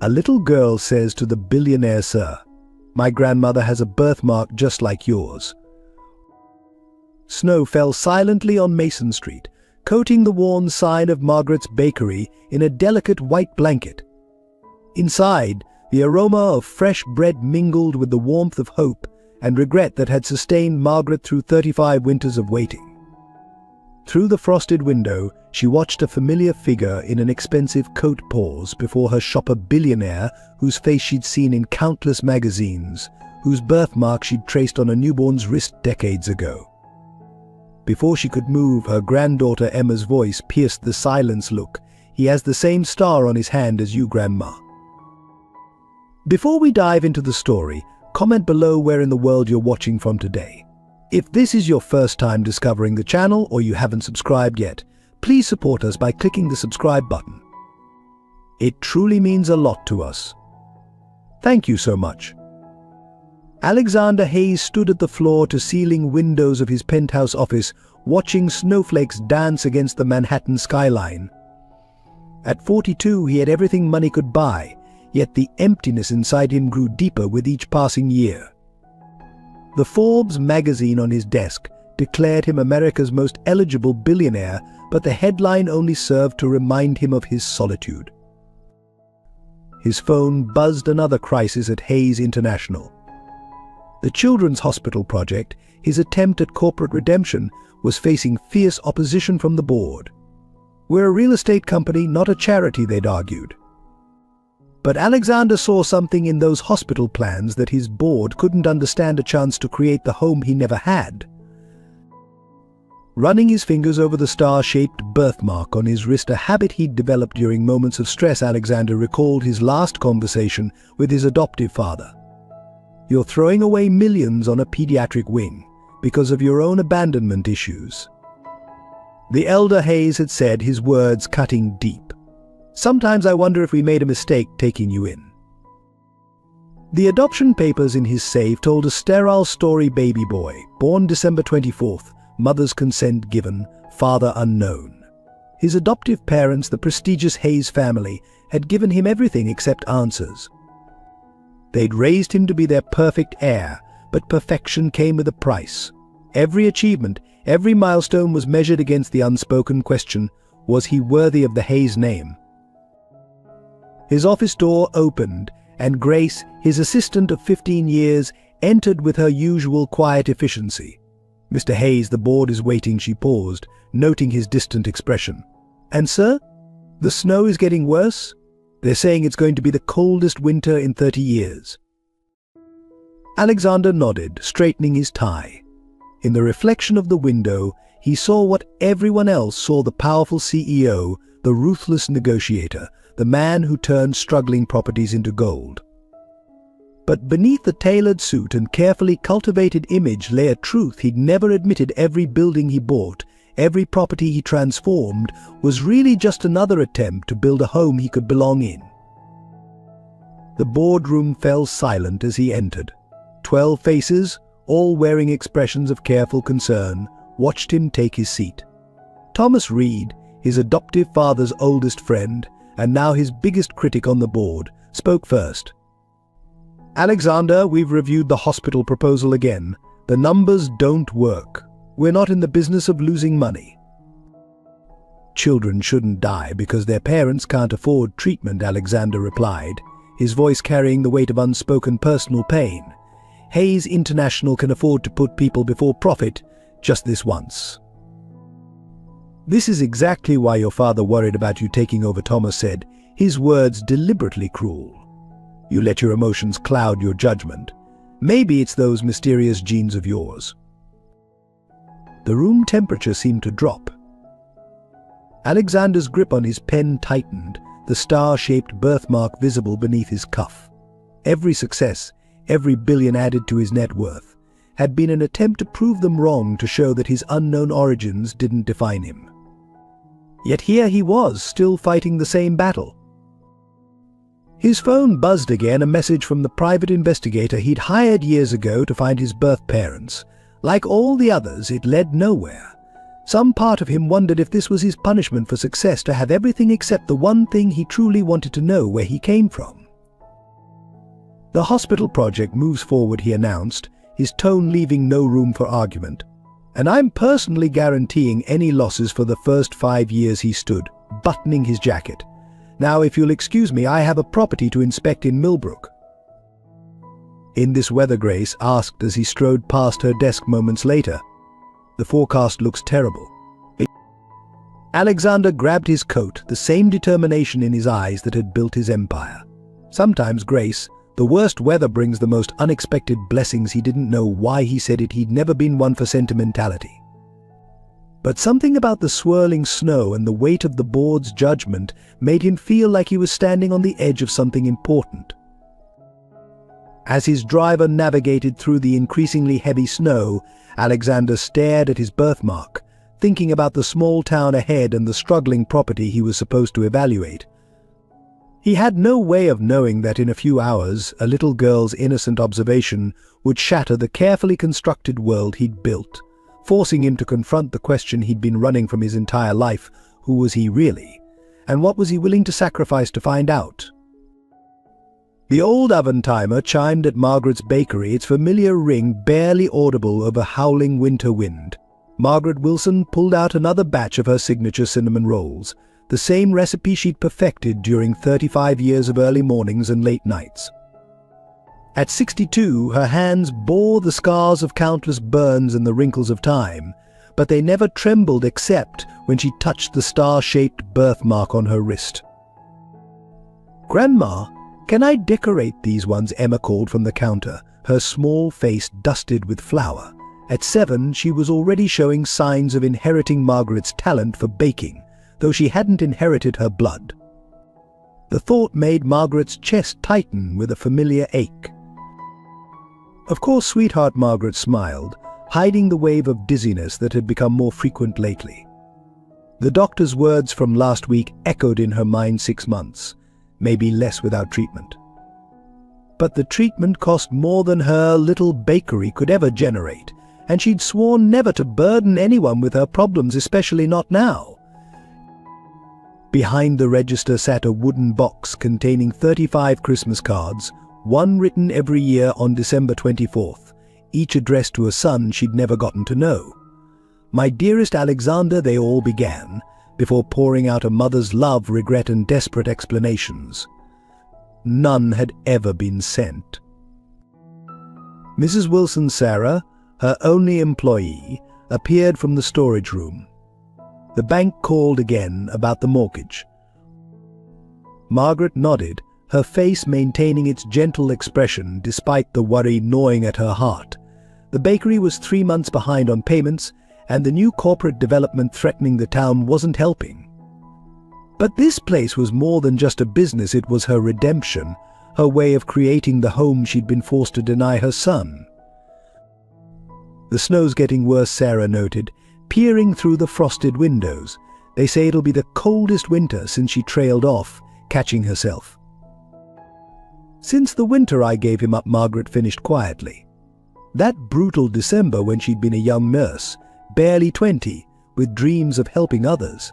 A little girl says to the billionaire, "Sir, my grandmother has a birthmark just like yours." Snow fell silently on Mason Street, coating the worn sign of Margaret's Bakery in a delicate white blanket. Inside, the aroma of fresh bread mingled with the warmth of hope and regret that had sustained Margaret through 35 winters of waiting. Through the frosted window, she watched a familiar figure in an expensive coat pause before her shop, a billionaire whose face she'd seen in countless magazines, whose birthmark she'd traced on a newborn's wrist decades ago. Before she could move, her granddaughter Emma's voice pierced the silence. "Look, he has the same star on his hand as you, Grandma." Before we dive into the story, comment below where in the world you're watching from today. If this is your first time discovering the channel or you haven't subscribed yet, please support us by clicking the subscribe button. It truly means a lot to us. Thank you so much. Alexander Hayes stood at the floor-to-ceiling windows of his penthouse office, watching snowflakes dance against the Manhattan skyline. At 42, he had everything money could buy, yet the emptiness inside him grew deeper with each passing year. The Forbes magazine on his desk declared him America's most eligible billionaire, but the headline only served to remind him of his solitude. His phone buzzed. Another crisis at Hayes International. The Children's Hospital project, his attempt at corporate redemption, was facing fierce opposition from the board. "We're a real estate company, not a charity," they'd argued. But Alexander saw something in those hospital plans that his board couldn't understand: a chance to create the home he never had. Running his fingers over the star-shaped birthmark on his wrist, a habit he'd developed during moments of stress, Alexander recalled his last conversation with his adoptive father. "You're throwing away millions on a pediatric wing because of your own abandonment issues," the elder Hayes had said, his words cutting deep. "Sometimes I wonder if we made a mistake taking you in." The adoption papers in his safe told a sterile story: baby boy, born December 24th, mother's consent given, father unknown. His adoptive parents, the prestigious Hayes family, had given him everything except answers. They'd raised him to be their perfect heir, but perfection came with a price. Every achievement, every milestone was measured against the unspoken question: was he worthy of the Hayes name? His office door opened, and Grace, his assistant of 15 years, entered with her usual quiet efficiency. "Mr. Hayes, the board is waiting," she paused, noting his distant expression. "And sir, the snow is getting worse? They're saying it's going to be the coldest winter in 30 years. Alexander nodded, straightening his tie. In the reflection of the window, he saw what everyone else saw: the powerful CEO, the ruthless negotiator, the man who turned struggling properties into gold. But beneath the tailored suit and carefully cultivated image lay a truth he'd never admitted: every building he bought, every property he transformed, was really just another attempt to build a home he could belong in. The boardroom fell silent as he entered. 12 faces, all wearing expressions of careful concern, watched him take his seat. Thomas Reed, his adoptive father's oldest friend, and now his biggest critic on the board, spoke first. "Alexander, we've reviewed the hospital proposal again. The numbers don't work. We're not in the business of losing money." "Children shouldn't die because their parents can't afford treatment," Alexander replied, his voice carrying the weight of unspoken personal pain. "Hayes International can afford to put people before profit, just this once." "This is exactly why your father worried about you taking over," Thomas said, his words deliberately cruel. "You let your emotions cloud your judgment. Maybe it's those mysterious genes of yours." The room temperature seemed to drop. Alexander's grip on his pen tightened, the star-shaped birthmark visible beneath his cuff. Every success, every billion added to his net worth, had been an attempt to prove them wrong, to show that his unknown origins didn't define him. Yet here he was, still fighting the same battle. His phone buzzed again, a message from the private investigator he'd hired years ago to find his birth parents. Like all the others, it led nowhere. Some part of him wondered if this was his punishment for success, to have everything except the one thing he truly wanted to know: where he came from. The hospital project moves forward, he announced, his tone leaving no room for argument. And I'm personally guaranteeing any losses for the first 5 years, he stood, buttoning his jacket. Now, if you'll excuse me, I have a property to inspect in Millbrook. In this weather, Grace asked as he strode past her desk moments later. The forecast looks terrible. Alexander grabbed his coat, the same determination in his eyes that had built his empire. Sometimes, Grace, the worst weather brings the most unexpected blessings. He didn't know why he said it. He'd never been one for sentimentality. But something about the swirling snow and the weight of the board's judgment made him feel like he was standing on the edge of something important. As his driver navigated through the increasingly heavy snow, Alexander stared at his birthmark, thinking about the small town ahead and the struggling property he was supposed to evaluate. He had no way of knowing that in a few hours, a little girl's innocent observation would shatter the carefully constructed world he'd built, forcing him to confront the question he'd been running from his entire life: who was he really? And what was he willing to sacrifice to find out? The old oven timer chimed at Margaret's bakery, its familiar ring barely audible over howling winter wind. Margaret Wilson pulled out another batch of her signature cinnamon rolls, the same recipe she'd perfected during 35 years of early mornings and late nights. At 62, her hands bore the scars of countless burns and the wrinkles of time, but they never trembled except when she touched the star-shaped birthmark on her wrist. "Grandma, can I decorate these ones?" Emma called from the counter, her small face dusted with flour. At 7, she was already showing signs of inheriting Margaret's talent for baking, though she hadn't inherited her blood. The thought made Margaret's chest tighten with a familiar ache. "Of course, sweetheart," Margaret smiled, hiding the wave of dizziness that had become more frequent lately. The doctor's words from last week echoed in her mind. 6 months, maybe less without treatment. But the treatment cost more than her little bakery could ever generate, and she'd sworn never to burden anyone with her problems, especially not now. Behind the register sat a wooden box containing 35 Christmas cards, one written every year on December 24th, each addressed to a son she'd never gotten to know. "My dearest Alexander," they all began, before pouring out a mother's love, regret, and desperate explanations. None had ever been sent. Mrs. Wilson Sarah, her only employee, appeared from the storage room. The bank called again about the mortgage. Margaret nodded, her face maintaining its gentle expression despite the worry gnawing at her heart. The bakery was 3 months behind on payments, and the new corporate development threatening the town wasn't helping. But this place was more than just a business. It was her redemption, her way of creating the home she'd been forced to deny her son. "The snow's getting worse," Sarah noted, peering through the frosted windows. "They say it'll be the coldest winter since," she trailed off, catching herself. "Since the winter I gave him up," Margaret finished quietly. That brutal December when she'd been a young nurse, barely 20, with dreams of helping others.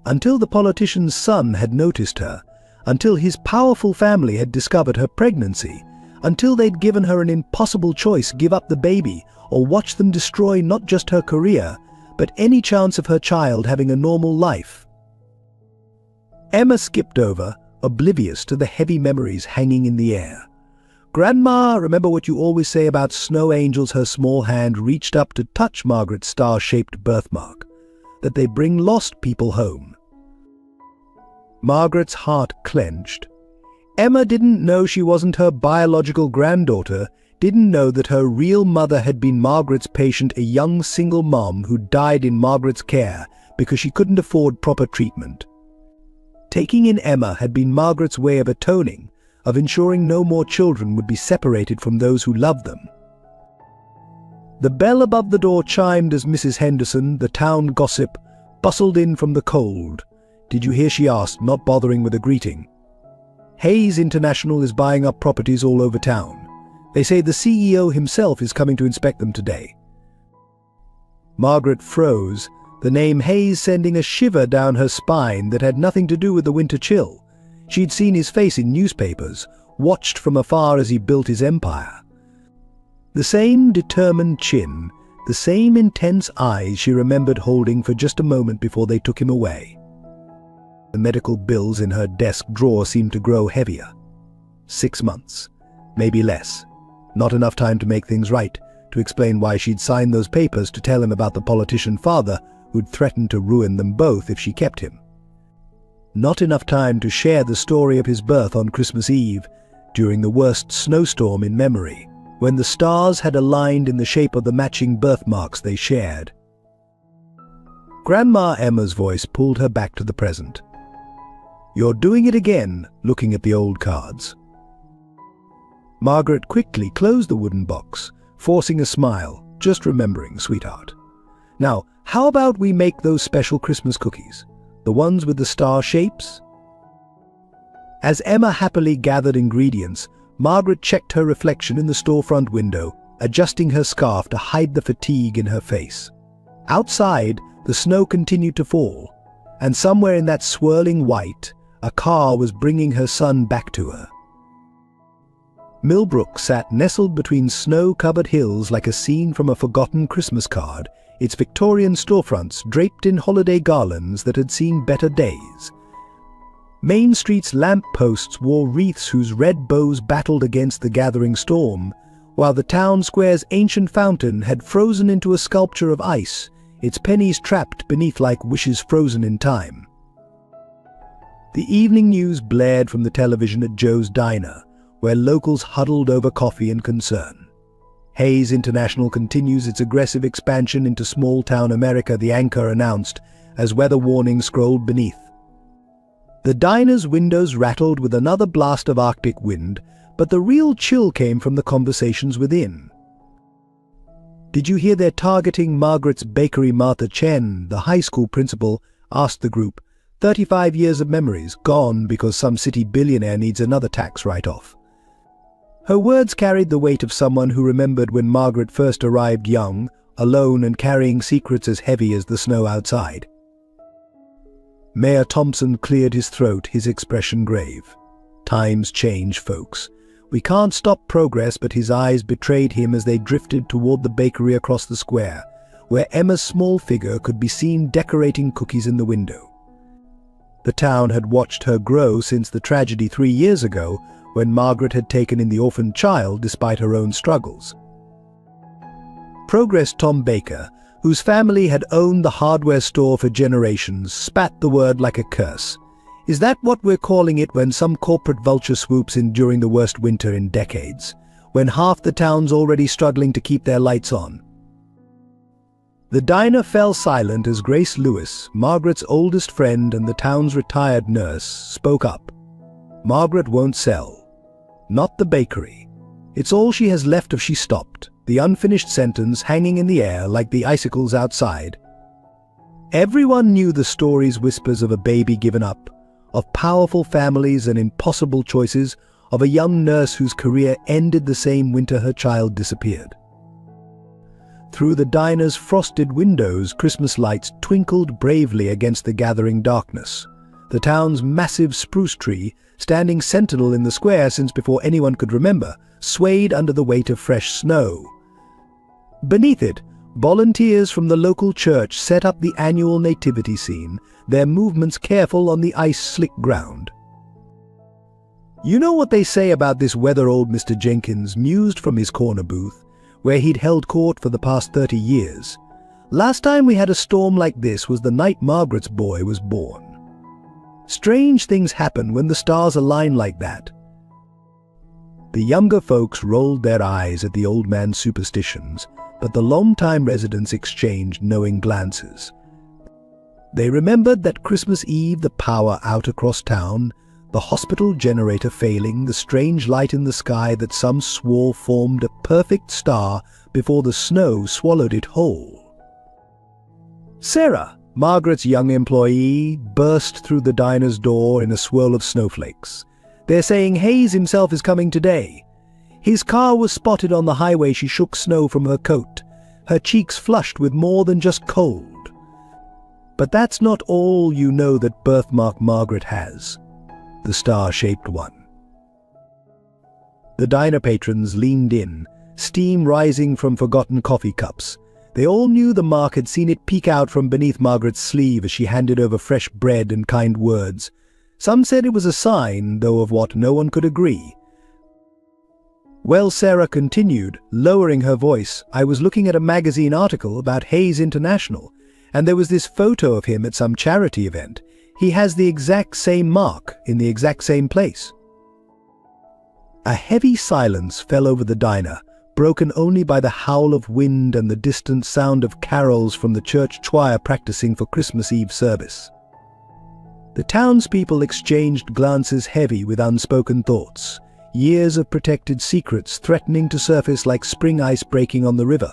Until the politician's son had noticed her, until his powerful family had discovered her pregnancy, until they'd given her an impossible choice: give up the baby or watch them destroy not just her career, but any chance of her child having a normal life. Emma skipped over, oblivious to the heavy memories hanging in the air. "Grandma, remember what you always say about snow angels?" Her small hand reached up to touch Margaret's star-shaped birthmark, "that they bring lost people home." Margaret's heart clenched. Emma didn't know she wasn't her biological granddaughter, didn't know that her real mother had been Margaret's patient, a young single mom who died in Margaret's care because she couldn't afford proper treatment. Taking in Emma had been Margaret's way of atoning, of ensuring no more children would be separated from those who loved them. The bell above the door chimed as Mrs. Henderson, the town gossip, bustled in from the cold. "Did you hear?" she asked, not bothering with a greeting. "Hayes International is buying up properties all over town. They say the CEO himself is coming to inspect them today." Margaret froze, the name Hayes sending a shiver down her spine that had nothing to do with the winter chill. She'd seen his face in newspapers, watched from afar as he built his empire. The same determined chin, the same intense eyes she remembered holding for just a moment before they took him away. The medical bills in her desk drawer seemed to grow heavier. 6 months, maybe less. Not enough time to make things right, to explain why she'd signed those papers to tell him about the politician father who'd threatened to ruin them both if she kept him. Not enough time to share the story of his birth on Christmas Eve, during the worst snowstorm in memory, when the stars had aligned in the shape of the matching birthmarks they shared. Grandma Emma's voice pulled her back to the present. "You're doing it again," looking at the old cards. Margaret quickly closed the wooden box, forcing a smile, just remembering, sweetheart. "Now, how about we make those special Christmas cookies? The ones with the star shapes?" As Emma happily gathered ingredients, Margaret checked her reflection in the storefront window, adjusting her scarf to hide the fatigue in her face. Outside, the snow continued to fall, and somewhere in that swirling white, a car was bringing her son back to her. Millbrook sat nestled between snow-covered hills like a scene from a forgotten Christmas card, its Victorian storefronts draped in holiday garlands that had seen better days. Main Street's lamp-posts wore wreaths whose red bows battled against the gathering storm, while the town square's ancient fountain had frozen into a sculpture of ice, its pennies trapped beneath like wishes frozen in time. The evening news blared from the television at Joe's Diner, where locals huddled over coffee and concern. Hayes International continues its aggressive expansion into small-town America, the anchor announced, as weather warnings scrolled beneath. The diner's windows rattled with another blast of Arctic wind, but the real chill came from the conversations within. "Did you hear they're targeting Margaret's bakery?" Martha Chen, the high school principal, asked the group. 35 years of memories gone because some city billionaire needs another tax write-off. Her words carried the weight of someone who remembered when Margaret first arrived young, alone and carrying secrets as heavy as the snow outside. Mayor Thompson cleared his throat, his expression grave. "Times change, folks. We can't stop progress," but his eyes betrayed him as they drifted toward the bakery across the square, where Emma's small figure could be seen decorating cookies in the window. The town had watched her grow since the tragedy 3 years ago, when Margaret had taken in the orphaned child despite her own struggles. Progress Tom Baker, whose family had owned the hardware store for generations, spat the word like a curse. "Is that what we're calling it when some corporate vulture swoops in during the worst winter in decades, when half the town's already struggling to keep their lights on?" The diner fell silent as Grace Lewis, Margaret's oldest friend and the town's retired nurse, spoke up. "Margaret won't sell. Not the bakery. It's all she has left of." She stopped, the unfinished sentence hanging in the air like the icicles outside. Everyone knew the stories, whispers of a baby given up, of powerful families and impossible choices, of a young nurse whose career ended the same winter her child disappeared. Through the diner's frosted windows, Christmas lights twinkled bravely against the gathering darkness. The town's massive spruce tree, standing sentinel in the square since before anyone could remember, swayed under the weight of fresh snow. Beneath it, volunteers from the local church set up the annual nativity scene, their movements careful on the ice-slick ground. "You know what they say about this weather?" old Mr. Jenkins mused from his corner booth, where he'd held court for the past 30 years. "Last time we had a storm like this was the night Margaret's boy was born. Strange things happen when the stars align like that." The younger folks rolled their eyes at the old man's superstitions, but the long-time residents exchanged knowing glances. They remembered that Christmas Eve, the power out across town, the hospital generator failing, the strange light in the sky that some swore formed a perfect star before the snow swallowed it whole. Sarah, Margaret's young employee, burst through the diner's door in a swirl of snowflakes. "They're saying Hayes himself is coming today." His car was spotted on the highway. She shook snow from her coat, her cheeks flushed with more than just cold. But that's not all you know that birthmark Margaret has. The star-shaped one. The diner patrons leaned in, steam rising from forgotten coffee cups. They all knew the mark, had seen it peek out from beneath Margaret's sleeve as she handed over fresh bread and kind words. Some said it was a sign, though of what no one could agree. "Well," Sarah continued, lowering her voice, "I was looking at a magazine article about Hayes International, and there was this photo of him at some charity event. He has the exact same mark in the exact same place." A heavy silence fell over the diner, broken only by the howl of wind and the distant sound of carols from the church choir practicing for Christmas Eve service. The townspeople exchanged glances heavy with unspoken thoughts, years of protected secrets threatening to surface like spring ice breaking on the river.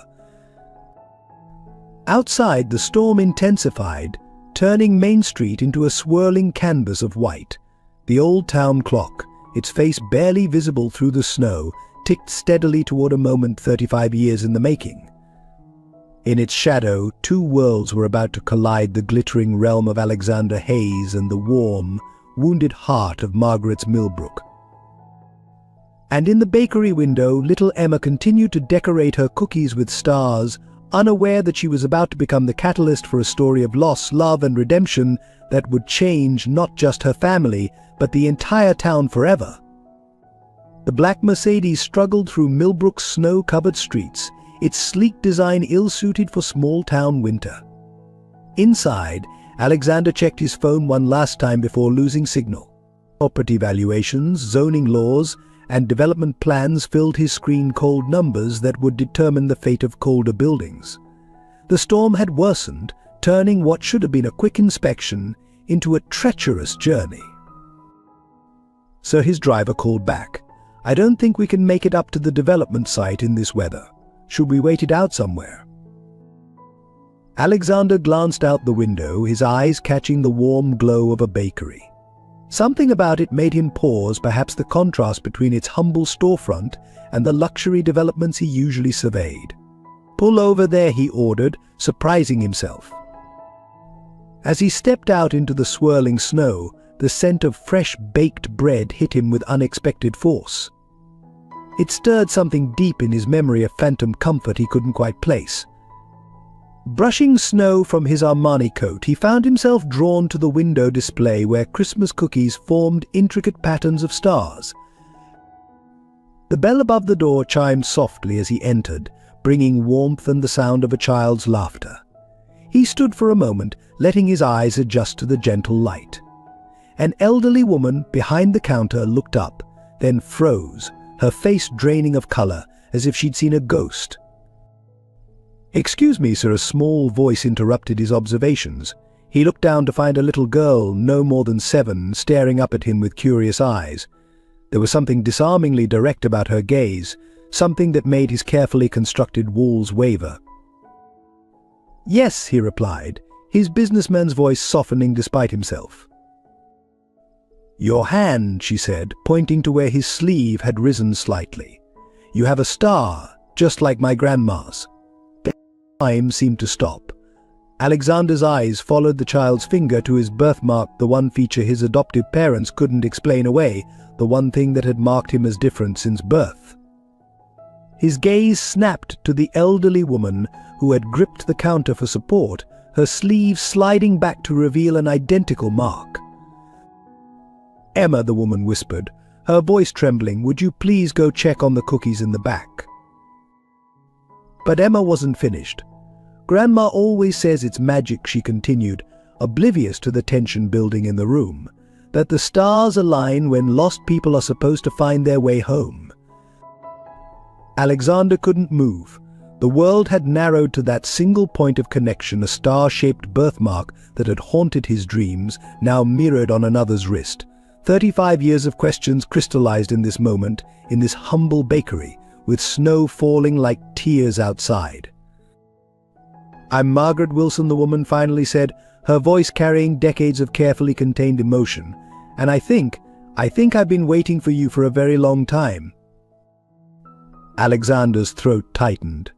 Outside, the storm intensified, turning Main Street into a swirling canvas of white. The old town clock, its face barely visible through the snow, ticked steadily toward a moment 35 years in the making. In its shadow, two worlds were about to collide: the glittering realm of Alexander Hayes and the warm, wounded heart of Margaret's Millbrook. And in the bakery window, little Emma continued to decorate her cookies with stars, unaware that she was about to become the catalyst for a story of loss, love, and redemption that would change not just her family, but the entire town forever. The black Mercedes struggled through Millbrook's snow-covered streets, its sleek design ill-suited for small-town winter. Inside, Alexander checked his phone one last time before losing signal. Property valuations, zoning laws, and development plans filled his screen, cold numbers that would determine the fate of colder buildings. The storm had worsened, turning what should have been a quick inspection into a treacherous journey. So his driver called back. "I don't think we can make it up to the development site in this weather. Should we wait it out somewhere?" Alexander glanced out the window, his eyes catching the warm glow of a bakery. Something about it made him pause, perhaps the contrast between its humble storefront and the luxury developments he usually surveyed. "Pull over there," he ordered, surprising himself. As he stepped out into the swirling snow, the scent of fresh baked bread hit him with unexpected force. It stirred something deep in his memory, a phantom comfort he couldn't quite place. Brushing snow from his Armani coat, he found himself drawn to the window display where Christmas cookies formed intricate patterns of stars. The bell above the door chimed softly as he entered, bringing warmth and the sound of a child's laughter. He stood for a moment, letting his eyes adjust to the gentle light. An elderly woman behind the counter looked up, then froze, her face draining of color, as if she'd seen a ghost. "Excuse me, sir," a small voice interrupted his observations. He looked down to find a little girl, no more than 7, staring up at him with curious eyes. There was something disarmingly direct about her gaze, something that made his carefully constructed walls waver. "Yes," he replied, his businessman's voice softening despite himself. "Your hand," she said, pointing to where his sleeve had risen slightly. "You have a star, just like my grandma's." Time seemed to stop. Alexander's eyes followed the child's finger to his birthmark, the one feature his adoptive parents couldn't explain away, the one thing that had marked him as different since birth. His gaze snapped to the elderly woman who had gripped the counter for support, her sleeve sliding back to reveal an identical mark. "Emma," the woman whispered, her voice trembling, "would you please go check on the cookies in the back?" But Emma wasn't finished. "Grandma always says it's magic," she continued, oblivious to the tension building in the room, "that the stars align when lost people are supposed to find their way home." Alexander couldn't move. The world had narrowed to that single point of connection, a star-shaped birthmark that had haunted his dreams, now mirrored on another's wrist. 35 years of questions crystallized in this moment, in this humble bakery, with snow falling like tears outside. "I'm Margaret Wilson," the woman finally said, her voice carrying decades of carefully contained emotion. "And I think I've been waiting for you for a very long time." Alexander's throat tightened.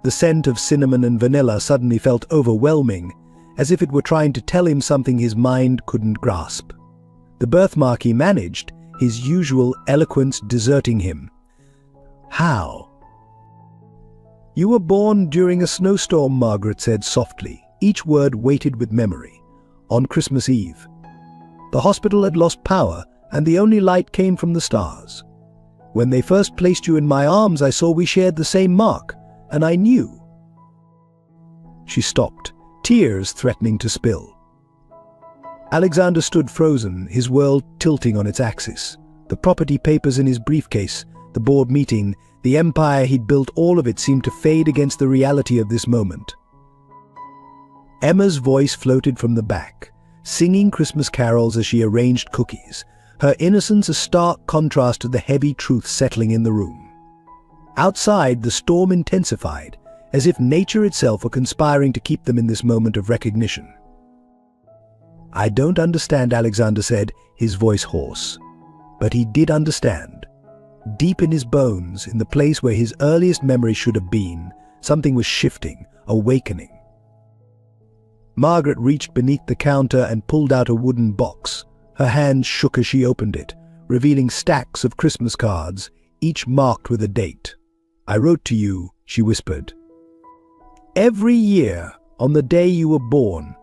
The scent of cinnamon and vanilla suddenly felt overwhelming, as if it were trying to tell him something his mind couldn't grasp. The birthmark he managed, his usual eloquence deserting him. How? You were born during a snowstorm, Margaret said softly, each word weighted with memory. On Christmas Eve. The hospital had lost power, and the only light came from the stars. When they first placed you in my arms, I saw we shared the same mark, and I knew. She stopped, tears threatening to spill. Alexander stood frozen, his world tilting on its axis. The property papers in his briefcase, the board meeting, the empire he'd built, all of it seemed to fade against the reality of this moment. Emma's voice floated from the back, singing Christmas carols as she arranged cookies, her innocence a stark contrast to the heavy truth settling in the room. Outside, the storm intensified, as if nature itself were conspiring to keep them in this moment of recognition. I don't understand, Alexander said, his voice hoarse. But he did understand. Deep in his bones, in the place where his earliest memory should have been, something was shifting, awakening. Margaret reached beneath the counter and pulled out a wooden box. Her hands shook as she opened it, revealing stacks of Christmas cards, each marked with a date. I wrote to you, she whispered. Every year, on the day you were born.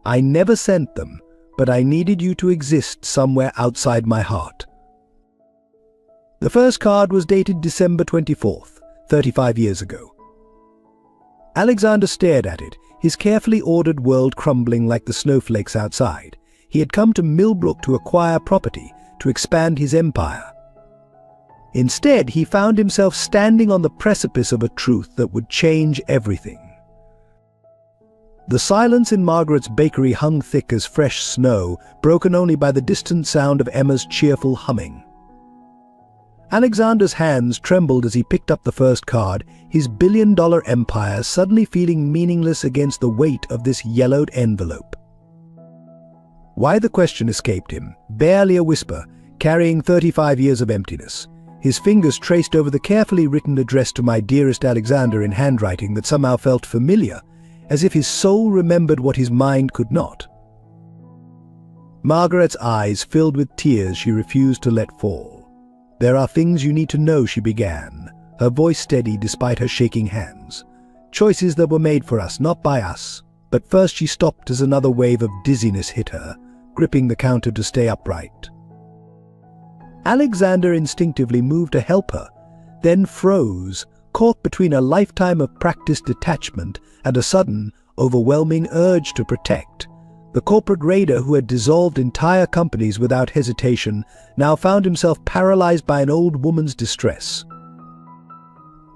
I never sent them, but I needed you to exist somewhere outside my heart. The first card was dated December 24th, 35 years ago. Alexander stared at it, his carefully ordered world crumbling like the snowflakes outside. He had come to Millbrook to acquire property, to expand his empire. Instead, he found himself standing on the precipice of a truth that would change everything. The silence in Margaret's bakery hung thick as fresh snow, broken only by the distant sound of Emma's cheerful humming. Alexander's hands trembled as he picked up the first card, his billion-dollar empire suddenly feeling meaningless against the weight of this yellowed envelope. Why the question escaped him, barely a whisper, carrying 35 years of emptiness. His fingers traced over the carefully written address to my dearest Alexander in handwriting that somehow felt familiar, as if his soul remembered what his mind could not. Margaret's eyes filled with tears she refused to let fall. There are things you need to know, she began, her voice steady despite her shaking hands. Choices that were made for us, not by us. But first she stopped as another wave of dizziness hit her, gripping the counter to stay upright. Alexander instinctively moved to help her, then froze, caught between a lifetime of practiced detachment and a sudden, overwhelming urge to protect. The corporate raider who had dissolved entire companies without hesitation now found himself paralyzed by an old woman's distress.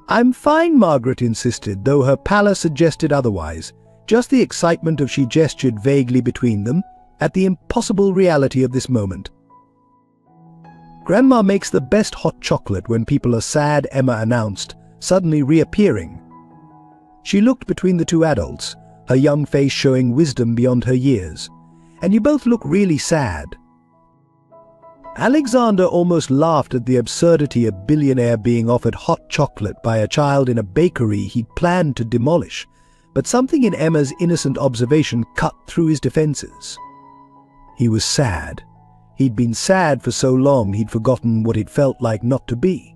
I'm fine, Margaret insisted, though her pallor suggested otherwise. Just the excitement of she gestured vaguely between them, at the impossible reality of this moment. Grandma makes the best hot chocolate when people are sad, Emma announced, suddenly reappearing. She looked between the two adults, her young face showing wisdom beyond her years. And you both look really sad. Alexander almost laughed at the absurdity of billionaire being offered hot chocolate by a child in a bakery he'd planned to demolish, but something in Emma's innocent observation cut through his defenses. He was sad. He'd been sad for so long he'd forgotten what it felt like not to be.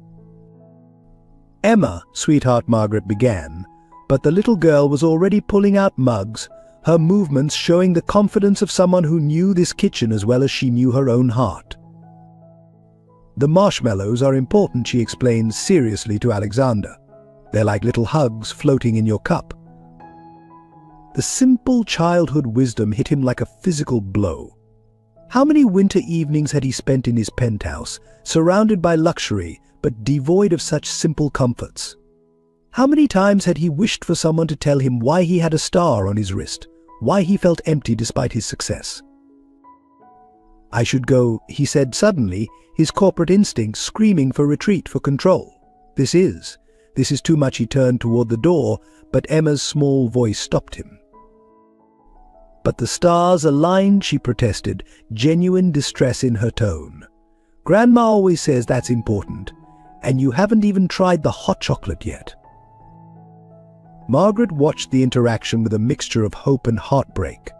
Emma, sweetheart, Margaret began, but the little girl was already pulling out mugs, her movements showing the confidence of someone who knew this kitchen as well as she knew her own heart. The marshmallows are important, she explained seriously to Alexander. They're like little hugs floating in your cup. The simple childhood wisdom hit him like a physical blow. How many winter evenings had he spent in his penthouse, surrounded by luxury, but devoid of such simple comforts? How many times had he wished for someone to tell him why he had a star on his wrist, why he felt empty despite his success? I should go, he said suddenly, his corporate instinct screaming for retreat, for control. This is too much. He turned toward the door, but Emma's small voice stopped him. But the stars aligned, she protested, genuine distress in her tone. Grandma always says that's important, and you haven't even tried the hot chocolate yet. Margaret watched the interaction with a mixture of hope and heartbreak.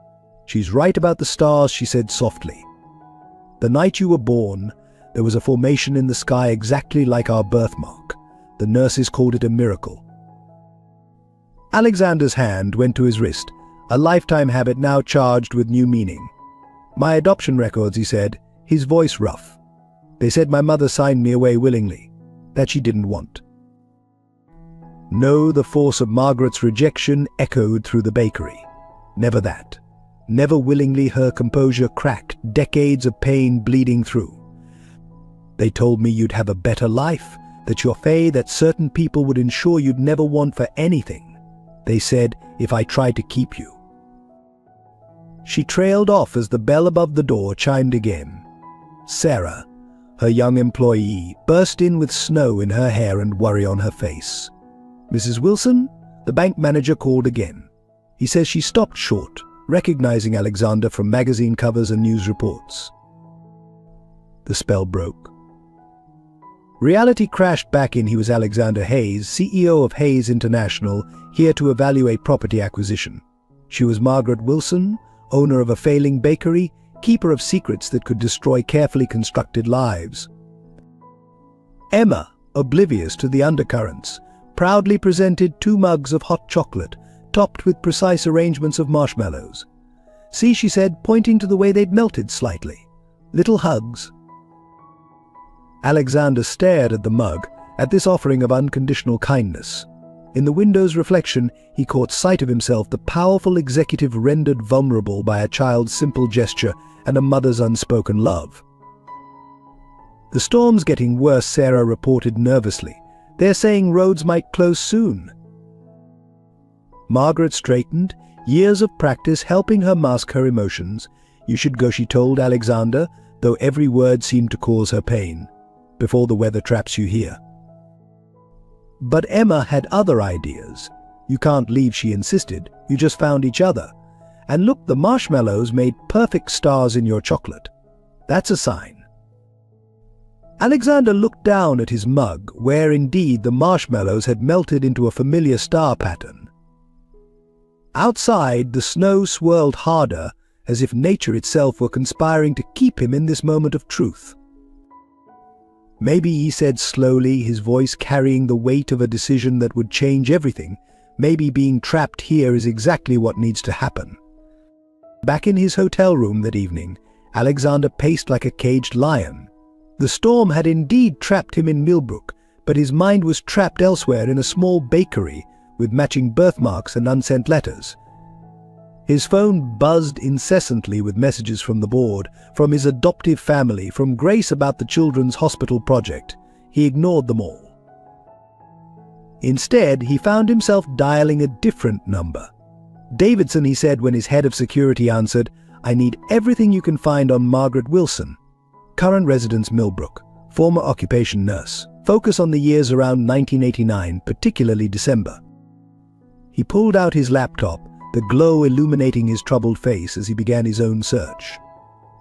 She's right about the stars, she said softly. The night you were born, There was a formation in the sky exactly like our birthmark. The nurses called it a miracle. Alexander's hand went to his wrist, a lifetime habit now charged with new meaning. "My adoption records," he said, his voice rough. "They said my mother signed me away willingly, that she didn't want." No, the force of Margaret's rejection echoed through the bakery. Never that. Never willingly, her composure cracked, decades of pain bleeding through. "They told me you'd have a better life, that your fate, that certain people would ensure you'd never want for anything. They said if I tried to keep you." She trailed off as the bell above the door chimed again. Sarah, her young employee, burst in with snow in her hair and worry on her face. "Mrs. Wilson?" The bank manager called again. He says she stopped short, recognizing Alexander from magazine covers and news reports. The spell broke. Reality crashed back in. He was Alexander Hayes, CEO of Hayes International, here to evaluate property acquisition. She was Margaret Wilson, owner of a failing bakery, keeper of secrets that could destroy carefully constructed lives. Emma, oblivious to the undercurrents, proudly presented 2 mugs of hot chocolate, topped with precise arrangements of marshmallows. "See," she said, pointing to the way they'd melted slightly. "Little hugs." Alexander stared at the mug, at this offering of unconditional kindness. In the window's reflection, he caught sight of himself, the powerful executive rendered vulnerable by a child's simple gesture and a mother's unspoken love. "The storm's getting worse," Sarah reported nervously. "They're saying roads might close soon." Margaret straightened, years of practice helping her mask her emotions. "You should go," she told Alexander, though every word seemed to cause her pain, "before the weather traps you here." But Emma had other ideas. "You can't leave," she insisted. "You just found each other. And look, the marshmallows made perfect stars in your chocolate. That's a sign." Alexander looked down at his mug, where indeed the marshmallows had melted into a familiar star pattern. Outside, the snow swirled harder, as if nature itself were conspiring to keep him in this moment of truth. "Maybe," he said slowly, his voice carrying the weight of a decision that would change everything, "maybe being trapped here is exactly what needs to happen." Back in his hotel room that evening, Alexander paced like a caged lion. The storm had indeed trapped him in Millbrook, but his mind was trapped elsewhere in a small bakery with matching birthmarks and unsent letters. His phone buzzed incessantly with messages from the board, from his adoptive family, from Grace about the children's hospital project. He ignored them all. Instead, he found himself dialing a different number. "Davidson," he said when his head of security answered. "I need everything you can find on Margaret Wilson. Current residence Millbrook, former occupation nurse. Focus on the years around 1989, particularly December." He pulled out his laptop, the glow illuminating his troubled face as he began his own search.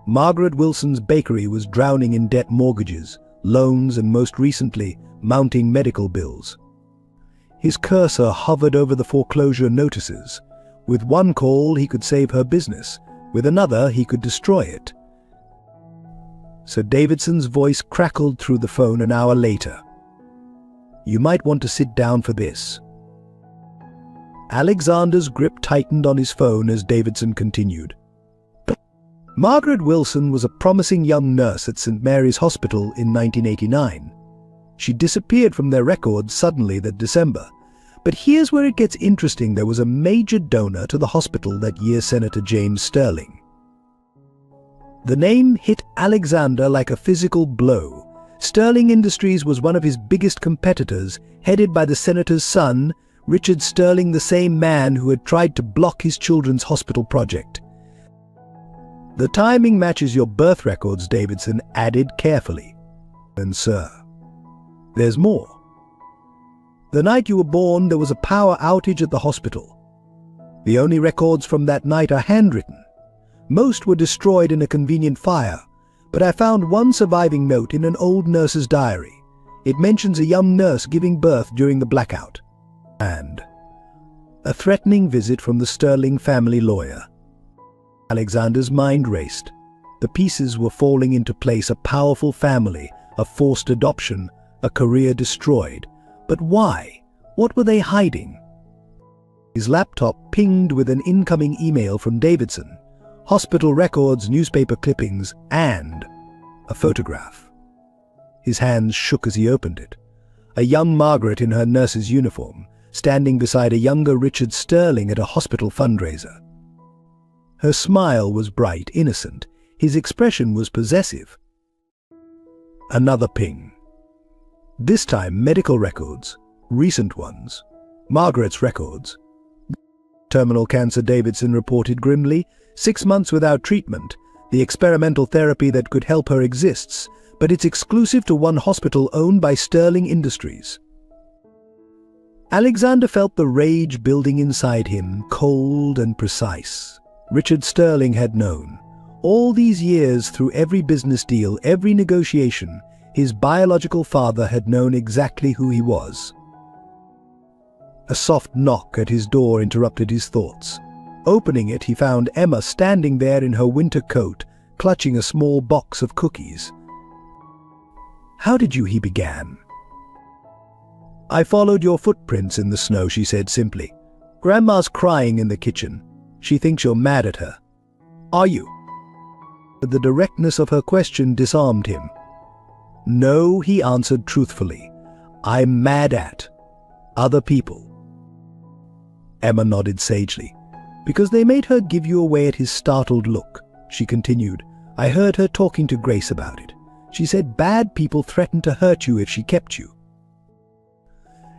Margaret Wilson's bakery was drowning in debt, mortgages, loans, and most recently, mounting medical bills. His cursor hovered over the foreclosure notices. With one call, he could save her business. With another, he could destroy it. Sir Davidson's voice crackled through the phone an hour later. "You might want to sit down for this." Alexander's grip tightened on his phone as Davidson continued. Margaret Wilson was a promising young nurse at St. Mary's Hospital in 1989. She disappeared from their records suddenly that December. But here's where it gets interesting. There was a major donor to the hospital that year, Senator James Sterling. The name hit Alexander like a physical blow. Sterling Industries was one of his biggest competitors, headed by the senator's son, Richard Sterling, the same man who had tried to block his children's hospital project. "The timing matches your birth records," Davidson added carefully. "And sir, there's more. The night you were born, there was a power outage at the hospital. The only records from that night are handwritten. Most were destroyed in a convenient fire, but I found one surviving note in an old nurse's diary. It mentions a young nurse giving birth during the blackout. And a threatening visit from the Sterling family lawyer." Alexander's mind raced. The pieces were falling into place: a powerful family, a forced adoption, a career destroyed. But why? What were they hiding? His laptop pinged with an incoming email from Davidson. Hospital records, newspaper clippings, and a photograph. His hands shook as he opened it. A young Margaret in her nurse's uniform, standing beside a younger Richard Sterling at a hospital fundraiser. Her smile was bright, innocent. His expression was possessive. Another ping. This time medical records, recent ones. Margaret's records. Terminal cancer, Davidson reported grimly. 6 months without treatment. The experimental therapy that could help her exists, but it's exclusive to one hospital owned by Sterling Industries. Alexander felt the rage building inside him, cold and precise. Richard Sterling had known. All these years, through every business deal, every negotiation, his biological father had known exactly who he was. A soft knock at his door interrupted his thoughts. Opening it, he found Emma standing there in her winter coat, clutching a small box of cookies. "How did you?" he began. "I followed your footprints in the snow," she said simply. "Grandma's crying in the kitchen. She thinks you're mad at her." "Are you?" The directness of her question disarmed him. "No," he answered truthfully. "I'm mad at other people." Emma nodded sagely. "Because they made her give you away at his startled look," she continued. "I heard her talking to Grace about it. She said bad people threatened to hurt you if she kept you."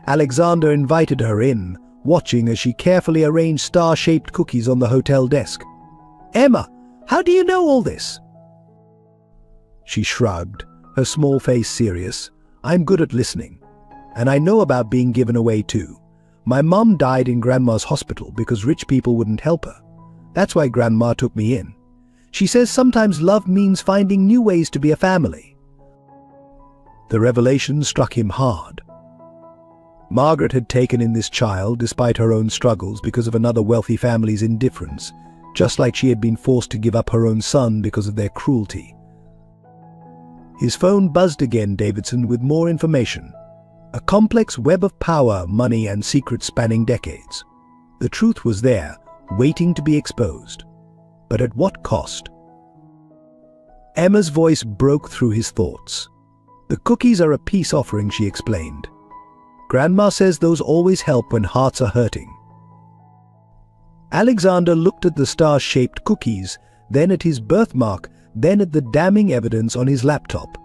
Alexander invited her in, watching as she carefully arranged star-shaped cookies on the hotel desk. "Emma, how do you know all this?" She shrugged, her small face serious. "I'm good at listening. And I know about being given away too. My mom died in Grandma's hospital because rich people wouldn't help her. That's why Grandma took me in. She says sometimes love means finding new ways to be a family." The revelation struck him hard. Margaret had taken in this child despite her own struggles because of another wealthy family's indifference, just like she had been forced to give up her own son because of their cruelty. His phone buzzed again, Davidson, with more information. A complex web of power, money, and secrets spanning decades. The truth was there, waiting to be exposed. But at what cost? Emma's voice broke through his thoughts. "The cookies are a peace offering," she explained. "Grandma says those always help when hearts are hurting." Alexander looked at the star-shaped cookies, then at his birthmark, then at the damning evidence on his laptop.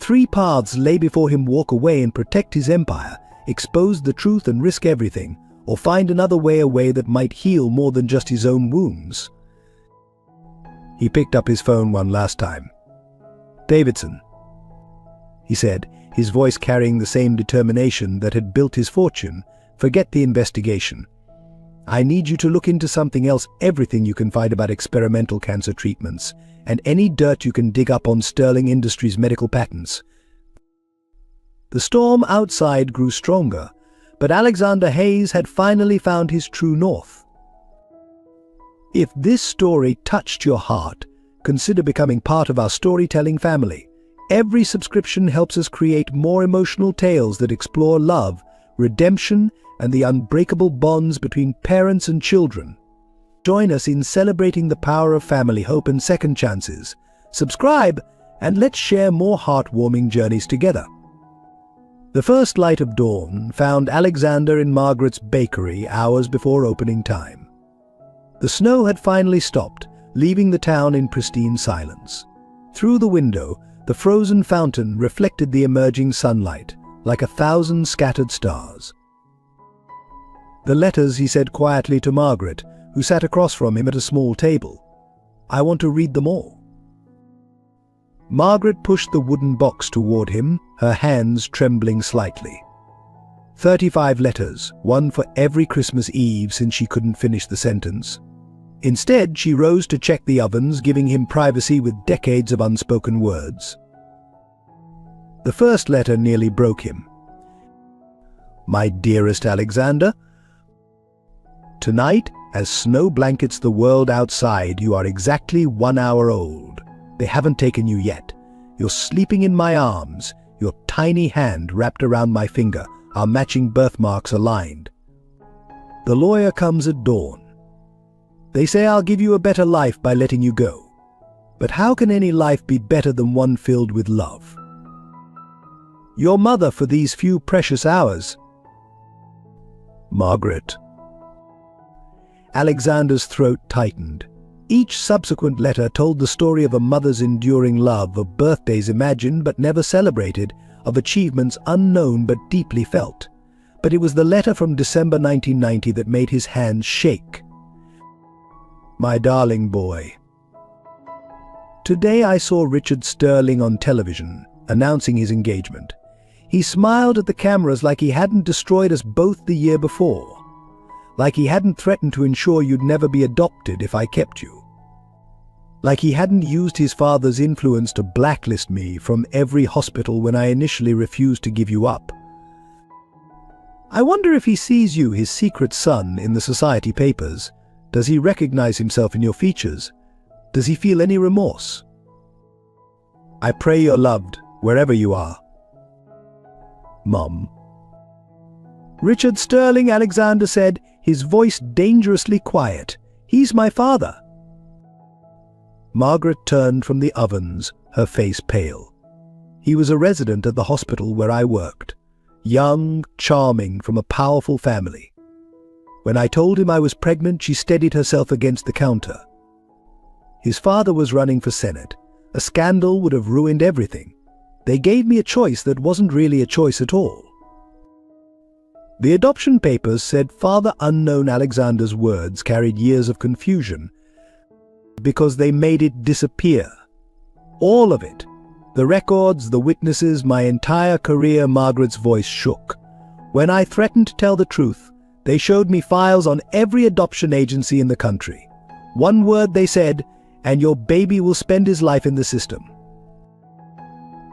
3 paths lay before him: walk away and protect his empire, expose the truth and risk everything, or find another way, a way that might heal more than just his own wounds. He picked up his phone one last time. "Davidson," he said, his voice carrying the same determination that had built his fortune. "Forget the investigation. I need you to look into something else, everything you can find about experimental cancer treatments, and any dirt you can dig up on Sterling Industries' medical patents." The storm outside grew stronger, but Alexander Hayes had finally found his true north. If this story touched your heart, consider becoming part of our storytelling family. Every subscription helps us create more emotional tales that explore love, redemption, and the unbreakable bonds between parents and children. Join us in celebrating the power of family, hope, and second chances. Subscribe, and let's share more heartwarming journeys together. The first light of dawn found Alexander in Margaret's bakery hours before opening time. The snow had finally stopped, leaving the town in pristine silence. Through the window, the frozen fountain reflected the emerging sunlight, like 1,000 scattered stars. "The letters," he said quietly to Margaret, who sat across from him at a small table. "I want to read them all." Margaret pushed the wooden box toward him, her hands trembling slightly. 35 letters, one for every Christmas Eve since she couldn't finish the sentence. Instead, she rose to check the ovens, giving him privacy with decades of unspoken words. The first letter nearly broke him. "My dearest Alexander, tonight, as snow blankets the world outside, you are exactly 1 hour old. They haven't taken you yet. You're sleeping in my arms, your tiny hand wrapped around my finger, our matching birthmarks aligned. The lawyer comes at dawn. They say I'll give you a better life by letting you go. But how can any life be better than one filled with love? Your mother for these few precious hours. Margaret. Alexander's throat tightened. Each subsequent letter told the story of a mother's enduring love, of birthdays imagined but never celebrated, of achievements unknown but deeply felt. But it was the letter from December 1990 that made his hands shake. My darling boy. Today I saw Richard Sterling on television, announcing his engagement. He smiled at the cameras like he hadn't destroyed us both the year before. Like he hadn't threatened to ensure you'd never be adopted if I kept you. Like he hadn't used his father's influence to blacklist me from every hospital when I initially refused to give you up. I wonder if he sees you, his secret son, in the society papers. Does he recognize himself in your features? Does he feel any remorse? I pray you're loved, wherever you are. Mom. Richard Sterling, Alexander said, his voice dangerously quiet. He's my father. Margaret turned from the ovens, her face pale. He was a resident at the hospital where I worked. Young, charming, from a powerful family. When I told him I was pregnant, she steadied herself against the counter. His father was running for Senate. A scandal would have ruined everything. They gave me a choice that wasn't really a choice at all. The adoption papers said Father Unknown Alexander's words carried years of confusion because they made it disappear. All of it. The records, the witnesses, my entire career. Margaret's voice shook. When I threatened to tell the truth, they showed me files on every adoption agency in the country. One word they said, and your baby will spend his life in the system.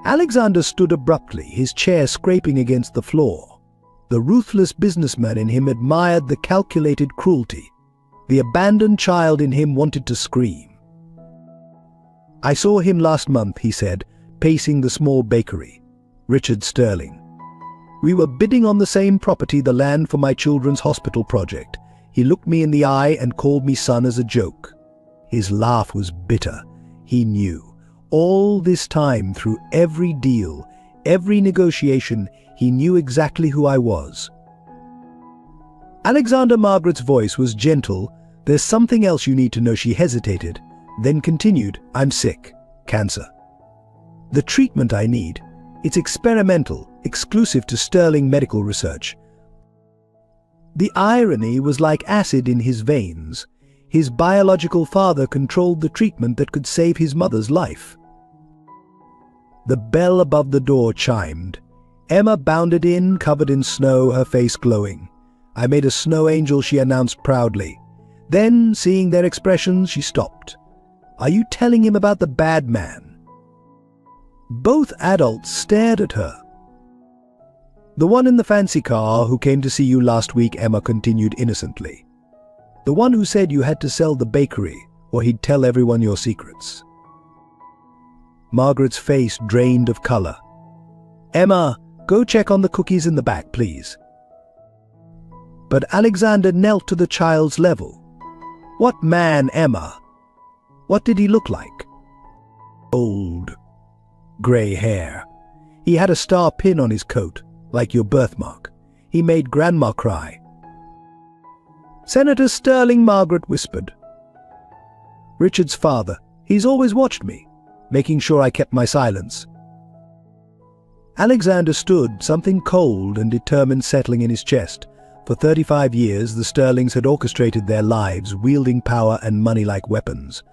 Alexander stood abruptly, his chair scraping against the floor. The ruthless businessman in him admired the calculated cruelty. The abandoned child in him wanted to scream. I saw him last month, he said, pacing the small bakery. Richard Sterling. We were bidding on the same property, the land for my children's hospital project. He looked me in the eye and called me son as a joke. His laugh was bitter. He knew. All this time, through every deal, every negotiation, he knew exactly who I was. Alexander. Margaret's voice was gentle. There's something else you need to know. She hesitated, then continued. I'm sick. Cancer. The treatment I need. It's experimental, exclusive to Sterling Medical Research. The irony was like acid in his veins. His biological father controlled the treatment that could save his mother's life. The bell above the door chimed. Emma bounded in, covered in snow, her face glowing. I made a snow angel, she announced proudly. Then, seeing their expressions, she stopped. Are you telling him about the bad man? Both adults stared at her. The one in the fancy car who came to see you last week, Emma continued innocently. The one who said you had to sell the bakery or he'd tell everyone your secrets. Margaret's face drained of color. Emma, go check on the cookies in the back, please. But Alexander knelt to the child's level. What man, Emma? What did he look like? Old, gray hair. He had a star pin on his coat, like your birthmark. He made Grandma cry. Senator Sterling, Margaret whispered. Richard's father. He's always watched me, making sure I kept my silence. Alexander stood, something cold and determined settling in his chest. For 35 years, the Sterlings had orchestrated their lives, wielding power and money like weapons.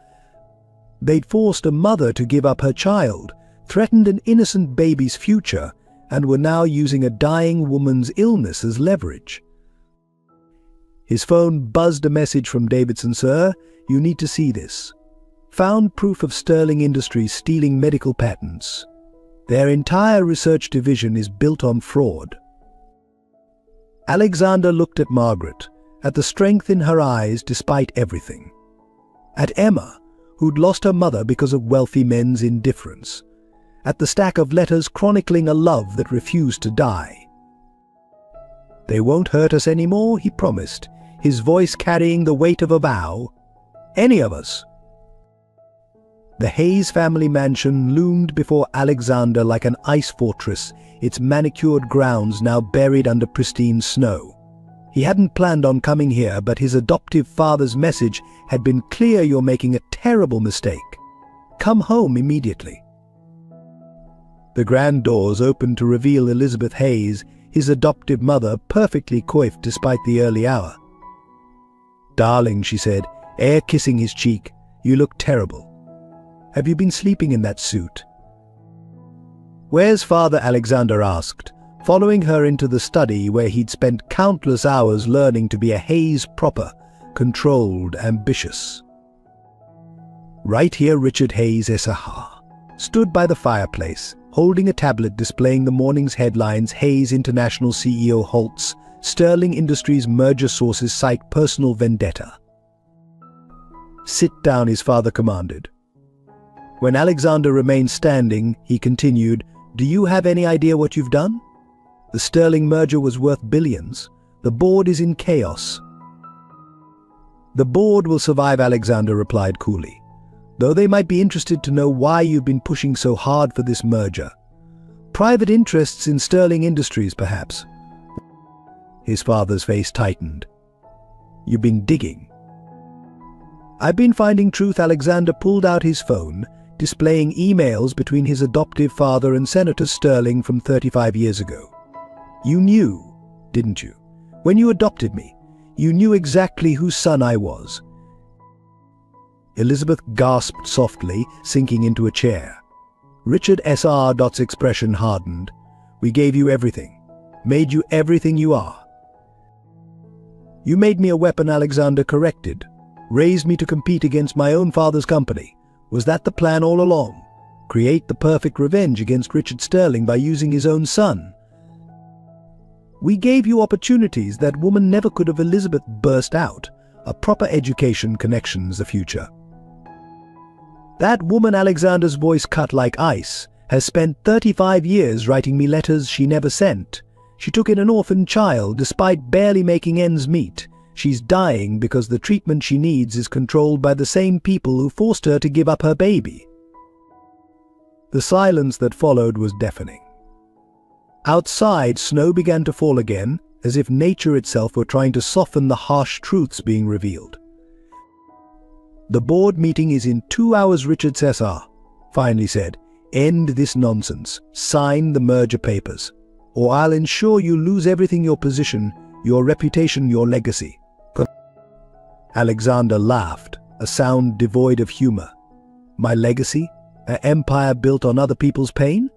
They'd forced a mother to give up her child, threatened an innocent baby's future, and were now using a dying woman's illness as leverage. His phone buzzed a message from Davidson. Sir, you need to see this. Found proof of Sterling Industries stealing medical patents. Their entire research division is built on fraud. Alexander looked at Margaret, at the strength in her eyes despite everything. At Emma, who'd lost her mother because of wealthy men's indifference, at the stack of letters chronicling a love that refused to die. "They won't hurt us anymore," he promised, his voice carrying the weight of a vow. "Any of us." The Hayes family mansion loomed before Alexander like an ice fortress, its manicured grounds now buried under pristine snow. He hadn't planned on coming here, but his adoptive father's message had been clear: "You're making a terrible mistake. Come home immediately." The grand doors opened to reveal Elizabeth Hayes, his adoptive mother, perfectly coiffed despite the early hour. "Darling," she said, air kissing his cheek, "you look terrible. Have you been sleeping in that suit?" "Where's father?" Alexander asked, following her into the study where he'd spent countless hours learning to be a Hayes proper, controlled, ambitious. Right here, Richard Hayes SR stood by the fireplace, holding a tablet displaying the morning's headlines: Hayes International CEO halts, Sterling Industries merger sources cite personal vendetta. "Sit down," his father commanded. When Alexander remained standing, he continued, "Do you have any idea what you've done? The Sterling merger was worth billions. The board is in chaos." "The board will survive," Alexander replied coolly, "though they might be interested to know why you've been pushing so hard for this merger. Private interests in Sterling Industries, perhaps." His father's face tightened. "You've been digging." "I've been finding truth." Alexander pulled out his phone, displaying emails between his adoptive father and Senator Sterling from 35 years ago. "You knew, didn't you? When you adopted me, you knew exactly whose son I was." Elizabeth gasped softly, sinking into a chair. Richard S.R.'s expression hardened. "We gave you everything, made you everything you are." "You made me a weapon," Alexander corrected. "Raised me to compete against my own father's company. Was that the plan all along? Create the perfect revenge against Richard Sterling by using his own son?" "We gave you opportunities that woman never could have." Elizabeth burst out. "A proper education, connections, the future." "That woman," Alexander's voice cut like ice, "has spent 35 years writing me letters she never sent. She took in an orphan child despite barely making ends meet. She's dying because the treatment she needs is controlled by the same people who forced her to give up her baby." The silence that followed was deafening. Outside, snow began to fall again, as if nature itself were trying to soften the harsh truths being revealed. "The board meeting is in 2 hours," Richard Cesar finally said. "End this nonsense. Sign the merger papers, or I'll ensure you lose everything: your position, your reputation, your legacy." Alexander laughed, a sound devoid of humor. "My legacy? An empire built on other people's pain?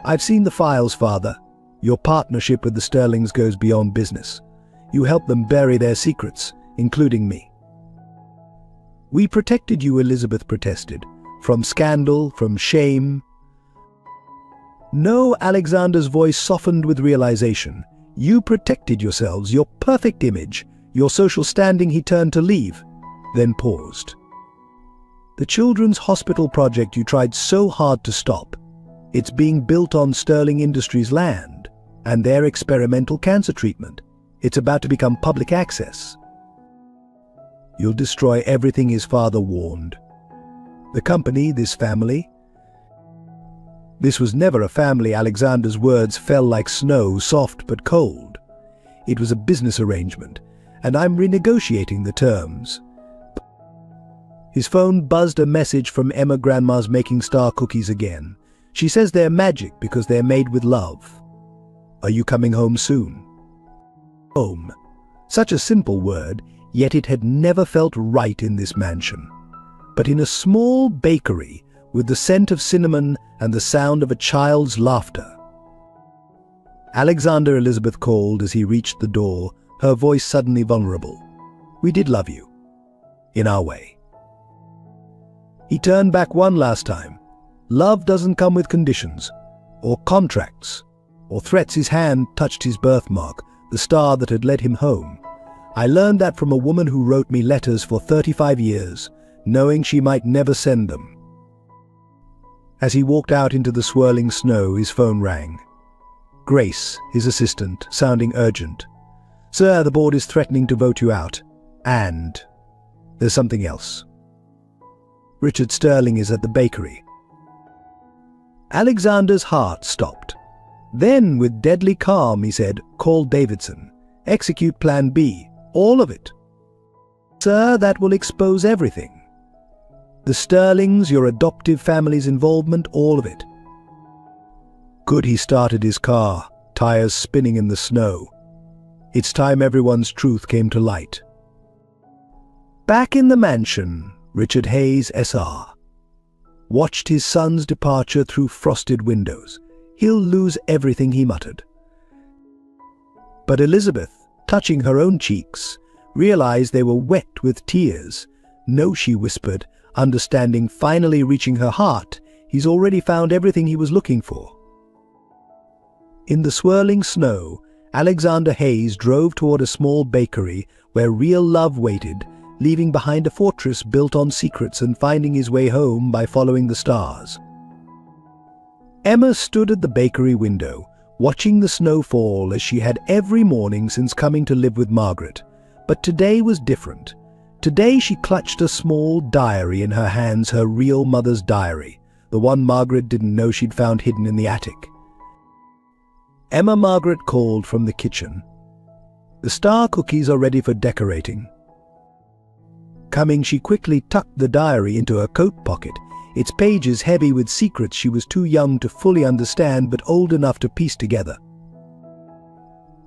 I've seen the files, father. Your partnership with the Sterlings goes beyond business. You helped them bury their secrets, including me." "We protected you," Elizabeth protested. "From scandal, from shame." "No," Alexander's voice softened with realization. "You protected yourselves, your perfect image, your social standing." He turned to leave, then paused. "The Children's Hospital project you tried so hard to stop. It's being built on Sterling Industries' land, and their experimental cancer treatment. It's about to become public access." "You'll destroy everything," his father warned. "The company, this family." "This was never a family." Alexander's words fell like snow, soft but cold. "It was a business arrangement, and I'm renegotiating the terms." His phone buzzed a message from Emma. "Grandma's making star cookies again. She says they're magic because they're made with love. Are you coming home soon?" Home. Such a simple word, yet it had never felt right in this mansion. But in a small bakery, with the scent of cinnamon and the sound of a child's laughter. "Alexander," Elizabeth called as he reached the door, her voice suddenly vulnerable. "We did love you. In our way." He turned back one last time. "Love doesn't come with conditions, or contracts, or threats." His hand touched his birthmark, the star that had led him home. "I learned that from a woman who wrote me letters for 35 years, knowing she might never send them. As he walked out into the swirling snow, his phone rang. Grace, his assistant, sounding urgent. "Sir, the board is threatening to vote you out. And there's something else. Richard Sterling is at the bakery." Alexander's heart stopped. Then, with deadly calm, he said, "Call Davidson. Execute Plan B. All of it." "Sir, that will expose everything. The Sterlings, your adoptive family's involvement, all of it." Good, he started his car, tires spinning in the snow. It's time everyone's truth came to light. Back in the mansion, Richard Hayes, SR, watched his son's departure through frosted windows. "He'll lose everything," he muttered. But Elizabeth, touching her own cheeks, realized they were wet with tears. "No," she whispered, understanding finally reaching her heart. He's already found everything he was looking for. In the swirling snow, Alexander Hayes drove toward a small bakery where real love waited, leaving behind a fortress built on secrets and finding his way home by following the stars. Emma stood at the bakery window, watching the snow fall as she had every morning since coming to live with Margaret. But today was different. Today she clutched a small diary in her hands, her real mother's diary, the one Margaret didn't know she'd found hidden in the attic. Emma, Margaret called from the kitchen. "The star cookies are ready for decorating." Coming, she quickly tucked the diary into her coat pocket, its pages heavy with secrets she was too young to fully understand but old enough to piece together.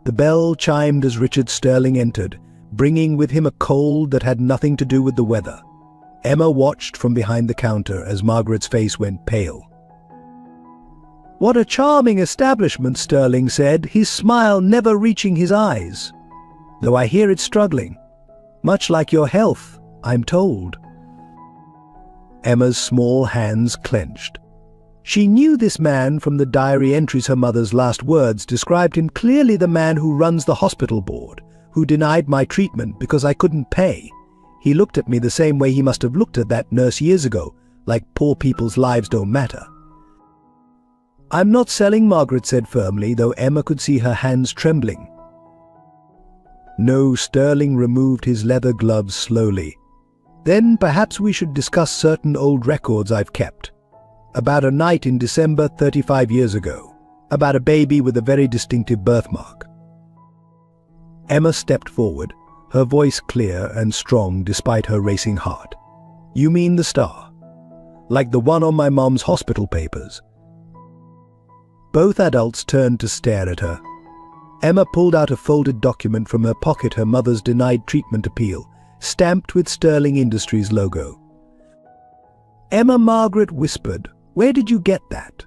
The bell chimed as Richard Sterling entered, bringing with him a cold that had nothing to do with the weather. Emma watched from behind the counter as Margaret's face went pale. "What a charming establishment," Sterling said, his smile never reaching his eyes. "Though I hear it's struggling. Much like your health, I'm told." Emma's small hands clenched. She knew this man from the diary entries. Her mother's last words described him clearly: "The man who runs the hospital board, who denied my treatment because I couldn't pay. He looked at me the same way he must have looked at that nurse years ago, like poor people's lives don't matter." "I'm not selling," Margaret said firmly, though Emma could see her hands trembling. No, Sterling removed his leather gloves slowly. "Then perhaps we should discuss certain old records I've kept. About a night in December 35 years ago. About a baby with a very distinctive birthmark." Emma stepped forward, her voice clear and strong despite her racing heart. "You mean the star? Like the one on my mom's hospital papers?" Both adults turned to stare at her. Emma pulled out a folded document from her pocket, her mother's denied treatment appeal, stamped with Sterling Industries logo. "Emma," Margaret whispered, "where did you get that?"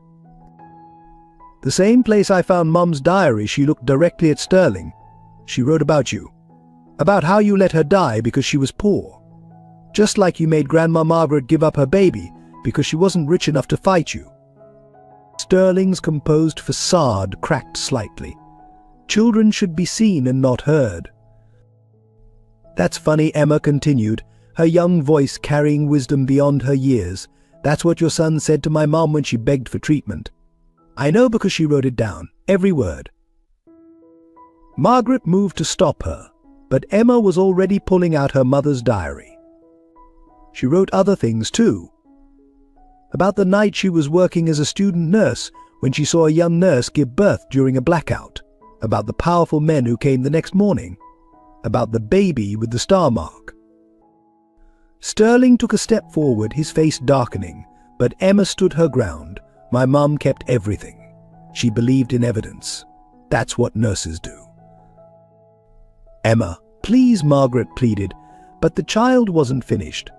"The same place I found Mom's diary." She looked directly at Sterling. "She wrote about you. About how you let her die because she was poor. Just like you made Grandma Margaret give up her baby because she wasn't rich enough to fight you." Sterling's composed facade cracked slightly. Children should be seen and not heard. "That's funny," Emma continued, her young voice carrying wisdom beyond her years. "That's what your son said to my mom when she begged for treatment. I know because she wrote it down, every word." Margaret moved to stop her, but Emma was already pulling out her mother's diary. She wrote other things too. About the night she was working as a student nurse when she saw a young nurse give birth during a blackout. About the powerful men who came the next morning. About the baby with the star mark. Sterling took a step forward, his face darkening, but Emma stood her ground. "My mum kept everything. She believed in evidence. That's what nurses do." "Emma, please," Margaret pleaded, but the child wasn't finished.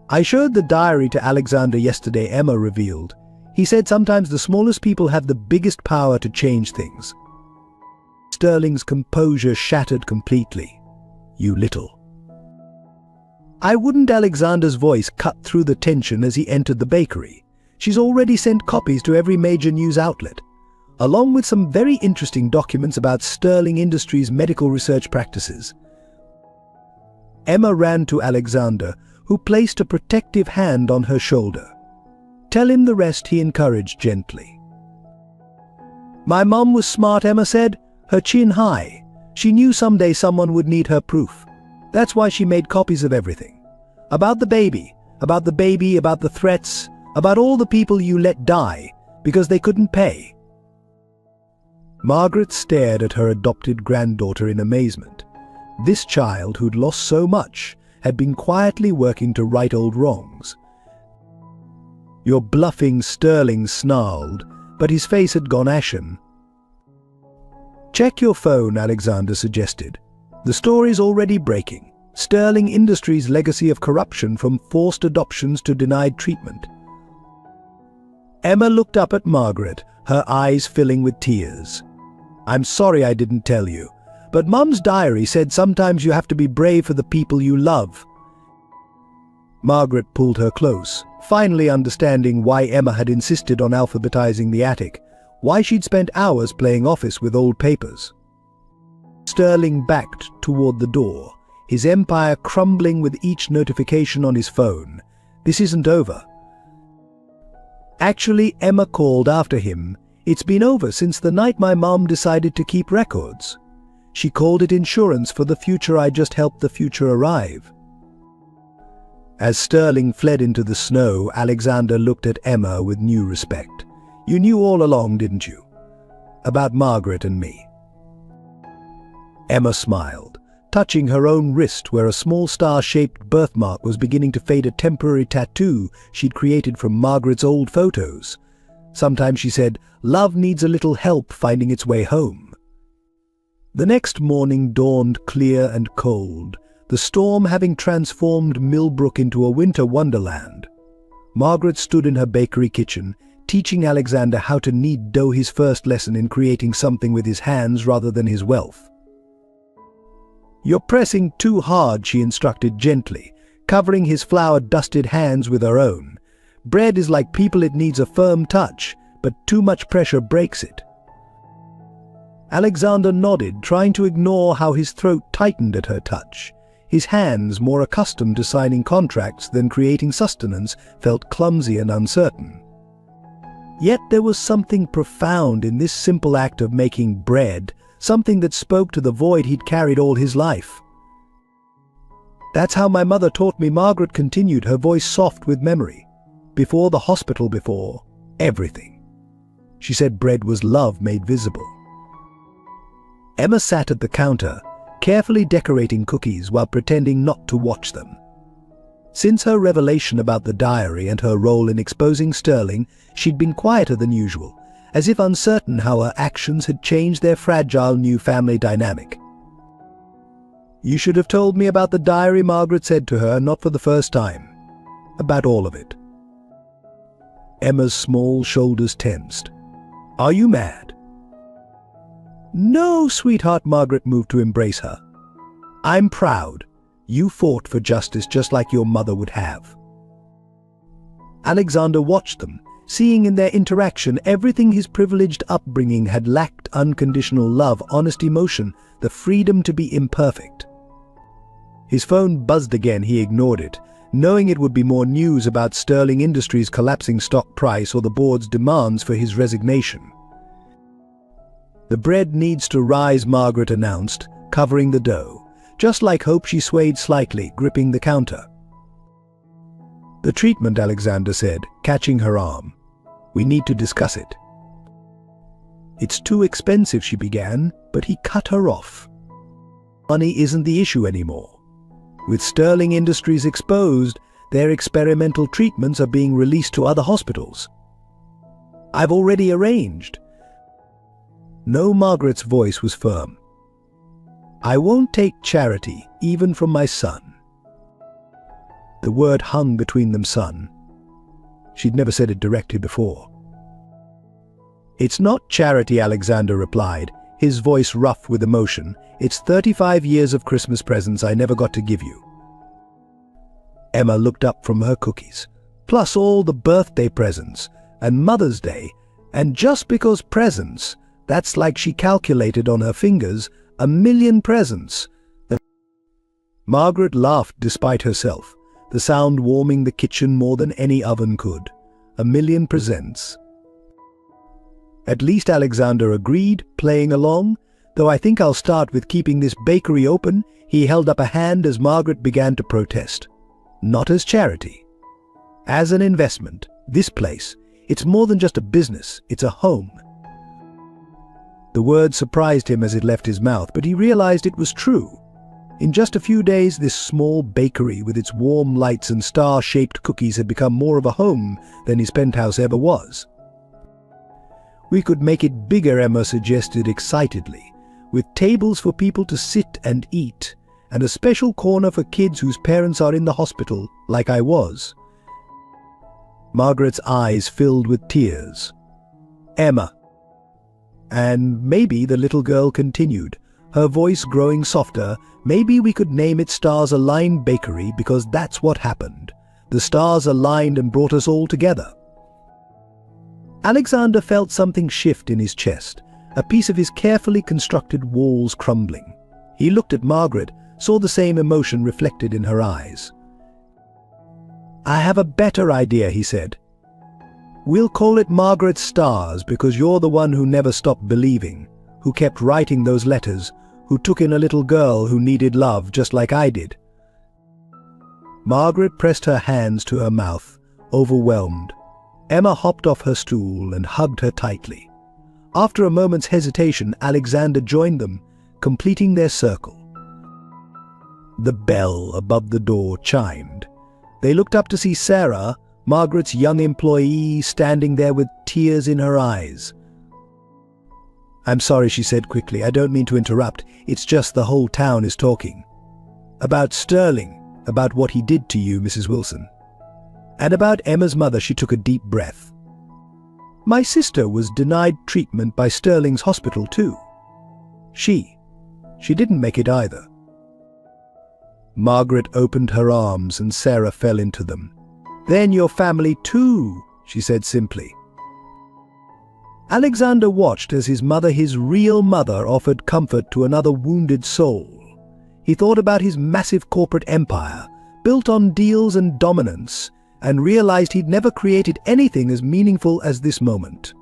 "I showed the diary to Alexander yesterday," Emma revealed. "He said sometimes the smallest people have the biggest power to change things." Sterling's composure shattered completely. "You little." "I wouldn't." Alexander's voice cut through the tension as he entered the bakery. "She's already sent copies to every major news outlet, along with some very interesting documents about Sterling Industries' medical research practices." Emma ran to Alexander, who placed a protective hand on her shoulder. "Tell him the rest," he encouraged gently. "My mom was smart," Emma said, her chin high. She knew someday someone would need her proof. That's why she made copies of everything. About the baby, about the threats, about all the people you let die because they couldn't pay. Margaret stared at her adopted granddaughter in amazement. This child, who'd lost so much, had been quietly working to right old wrongs. "You're bluffing," Sterling snarled, but his face had gone ashen. "Check your phone," Alexander suggested. "The story's already breaking. Sterling Industries' legacy of corruption, from forced adoptions to denied treatment." Emma looked up at Margaret, her eyes filling with tears. "I'm sorry I didn't tell you, but Mum's diary said sometimes you have to be brave for the people you love." Margaret pulled her close, finally understanding why Emma had insisted on alphabetizing the attic, why she'd spent hours playing office with old papers. Sterling backed toward the door, his empire crumbling with each notification on his phone. "This isn't over." "Actually," Emma called after him, "it's been over since the night my mom decided to keep records. She called it insurance for the future I just helped the future arrive." As Sterling fled into the snow, Alexander looked at Emma with new respect. "You knew all along, didn't you? About Margaret and me." Emma smiled, touching her own wrist where a small star-shaped birthmark was beginning to fade, a temporary tattoo she'd created from Margaret's old photos. Sometimes, she said, love needs a little help finding its way home. The next morning dawned clear and cold, the storm having transformed Millbrook into a winter wonderland. Margaret stood in her bakery kitchen, teaching Alexander how to knead dough, his first lesson in creating something with his hands rather than his wealth. "You're pressing too hard," she instructed gently, covering his flour-dusted hands with her own. "Bread is like people, it needs a firm touch, but too much pressure breaks it." Alexander nodded, trying to ignore how his throat tightened at her touch. His hands, more accustomed to signing contracts than creating sustenance, felt clumsy and uncertain. Yet there was something profound in this simple act of making bread, something that spoke to the void he'd carried all his life. "That's how my mother taught me," Margaret continued, her voice soft with memory. "Before the hospital, before everything. She said bread was love made visible." Emma sat at the counter, carefully decorating cookies while pretending not to watch them. Since her revelation about the diary and her role in exposing Sterling, she'd been quieter than usual, as if uncertain how her actions had changed their fragile new family dynamic. "You should have told me about the diary," Margaret said to her, not for the first time. "About all of it." Emma's small shoulders tensed. "Are you mad?" "No, sweetheart," Margaret moved to embrace her. "I'm proud. You fought for justice just like your mother would have." Alexander watched them, seeing in their interaction everything his privileged upbringing had lacked: unconditional love, honest emotion, the freedom to be imperfect. His phone buzzed again. He ignored it, knowing it would be more news about Sterling Industries' collapsing stock price or the board's demands for his resignation. "The bread needs to rise," Margaret announced, covering the dough. Just like hope, she swayed slightly, gripping the counter. "The treatment," Alexander said, catching her arm. "We need to discuss it." "It's too expensive," she began, but he cut her off. "Money isn't the issue anymore. With Sterling Industries exposed, their experimental treatments are being released to other hospitals. I've already arranged." No, Margaret's voice was firm. "I won't take charity, even from my son." The word hung between them, son. She'd never said it directly before. "It's not charity," Alexander replied, his voice rough with emotion. "It's 35 years of Christmas presents I never got to give you." Emma looked up from her cookies. "Plus all the birthday presents, and Mother's Day, and just because presents, that's like," she calculated on her fingers, 1 million presents. Margaret laughed despite herself, the sound warming the kitchen more than any oven could. A million presents. At least Alexander agreed, playing along. Though I think I'll start with keeping this bakery open, he held up a hand as Margaret began to protest. Not as charity. As an investment. This place. It's more than just a business, it's a home. The word surprised him as it left his mouth, but he realized it was true. In just a few days, this small bakery with its warm lights and star-shaped cookies had become more of a home than his penthouse ever was. We could make it bigger, Emma suggested excitedly, with tables for people to sit and eat, and a special corner for kids whose parents are in the hospital, like I was. Margaret's eyes filled with tears. Emma. And maybe, the little girl continued, her voice growing softer, maybe we could name it Stars Aligned Bakery because that's what happened. The stars aligned and brought us all together. Alexander felt something shift in his chest, a piece of his carefully constructed walls crumbling. He looked at Margaret, saw the same emotion reflected in her eyes. I have a better idea, he said. We'll call it Margaret's Stars because you're the one who never stopped believing, who kept writing those letters, who took in a little girl who needed love just like I did. Margaret pressed her hands to her mouth, overwhelmed. Emma hopped off her stool and hugged her tightly. After a moment's hesitation, Alexander joined them, completing their circle. The bell above the door chimed. They looked up to see Sarah, Margaret's young employee, standing there with tears in her eyes. I'm sorry, she said quickly. I don't mean to interrupt. It's just the whole town is talking. About Sterling, about what he did to you, Mrs. Wilson. And about Emma's mother. She took a deep breath. My sister was denied treatment by Sterling's hospital too. She didn't make it either. Margaret opened her arms and Sarah fell into them. Then your family too, she said simply. Alexander watched as his mother, his real mother, offered comfort to another wounded soul. He thought about his massive corporate empire, built on deals and dominance, and realized he'd never created anything as meaningful as this moment.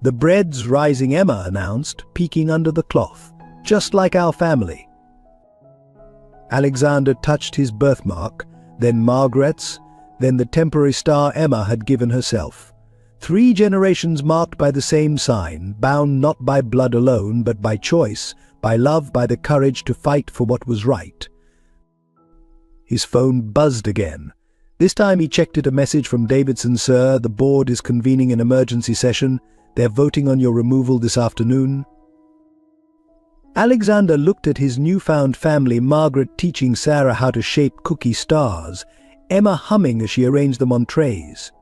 The bread's rising, Emma announced, peeking under the cloth, just like our family. Alexander touched his birthmark, then Margaret's, then the temporary star Emma had given herself. 3 generations marked by the same sign, bound not by blood alone, but by choice, by love, by the courage to fight for what was right. His phone buzzed again. This time he checked it, a message from Davidson. Sir, the board is convening an emergency session. They're voting on your removal this afternoon. Alexander looked at his newfound family, Margaret teaching Sarah how to shape cookie stars, Emma humming as she arranged them on trays.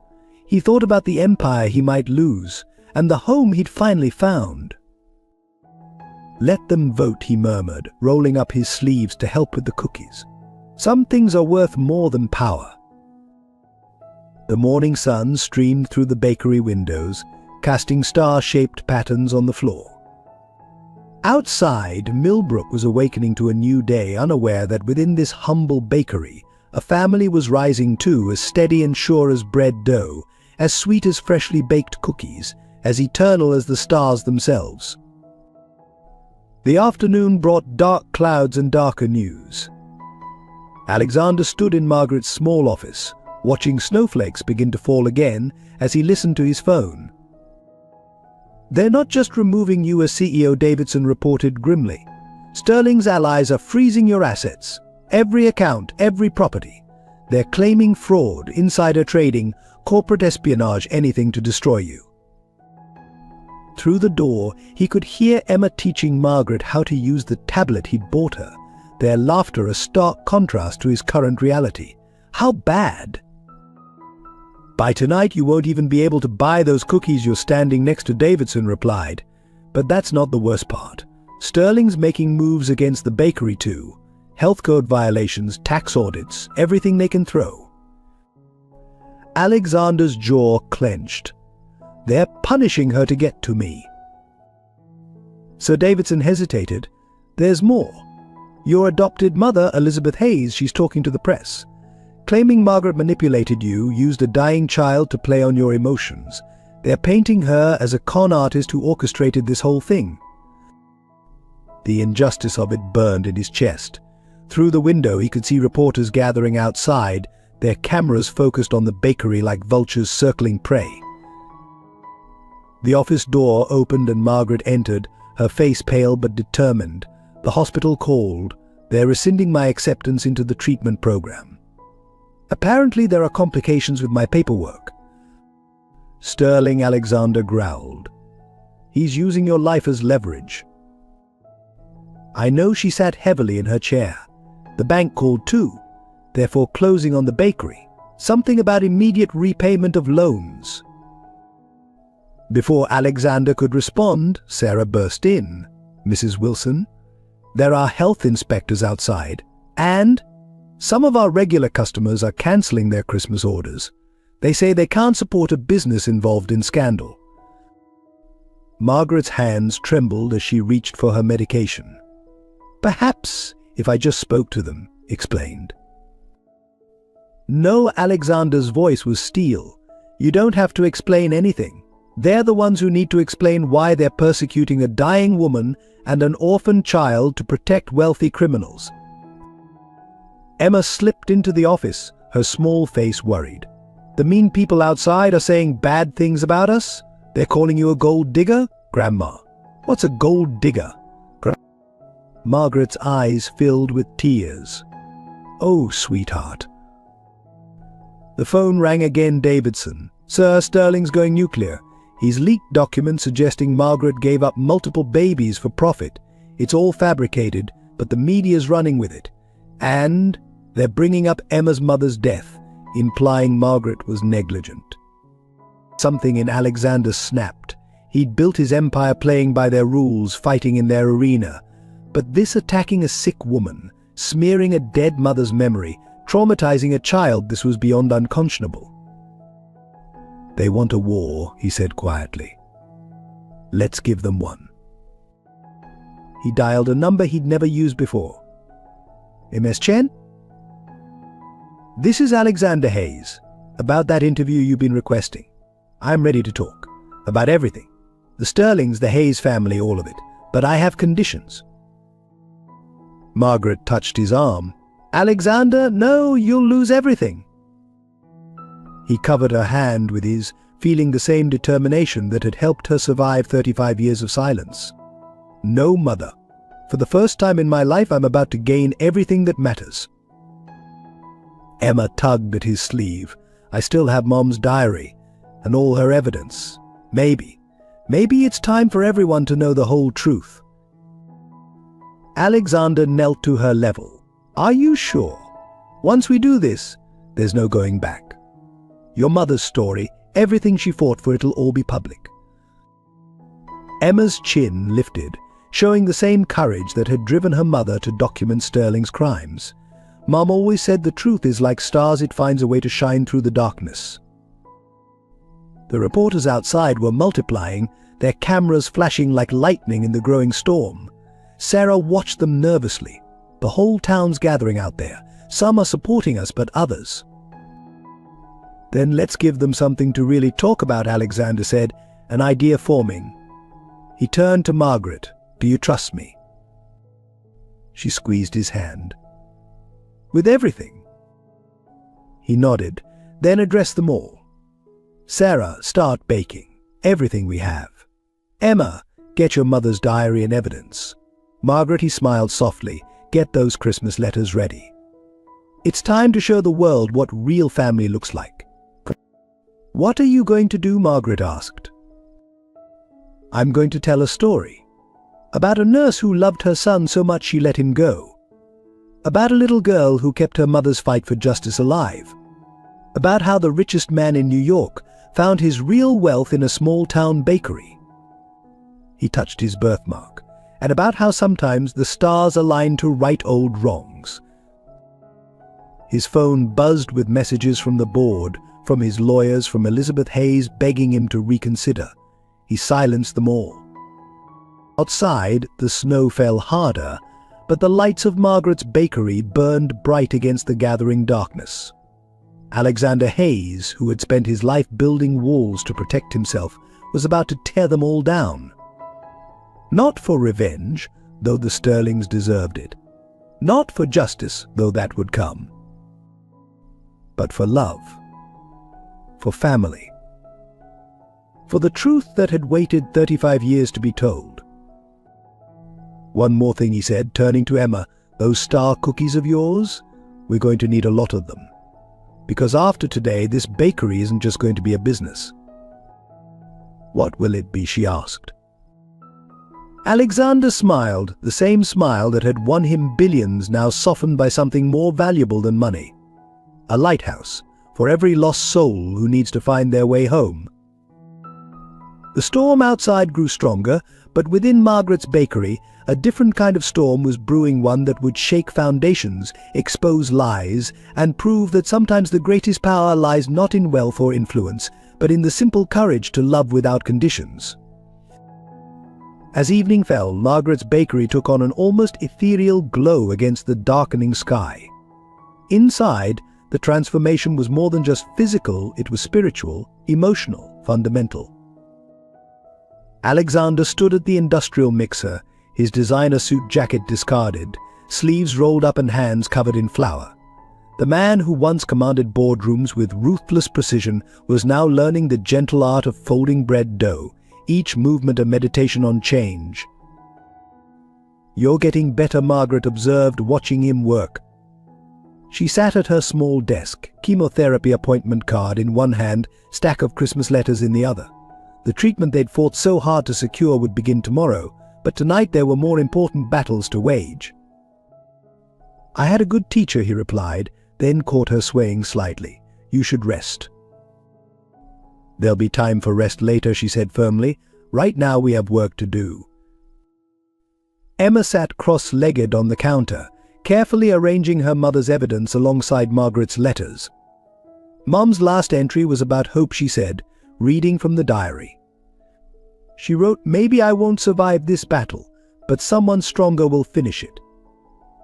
He thought about the empire he might lose, and the home he'd finally found. Let them vote, he murmured, rolling up his sleeves to help with the cookies. Some things are worth more than power. The morning sun streamed through the bakery windows, casting star-shaped patterns on the floor. Outside, Millbrook was awakening to a new day, unaware that within this humble bakery, a family was rising too, as steady and sure as bread dough, as sweet as freshly baked cookies, as eternal as the stars themselves. The afternoon brought dark clouds and darker news. Alexander stood in Margaret's small office, watching snowflakes begin to fall again as he listened to his phone. They're not just removing you as CEO, Davidson reported grimly. Sterling's allies are freezing your assets. Every account, every property. They're claiming fraud, insider trading, corporate espionage, anything to destroy you. Through the door, he could hear Emma teaching Margaret how to use the tablet he'd bought her, their laughter a stark contrast to his current reality. How bad? By tonight you won't even be able to buy those cookies. You're standing next to, Davidson replied. But that's not the worst part. Sterling's making moves against the bakery too. Health code violations, tax audits, everything they can throw. Alexander's jaw clenched. They're punishing her to get to me. Sir Davidson hesitated. There's more. Your adopted mother, Elizabeth Hayes, she's talking to the press. Claiming Margaret manipulated you, used a dying child to play on your emotions. They're painting her as a con artist who orchestrated this whole thing. The injustice of it burned in his chest. Through the window he could see reporters gathering outside, their cameras focused on the bakery like vultures circling prey. The office door opened and Margaret entered, her face pale but determined. The hospital called. They're rescinding my acceptance into the treatment program. Apparently there are complications with my paperwork. Sterling Alexander growled. He's using your life as leverage. I know she sat heavily in her chair. The bank called too. They're foreclosing on the bakery. Something about immediate repayment of loans. Before Alexander could respond, Sarah burst in. Mrs. Wilson, there are health inspectors outside, and some of our regular customers are cancelling their Christmas orders. They say they can't support a business involved in scandal. Margaret's hands trembled as she reached for her medication. Perhaps if I just spoke to them, explained. No, Alexander's voice was steel. You don't have to explain anything. They're the ones who need to explain why they're persecuting a dying woman and an orphan child to protect wealthy criminals. Emma slipped into the office, her small face worried. The mean people outside are saying bad things about us? They're calling you a gold digger? Grandma, what's a gold digger? Margaret's eyes filled with tears. Oh, sweetheart. The phone rang again. Davidson. Sir, Sterling's going nuclear. He's leaked documents suggesting Margaret gave up multiple babies for profit. It's all fabricated, but the media's running with it. And they're bringing up Emma's mother's death, implying Margaret was negligent. Something in Alexander snapped. He'd built his empire playing by their rules, fighting in their arena. But this attacking a sick woman, smearing a dead mother's memory, traumatizing a child, this was beyond unconscionable. They want a war, he said quietly. Let's give them one. He dialed a number he'd never used before. Ms. Chen? This is Alexander Hayes. About that interview you've been requesting. I'm ready to talk. About everything. The Sterlings, the Hayes family, all of it. But I have conditions. Margaret touched his arm. Alexander, no, you'll lose everything. He covered her hand with his, feeling the same determination that had helped her survive 35 years of silence. No, mother. For the first time in my life, I'm about to gain everything that matters. Emma tugged at his sleeve. I still have Mom's diary and all her evidence. Maybe it's time for everyone to know the whole truth. Alexander knelt to her level. Are you sure? Once we do this, there's no going back. Your mother's story, everything she fought for, it'll all be public. Emma's chin lifted, showing the same courage that had driven her mother to document Sterling's crimes. Mom always said the truth is like stars, it finds a way to shine through the darkness. The reporters outside were multiplying, their cameras flashing like lightning in the growing storm. Sarah watched them nervously. The whole town's gathering out there. Some are supporting us, but others. Then let's give them something to really talk about, Alexander said, an idea forming. He turned to Margaret. Do you trust me? She squeezed his hand. With everything? He nodded, then addressed them all. Sarah, start baking. Everything we have. Emma, get your mother's diary and evidence. Margaret, he smiled softly, get those Christmas letters ready. It's time to show the world what real family looks like. What are you going to do? Margaret asked. I'm going to tell a story. About a nurse who loved her son so much she let him go. About a little girl who kept her mother's fight for justice alive. About how the richest man in New York found his real wealth in a small-town bakery. He touched his birthmark. And about how sometimes the stars align to right old wrongs. His phone buzzed with messages from the board, from his lawyers, from Elizabeth Hayes begging him to reconsider. He silenced them all. Outside, the snow fell harder, but the lights of Margaret's bakery burned bright against the gathering darkness. Alexander Hayes, who had spent his life building walls to protect himself, was about to tear them all down. Not for revenge, though the Sterlings deserved it. Not for justice, though that would come. But for love. For family. For the truth that had waited 35 years to be told. "One more thing," he said, turning to Emma. "Those star cookies of yours? We're going to need a lot of them. Because after today, this bakery isn't just going to be a business." "What will it be?" she asked. Alexander smiled, the same smile that had won him billions, now softened by something more valuable than money. A lighthouse for every lost soul who needs to find their way home. The storm outside grew stronger, but within Margaret's bakery, a different kind of storm was brewing, one that would shake foundations, expose lies, and prove that sometimes the greatest power lies not in wealth or influence, but in the simple courage to love without conditions. As evening fell, Margaret's bakery took on an almost ethereal glow against the darkening sky. Inside, the transformation was more than just physical, it was spiritual, emotional, fundamental. Alexander stood at the industrial mixer, his designer suit jacket discarded, sleeves rolled up and hands covered in flour. The man who once commanded boardrooms with ruthless precision was now learning the gentle art of folding bread dough, each movement a meditation on change. "You're getting better," Margaret observed, watching him work. She sat at her small desk, chemotherapy appointment card in one hand, stack of Christmas letters in the other. The treatment they'd fought so hard to secure would begin tomorrow, but tonight there were more important battles to wage. "I had a good teacher," he replied, then caught her swaying slightly. "You should rest." "There'll be time for rest later," she said firmly. "Right now we have work to do." Emma sat cross-legged on the counter, carefully arranging her mother's evidence alongside Margaret's letters. Mom's last entry was about hope, she said, reading from the diary. She wrote, "Maybe I won't survive this battle, but someone stronger will finish it.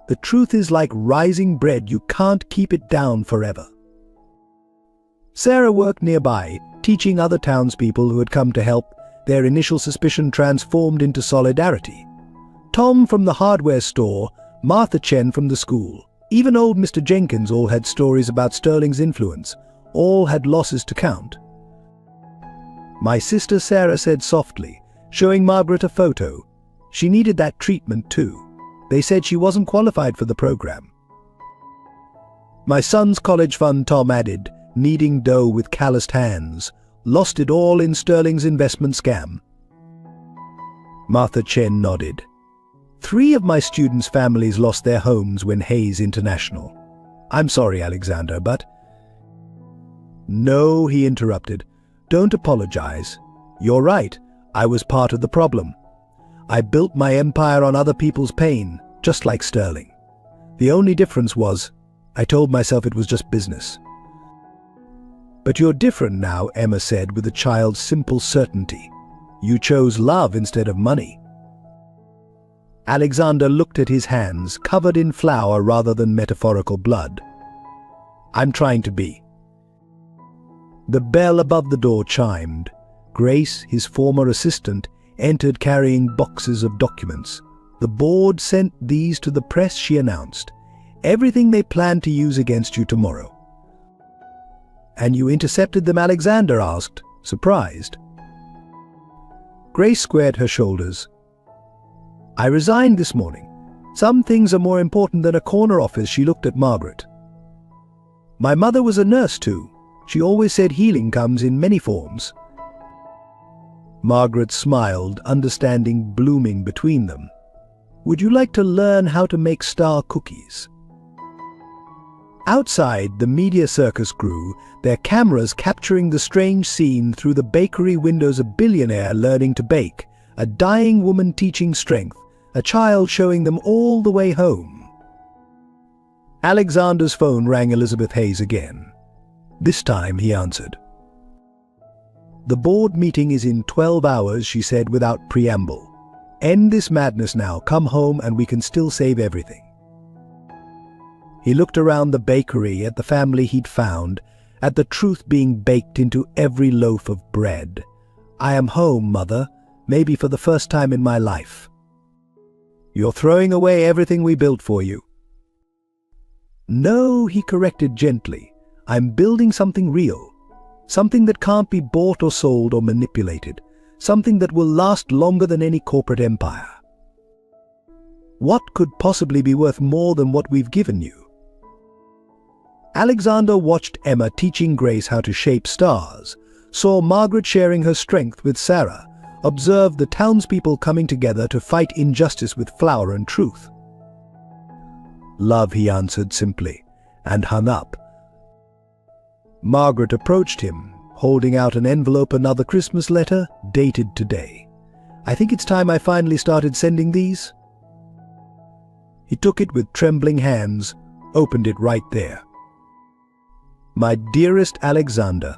The truth is like rising bread, you can't keep it down forever." Sarah worked nearby, teaching other townspeople who had come to help, their initial suspicion transformed into solidarity. Tom from the hardware store, Martha Chen from the school, even old Mr. Jenkins all had stories about Sterling's influence, all had losses to count. "My sister Sarah," said softly, showing Margaret a photo. She needed that treatment too. They said she wasn't qualified for the program. "My son's college fund," Tom added, kneading dough with calloused hands. "Lost it all in Sterling's investment scam." Martha Chen nodded. "3 of my students' families lost their homes when Hayes International. I'm sorry, Alexander, but—" "No," he interrupted. "Don't apologize. You're right. I was part of the problem. I built my empire on other people's pain, just like Sterling. The only difference was, I told myself it was just business." "But you're different now," Emma said with a child's simple certainty. "You chose love instead of money." Alexander looked at his hands, covered in flour rather than metaphorical blood. "I'm trying to be." The bell above the door chimed. Grace, his former assistant, entered carrying boxes of documents. "The board sent these to the press," she announced. "Everything they plan to use against you tomorrow." "And you intercepted them?" Alexander asked, surprised. Grace squared her shoulders. "I resigned this morning. Some things are more important than a corner office." She looked at Margaret. "My mother was a nurse too. She always said healing comes in many forms." Margaret smiled, understanding blooming between them. "Would you like to learn how to make star cookies?" Outside, the media circus grew, their cameras capturing the strange scene through the bakery windows. A billionaire learning to bake, a dying woman teaching strength, a child showing them all the way home. Alexander's phone rang. Elizabeth Hayes again. This time he answered. "The board meeting is in 12 hours, she said without preamble. End this madness now. Come home and we can still save everything. He looked around the bakery, at the family he'd found, at the truth being baked into every loaf of bread. I am home, Mother, maybe for the first time in my life. You're throwing away everything we built for you. No, he corrected gently. I'm building something real. Something that can't be bought or sold or manipulated. Something that will last longer than any corporate empire. What could possibly be worth more than what we've given you? Alexander watched Emma teaching Grace how to shape stars, saw Margaret sharing her strength with Sarah, observed the townspeople coming together to fight injustice with flour and truth. Love, he answered simply, and hung up. Margaret approached him, holding out an envelope, another Christmas letter, dated today. I think it's time I finally started sending these. He took it with trembling hands, opened it right there. My dearest Alexander,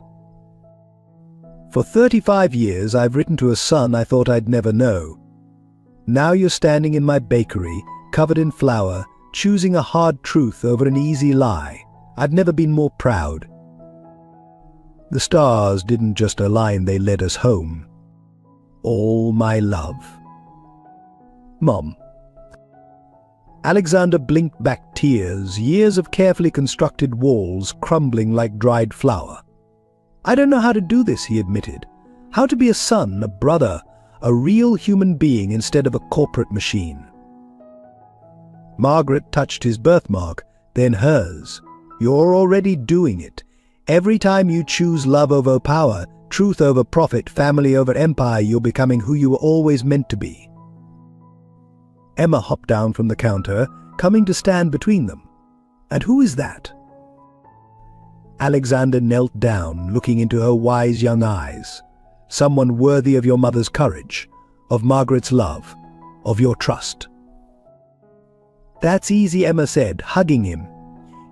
for 35 years I've written to a son I thought I'd never know. Now you're standing in my bakery, covered in flour, choosing a hard truth over an easy lie. I've never been more proud. The stars didn't just align, they led us home. All my love. Mom. Alexander blinked back tears, years of carefully constructed walls crumbling like dried flour. I don't know how to do this, he admitted. How to be a son, a brother, a real human being instead of a corporate machine. Margaret touched his birthmark, then hers. You're already doing it. Every time you choose love over power, truth over profit, family over empire, you're becoming who you were always meant to be. Emma hopped down from the counter, coming to stand between them. And who is that? Alexander knelt down, looking into her wise young eyes. Someone worthy of your mother's courage, of Margaret's love, of your trust. That's easy, Emma said, hugging him.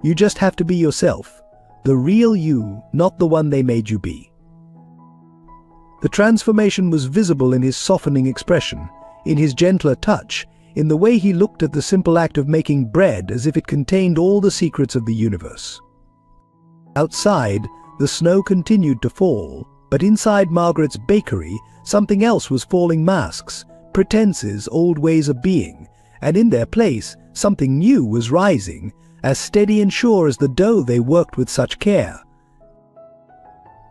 You just have to be yourself, the real you, not the one they made you be. The transformation was visible in his softening expression, in his gentler touch, in the way he looked at the simple act of making bread as if it contained all the secrets of the universe. Outside, the snow continued to fall, but inside Margaret's bakery, something else was falling, masks, pretenses, old ways of being, and in their place, something new was rising, as steady and sure as the dough they worked with such care.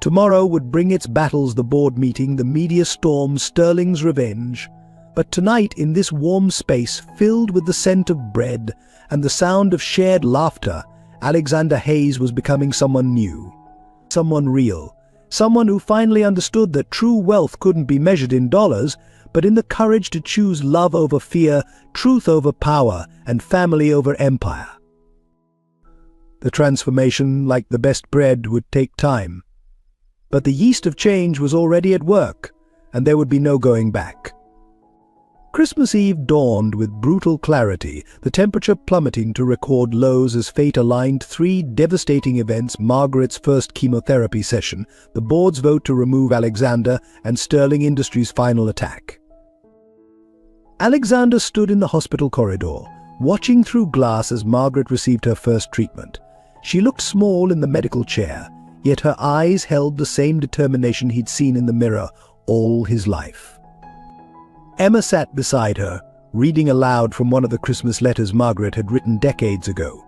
Tomorrow would bring its battles, the board meeting, the media storm, Sterling's revenge. But tonight, in this warm space filled with the scent of bread and the sound of shared laughter, Alexander Hayes was becoming someone new, someone real, someone who finally understood that true wealth couldn't be measured in dollars, but in the courage to choose love over fear, truth over power, and family over empire. The transformation, like the best bread, would take time. But the yeast of change was already at work, and there would be no going back. Christmas Eve dawned with brutal clarity, the temperature plummeting to record lows as fate aligned three devastating events: Margaret's first chemotherapy session, the board's vote to remove Alexander, and Sterling Industries' final attack. Alexander stood in the hospital corridor, watching through glass as Margaret received her first treatment. She looked small in the medical chair, yet her eyes held the same determination he'd seen in the mirror all his life. Emma sat beside her, reading aloud from one of the Christmas letters Margaret had written decades ago.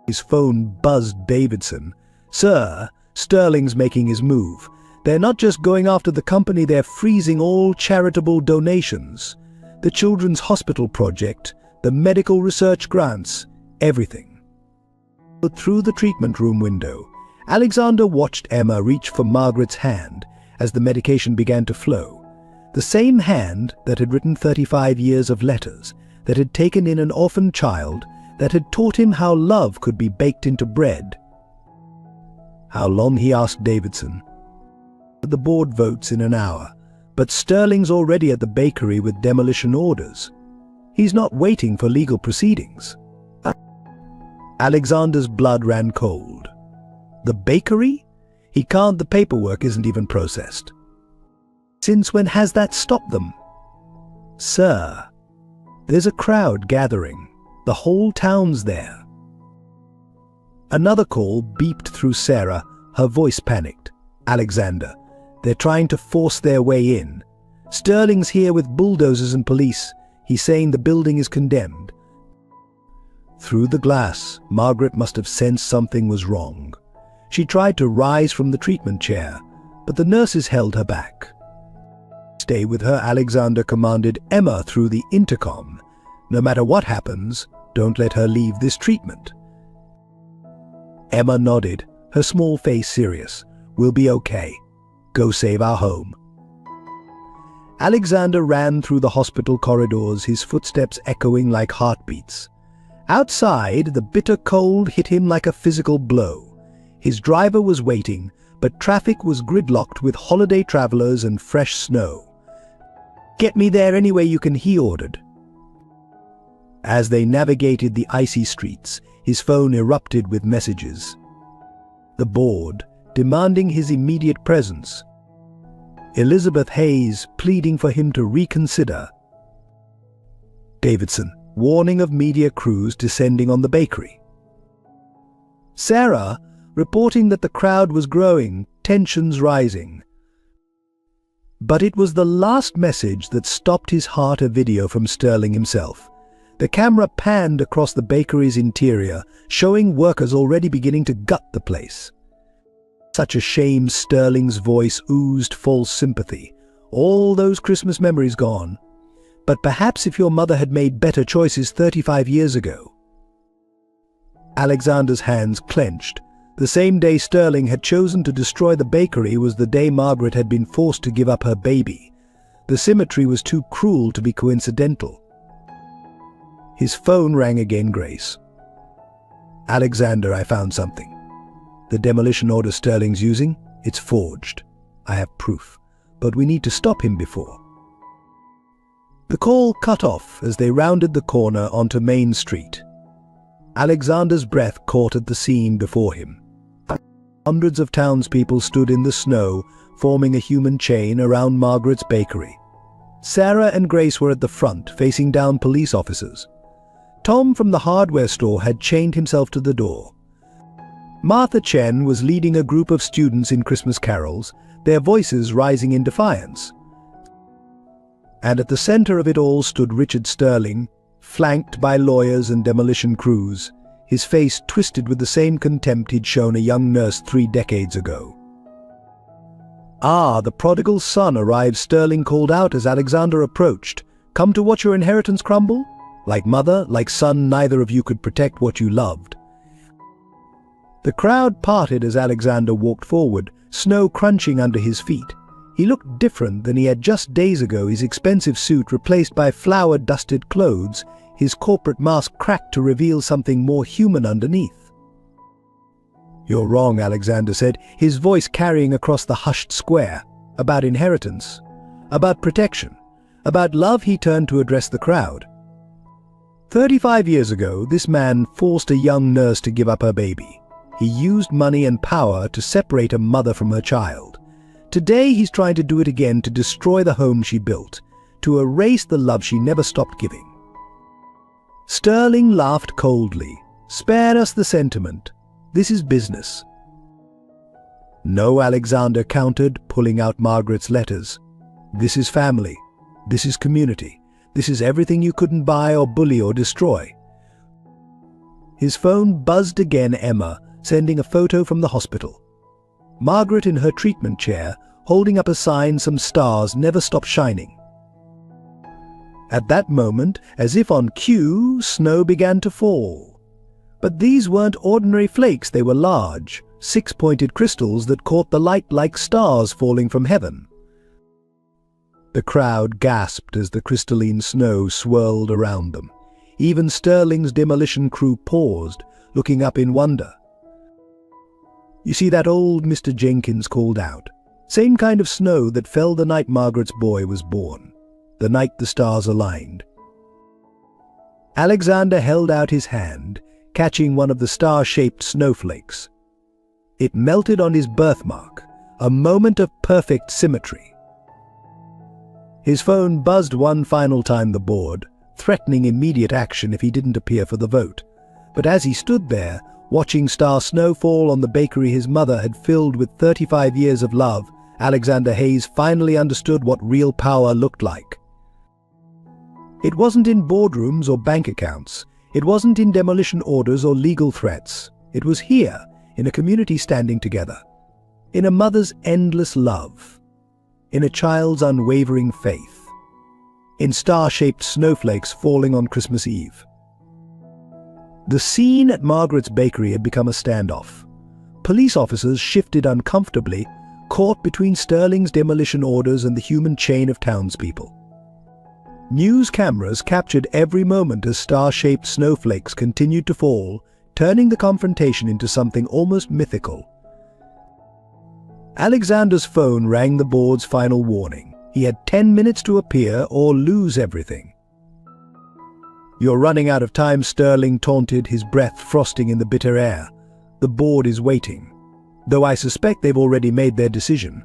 His phone buzzed. Davidson. Sir, Sterling's making his move. They're not just going after the company, they're freezing all charitable donations. The Children's Hospital project, the medical research grants, everything. But through the treatment room window, Alexander watched Emma reach for Margaret's hand as the medication began to flow. The same hand that had written 35 years of letters, that had taken in an orphan child, that had taught him how love could be baked into bread. How long, he asked Davidson. The board votes in an hour, but Sterling's already at the bakery with demolition orders. He's not waiting for legal proceedings. Alexander's blood ran cold. The bakery? He can't, the paperwork isn't even processed. Since when has that stopped them? "Sir, there's a crowd gathering. The whole town's there." Another call beeped through Sarah, her voice panicked. "Alexander, they're trying to force their way in. Sterling's here with bulldozers and police. He's saying the building is condemned." Through the glass, Margaret must have sensed something was wrong. She tried to rise from the treatment chair, but the nurses held her back. "Stay with her," Alexander commanded Emma through the intercom. "No matter what happens, don't let her leave this treatment." Emma nodded, her small face serious. "We'll be okay. Go save our home." Alexander ran through the hospital corridors, his footsteps echoing like heartbeats. Outside, the bitter cold hit him like a physical blow. His driver was waiting, but traffic was gridlocked with holiday travelers and fresh snow. "Get me there any way you can," he ordered. As they navigated the icy streets, his phone erupted with messages. The board, demanding his immediate presence. Elizabeth Hayes, pleading for him to reconsider. Davidson, warning of media crews descending on the bakery. Sarah, reporting that the crowd was growing, tensions rising. But it was the last message that stopped his heart, a video from Sterling himself. The camera panned across the bakery's interior, showing workers already beginning to gut the place. Such a shame. Sterling's voice oozed false sympathy. "All those Christmas memories gone. But perhaps if your mother had made better choices 35 years ago." Alexander's hands clenched. The same day Sterling had chosen to destroy the bakery was the day Margaret had been forced to give up her baby. The symmetry was too cruel to be coincidental. His phone rang again. "Grace. Alexander, I found something. The demolition order Sterling's using, it's forged. I have proof, but we need to stop him before." The call cut off as they rounded the corner onto Main Street. Alexander's breath caught at the scene before him. Hundreds of townspeople stood in the snow, forming a human chain around Margaret's bakery. Sarah and Grace were at the front, facing down police officers. Tom from the hardware store had chained himself to the door. Martha Chen was leading a group of students in Christmas carols, their voices rising in defiance. And at the center of it all stood Richard Sterling, flanked by lawyers and demolition crews, his face twisted with the same contempt he'd shown a young nurse 3 decades ago. "Ah, the prodigal son arrives," Sterling called out as Alexander approached. "Come to watch your inheritance crumble? Like mother, like son, neither of you could protect what you loved." The crowd parted as Alexander walked forward, snow crunching under his feet. He looked different than he had just days ago, his expensive suit replaced by flour-dusted clothes, his corporate mask cracked to reveal something more human underneath. "You're wrong," Alexander said, his voice carrying across the hushed square. "About inheritance, about protection, about love." He turned to address the crowd. 35 years ago, this man forced a young nurse to give up her baby. He used money and power to separate a mother from her child. Today he's trying to do it again, to destroy the home she built, to erase the love she never stopped giving. Sterling laughed coldly. "Spare us the sentiment. This is business." "No," Alexander countered, pulling out Margaret's letters. "This is family. This is community. This is everything you couldn't buy or bully or destroy." His phone buzzed again. Emma, sending a photo from the hospital. Margaret in her treatment chair, holding up a sign some stars never stop shining. At that moment, as if on cue, snow began to fall. But these weren't ordinary flakes, they were large, 6-pointed crystals that caught the light like stars falling from heaven. The crowd gasped as the crystalline snow swirled around them. Even Sterling's demolition crew paused, looking up in wonder. "You see that old?" Mr. Jenkins called out. "Same kind of snow that fell the night Margaret's boy was born, the night the stars aligned." Alexander held out his hand, catching one of the star-shaped snowflakes. It melted on his birthmark, a moment of perfect symmetry. His phone buzzed one final time the board, threatening immediate action if he didn't appear for the vote. But as he stood there, watching star snow fall on the bakery his mother had filled with 35 years of love, Alexander Hayes finally understood what real power looked like. It wasn't in boardrooms or bank accounts. It wasn't in demolition orders or legal threats. It was here, in a community standing together. In a mother's endless love. In a child's unwavering faith. In star-shaped snowflakes falling on Christmas Eve. The scene at Margaret's bakery had become a standoff. Police officers shifted uncomfortably, caught between Sterling's demolition orders and the human chain of townspeople. News cameras captured every moment as star-shaped snowflakes continued to fall, turning the confrontation into something almost mythical. Alexander's phone rang the board's final warning. He had 10 minutes to appear or lose everything. "You're running out of time," Sterling taunted, his breath frosting in the bitter air. "The board is waiting, though I suspect they've already made their decision."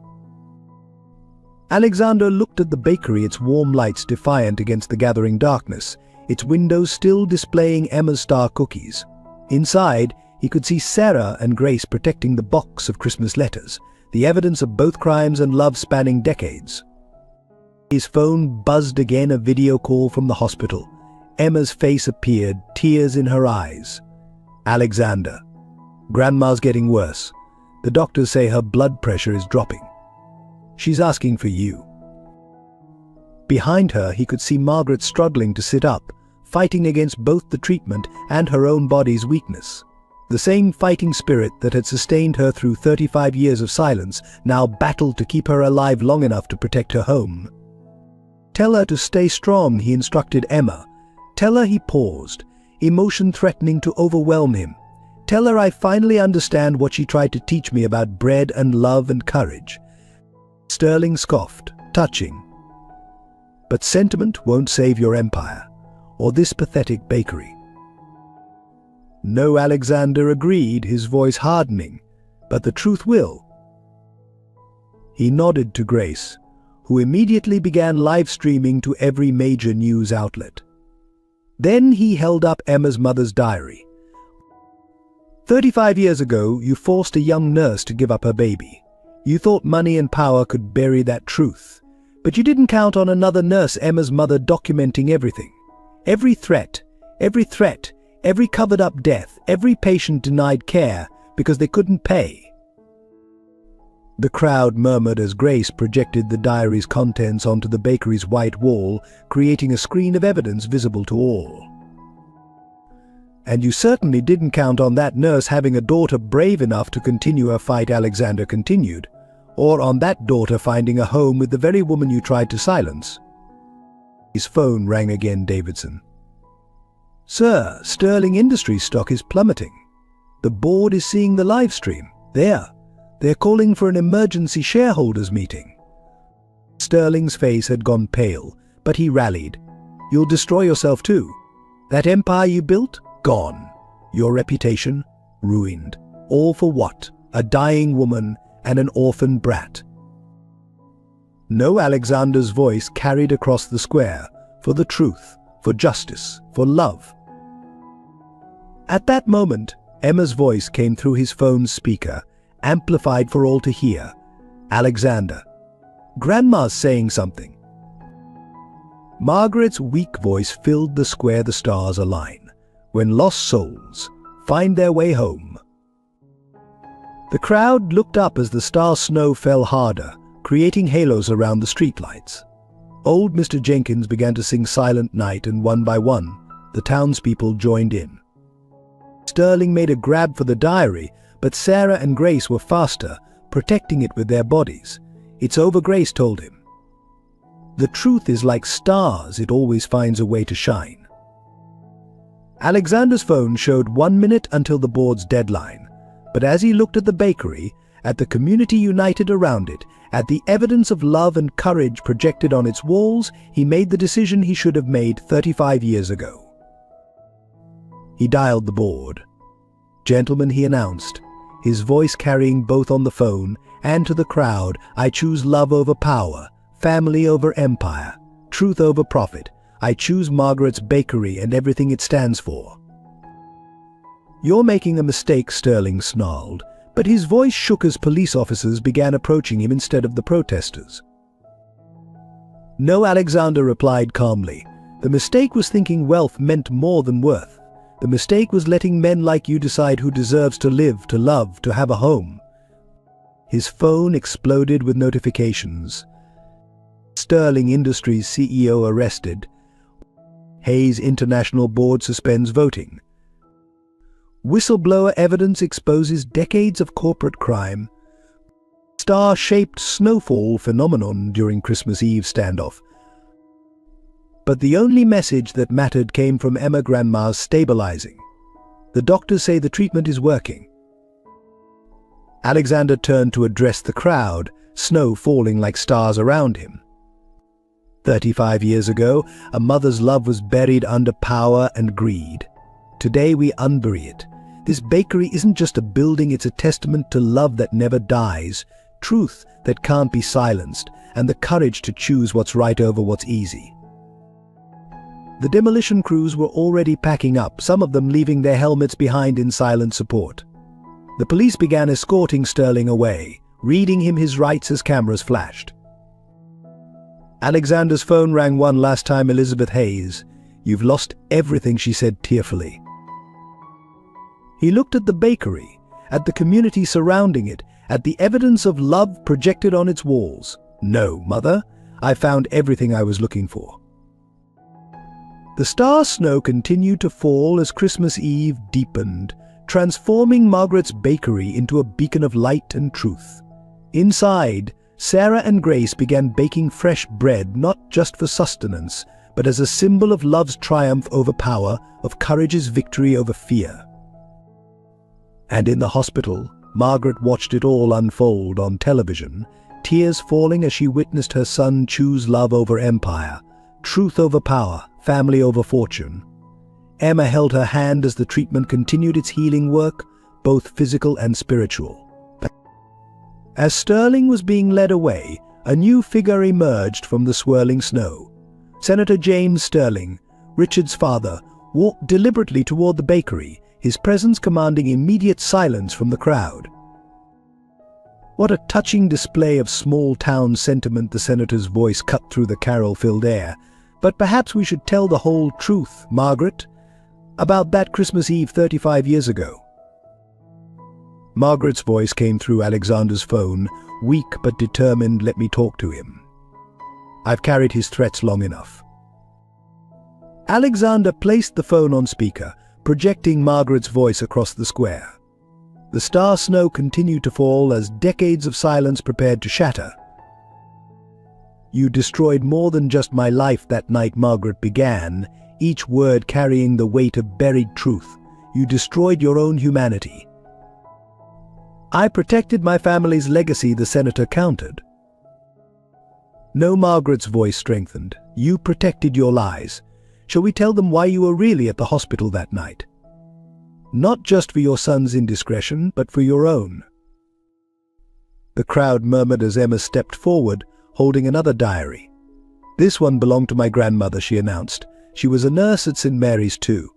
Alexander looked at the bakery, its warm lights defiant against the gathering darkness, its windows still displaying Emma's star cookies. Inside, he could see Sarah and Grace protecting the box of Christmas letters, the evidence of both crimes and love spanning decades. His phone buzzed again, a video call from the hospital. Emma's face appeared, tears in her eyes. "Alexander, Grandma's getting worse. The doctors say her blood pressure is dropping. She's asking for you." Behind her, he could see Margaret struggling to sit up, fighting against both the treatment and her own body's weakness. The same fighting spirit that had sustained her through 35 years of silence now battled to keep her alive long enough to protect her home. "Tell her to stay strong," he instructed Emma. "Tell her," he paused, emotion threatening to overwhelm him. "Tell her I finally understand what she tried to teach me about bread and love and courage." Sterling scoffed, touching. "But sentiment won't save your empire, or this pathetic bakery." "No," Alexander agreed, his voice hardening, "but the truth will." He nodded to Grace, who immediately began live streaming to every major news outlet. Then he held up Emma's mother's diary. 35 years ago, you forced a young nurse to give up her baby. You thought money and power could bury that truth. But you didn't count on another nurse, Emma's mother, documenting everything. Every threat, every covered-up death, every patient denied care because they couldn't pay. The crowd murmured as Grace projected the diary's contents onto the bakery's white wall, creating a screen of evidence visible to all. "And you certainly didn't count on that nurse having a daughter brave enough to continue her fight," Alexander continued, "or on that daughter finding a home with the very woman you tried to silence." His phone rang again. "Davidson." "Sir, Sterling Industries stock is plummeting. The board is seeing the live stream. They're calling for an emergency shareholders meeting." Sterling's face had gone pale, but he rallied. "You'll destroy yourself too. That empire you built? Gone. Your reputation? Ruined. All for what? A dying woman and an orphan brat." No, Alexander's voice carried across the square, for the truth, for justice, for love. At that moment, Emma's voice came through his phone's speaker, amplified for all to hear. "Alexander, Grandma's saying something." Margaret's weak voice filled the square. "The stars align when lost souls find their way home." The crowd looked up as the star snow fell harder, creating halos around the streetlights. Old Mr. Jenkins began to sing Silent Night, and one by one, the townspeople joined in. Sterling made a grab for the diary, but Sarah and Grace were faster, protecting it with their bodies. "It's over," Grace told him. "The truth is like stars, it always finds a way to shine." Alexander's phone showed 1 minute until the board's deadline, but as he looked at the bakery, at the community united around it, at the evidence of love and courage projected on its walls, he made the decision he should have made 35 years ago. He dialed the board. "Gentlemen," he announced, his voice carrying both on the phone and to the crowd, "I choose love over power, family over empire, truth over profit. I choose Margaret's Bakery and everything it stands for." "You're making a mistake," Sterling snarled, but his voice shook as police officers began approaching him instead of the protesters. "No," Alexander replied calmly. "The mistake was thinking wealth meant more than worth. The mistake was letting men like you decide who deserves to live, to love, to have a home." His phone exploded with notifications. Sterling Industries CEO arrested. Hayes International Board suspends voting. Whistleblower evidence exposes decades of corporate crime. Star-shaped snowfall phenomenon during Christmas Eve standoff. But the only message that mattered came from Emma Grandma's stabilizing. "The doctors say the treatment is working." Alexander turned to address the crowd, snow falling like stars around him. 35 years ago, a mother's love was buried under power and greed. Today we unbury it. This bakery isn't just a building, it's a testament to love that never dies, truth that can't be silenced, and the courage to choose what's right over what's easy. The demolition crews were already packing up, some of them leaving their helmets behind in silent support. The police began escorting Sterling away, reading him his rights as cameras flashed. Alexander's phone rang one last time. Elizabeth Hayes. "You've lost everything," she said tearfully. He looked at the bakery, at the community surrounding it, at the evidence of love projected on its walls. "No, Mother, I found everything I was looking for." The star snow continued to fall as Christmas Eve deepened, transforming Margaret's Bakery into a beacon of light and truth. Inside, Sarah and Grace began baking fresh bread, not just for sustenance, but as a symbol of love's triumph over power, of courage's victory over fear. And in the hospital, Margaret watched it all unfold on television, tears falling as she witnessed her son choose love over empire, truth over power, family over fortune. Emma held her hand as the treatment continued its healing work, both physical and spiritual. As Sterling was being led away, a new figure emerged from the swirling snow. Senator James Sterling, Richard's father, walked deliberately toward the bakery, his presence commanding immediate silence from the crowd. "What a touching display of small-town sentiment," the senator's voice cut through the carol-filled air. "But perhaps we should tell the whole truth, Margaret, about that Christmas Eve 35 years ago." Margaret's voice came through Alexander's phone, weak but determined. "Let me talk to him. I've carried his threats long enough." Alexander placed the phone on speaker, projecting Margaret's voice across the square. The star snow continued to fall as decades of silence prepared to shatter. "You destroyed more than just my life that night," Margaret began, each word carrying the weight of buried truth. "You destroyed your own humanity." "I protected my family's legacy," the senator countered. No, Margaret's voice strengthened. "You protected your lies. Shall we tell them why you were really at the hospital that night? Not just for your son's indiscretion, but for your own." The crowd murmured as Emma stepped forward, holding another diary. "This one belonged to my grandmother," she announced. "She was a nurse at St. Mary's too.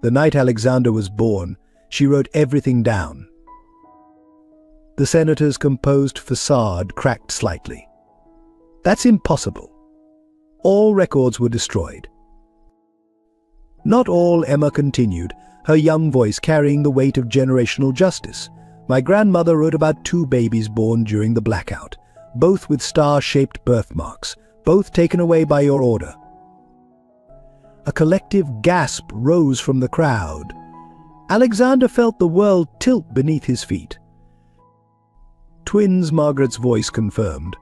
The night Alexander was born, she wrote everything down." The senator's composed facade cracked slightly. "That's impossible. All records were destroyed." "Not all," Emma continued, her young voice carrying the weight of generational justice. "My grandmother wrote about 2 babies born during the blackout, both with star-shaped birthmarks, both taken away by your order." A collective gasp rose from the crowd. Alexander felt the world tilt beneath his feet. "Twins," Margaret's voice confirmed.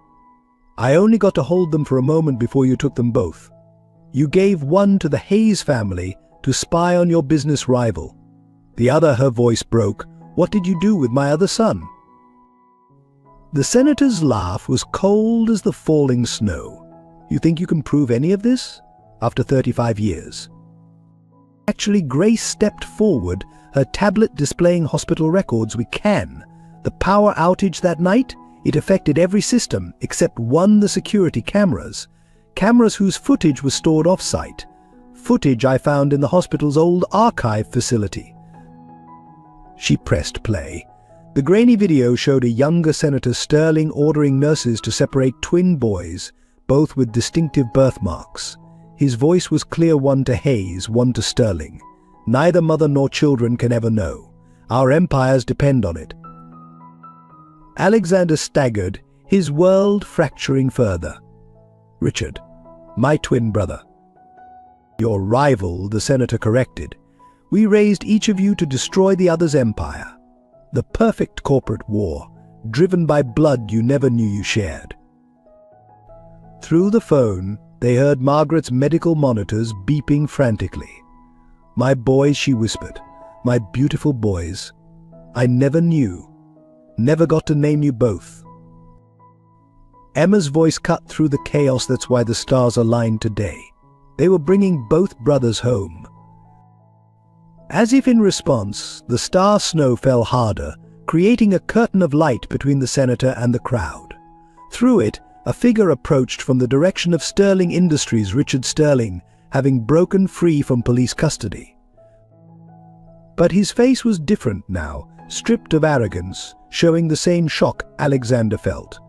"I only got to hold them for a moment before you took them both. You gave one to the Hayes family to spy on your business rival. The other," her voice broke, "what did you do with my other son?" The senator's laugh was cold as the falling snow. "You think you can prove any of this? After 35 years? Actually, Grace stepped forward, her tablet displaying hospital records. "We can. The power outage that night? It affected every system except one, the security cameras. Cameras whose footage was stored off-site. Footage I found in the hospital's old archive facility. She pressed play. The grainy video showed a younger Senator Sterling ordering nurses to separate twin boys, both with distinctive birthmarks. His voice was clear, one to Hayes, one to Sterling. Neither mother nor children can ever know. Our empires depend on it. Alexander staggered, his world fracturing further. Richard, my twin brother. Your rival, the senator corrected. We raised each of you to destroy the other's empire. The perfect corporate war, driven by blood you never knew you shared. Through the phone, they heard Margaret's medical monitors beeping frantically. My boys, she whispered. My beautiful boys. I never knew. Never got to name you both. Emma's voice cut through the chaos. That's why the stars aligned today. They were bringing both brothers home. As if in response, the star snow fell harder, creating a curtain of light between the senator and the crowd. Through it, a figure approached from the direction of Sterling Industries, Richard Sterling, having broken free from police custody. But his face was different now, stripped of arrogance, showing the same shock Alexander felt.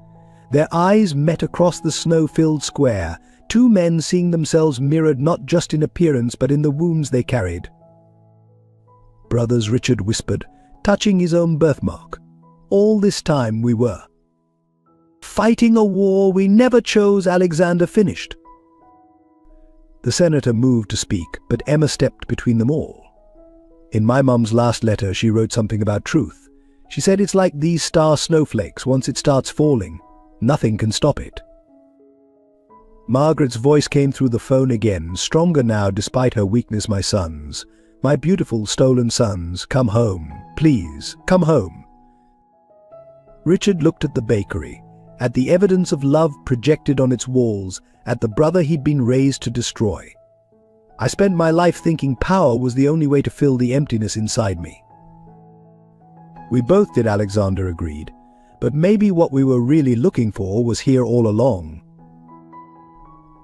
Their eyes met across the snow-filled square, two men seeing themselves mirrored not just in appearance but in the wounds they carried. Brothers, Richard whispered, touching his own birthmark. All this time we were fighting a war we never chose, Alexander finished. The senator moved to speak, but Emma stepped between them all. In my mum's last letter, she wrote something about truth. She said it's like these star snowflakes. Once it starts falling, nothing can stop it. Margaret's voice came through the phone again, stronger now despite her weakness. My sons, my beautiful stolen sons, come home. Please, come home. Richard looked at the bakery, at the evidence of love projected on its walls, at the brother he'd been raised to destroy. I spent my life thinking power was the only way to fill the emptiness inside me. We both did, Alexander agreed, but maybe what we were really looking for was here all along.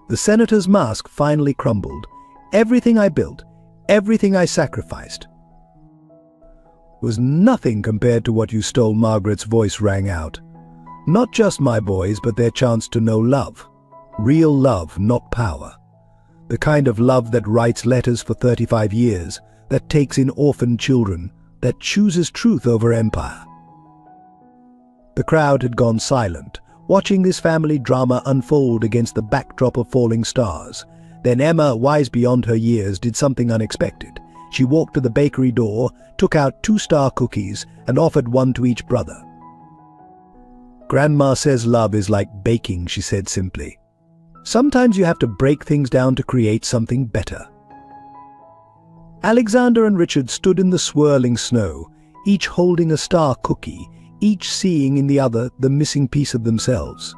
The senator's mask finally crumbled. Everything I built, everything I sacrificed, was nothing compared to what you stole. Margaret's voice rang out. Not just my boys, but their chance to know love. Real love, not power. The kind of love that writes letters for 35 years, that takes in orphaned children, that chooses truth over empire. The crowd had gone silent, watching this family drama unfold against the backdrop of falling stars. Then Emma, wise beyond her years, did something unexpected. She walked to the bakery door, took out 2 star cookies, and offered one to each brother. Grandma says love is like baking, she said simply. Sometimes you have to break things down to create something better. Alexander and Richard stood in the swirling snow, each holding a star cookie, each seeing in the other the missing piece of themselves.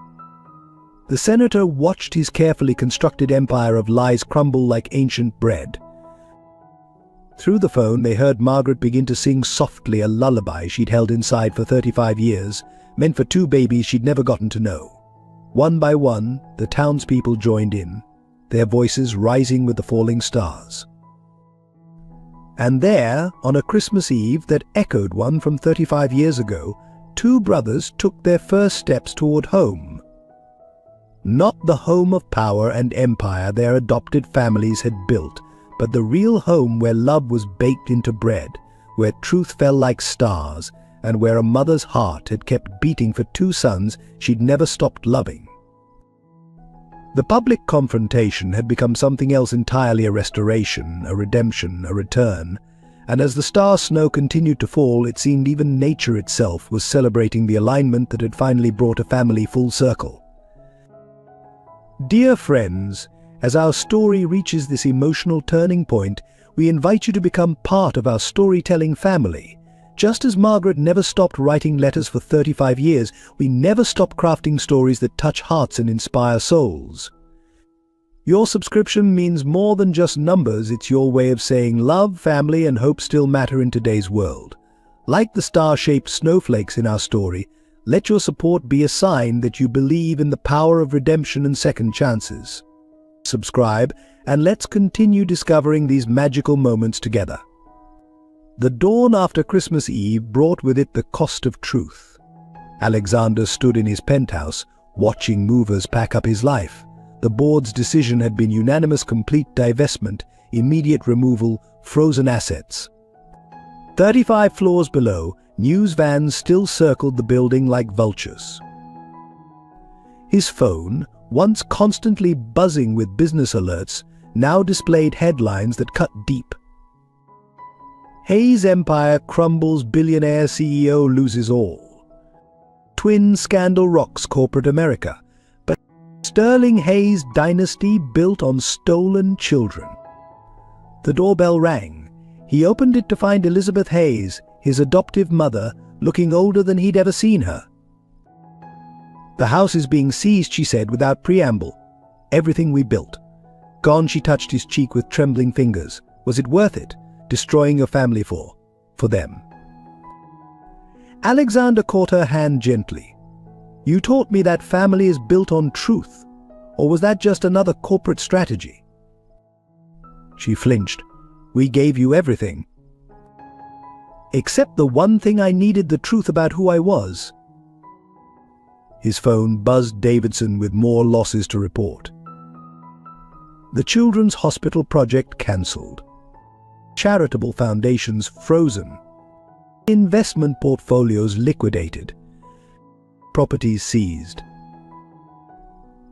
The senator watched his carefully constructed empire of lies crumble like ancient bread. Through the phone, they heard Margaret begin to sing softly a lullaby she'd held inside for 35 years, meant for 2 babies she'd never gotten to know. One by one, the townspeople joined in, their voices rising with the falling stars. And there, on a Christmas Eve that echoed one from 35 years ago, 2 brothers took their first steps toward home. Not the home of power and empire their adopted families had built, but the real home where love was baked into bread, where truth fell like stars, and where a mother's heart had kept beating for 2 sons she'd never stopped loving. The public confrontation had become something else entirely, a restoration, a redemption, a return, and as the star snow continued to fall, it seemed even nature itself was celebrating the alignment that had finally brought a family full circle. Dear friends, as our story reaches this emotional turning point, we invite you to become part of our storytelling family. Just as Margaret never stopped writing letters for 35 years, we never stop crafting stories that touch hearts and inspire souls. Your subscription means more than just numbers. It's your way of saying love, family, and hope still matter in today's world. Like the star-shaped snowflakes in our story, Let your support be a sign that you believe in the power of redemption and second chances. Subscribe, and let's continue discovering these magical moments together. The dawn after Christmas Eve brought with it the cost of truth. Alexander stood in his penthouse, watching movers pack up his life. The board's decision had been unanimous: complete divestment, immediate removal, frozen assets. 35 floors below, news vans still circled the building like vultures. His phone, once constantly buzzing with business alerts, now displayed headlines that cut deep. Hayes empire crumbles, billionaire CEO loses all. Twin scandal rocks corporate America, but Sterling Hayes' dynasty built on stolen children. The doorbell rang. He opened it to find Elizabeth Hayes, his adoptive mother, looking older than he'd ever seen her. "The house is being seized," she said without preamble. "Everything we built. Gone." She touched his cheek with trembling fingers. "Was it worth it, destroying your family for them?" Alexander caught her hand gently. "You taught me that family is built on truth. Or was that just another corporate strategy?" She flinched. "We gave you everything. Except the one thing I needed: the truth about who I was." His phone buzzed. Davidson with more losses to report. The Children's Hospital project cancelled. Charitable foundations frozen. Investment portfolios liquidated. Properties seized.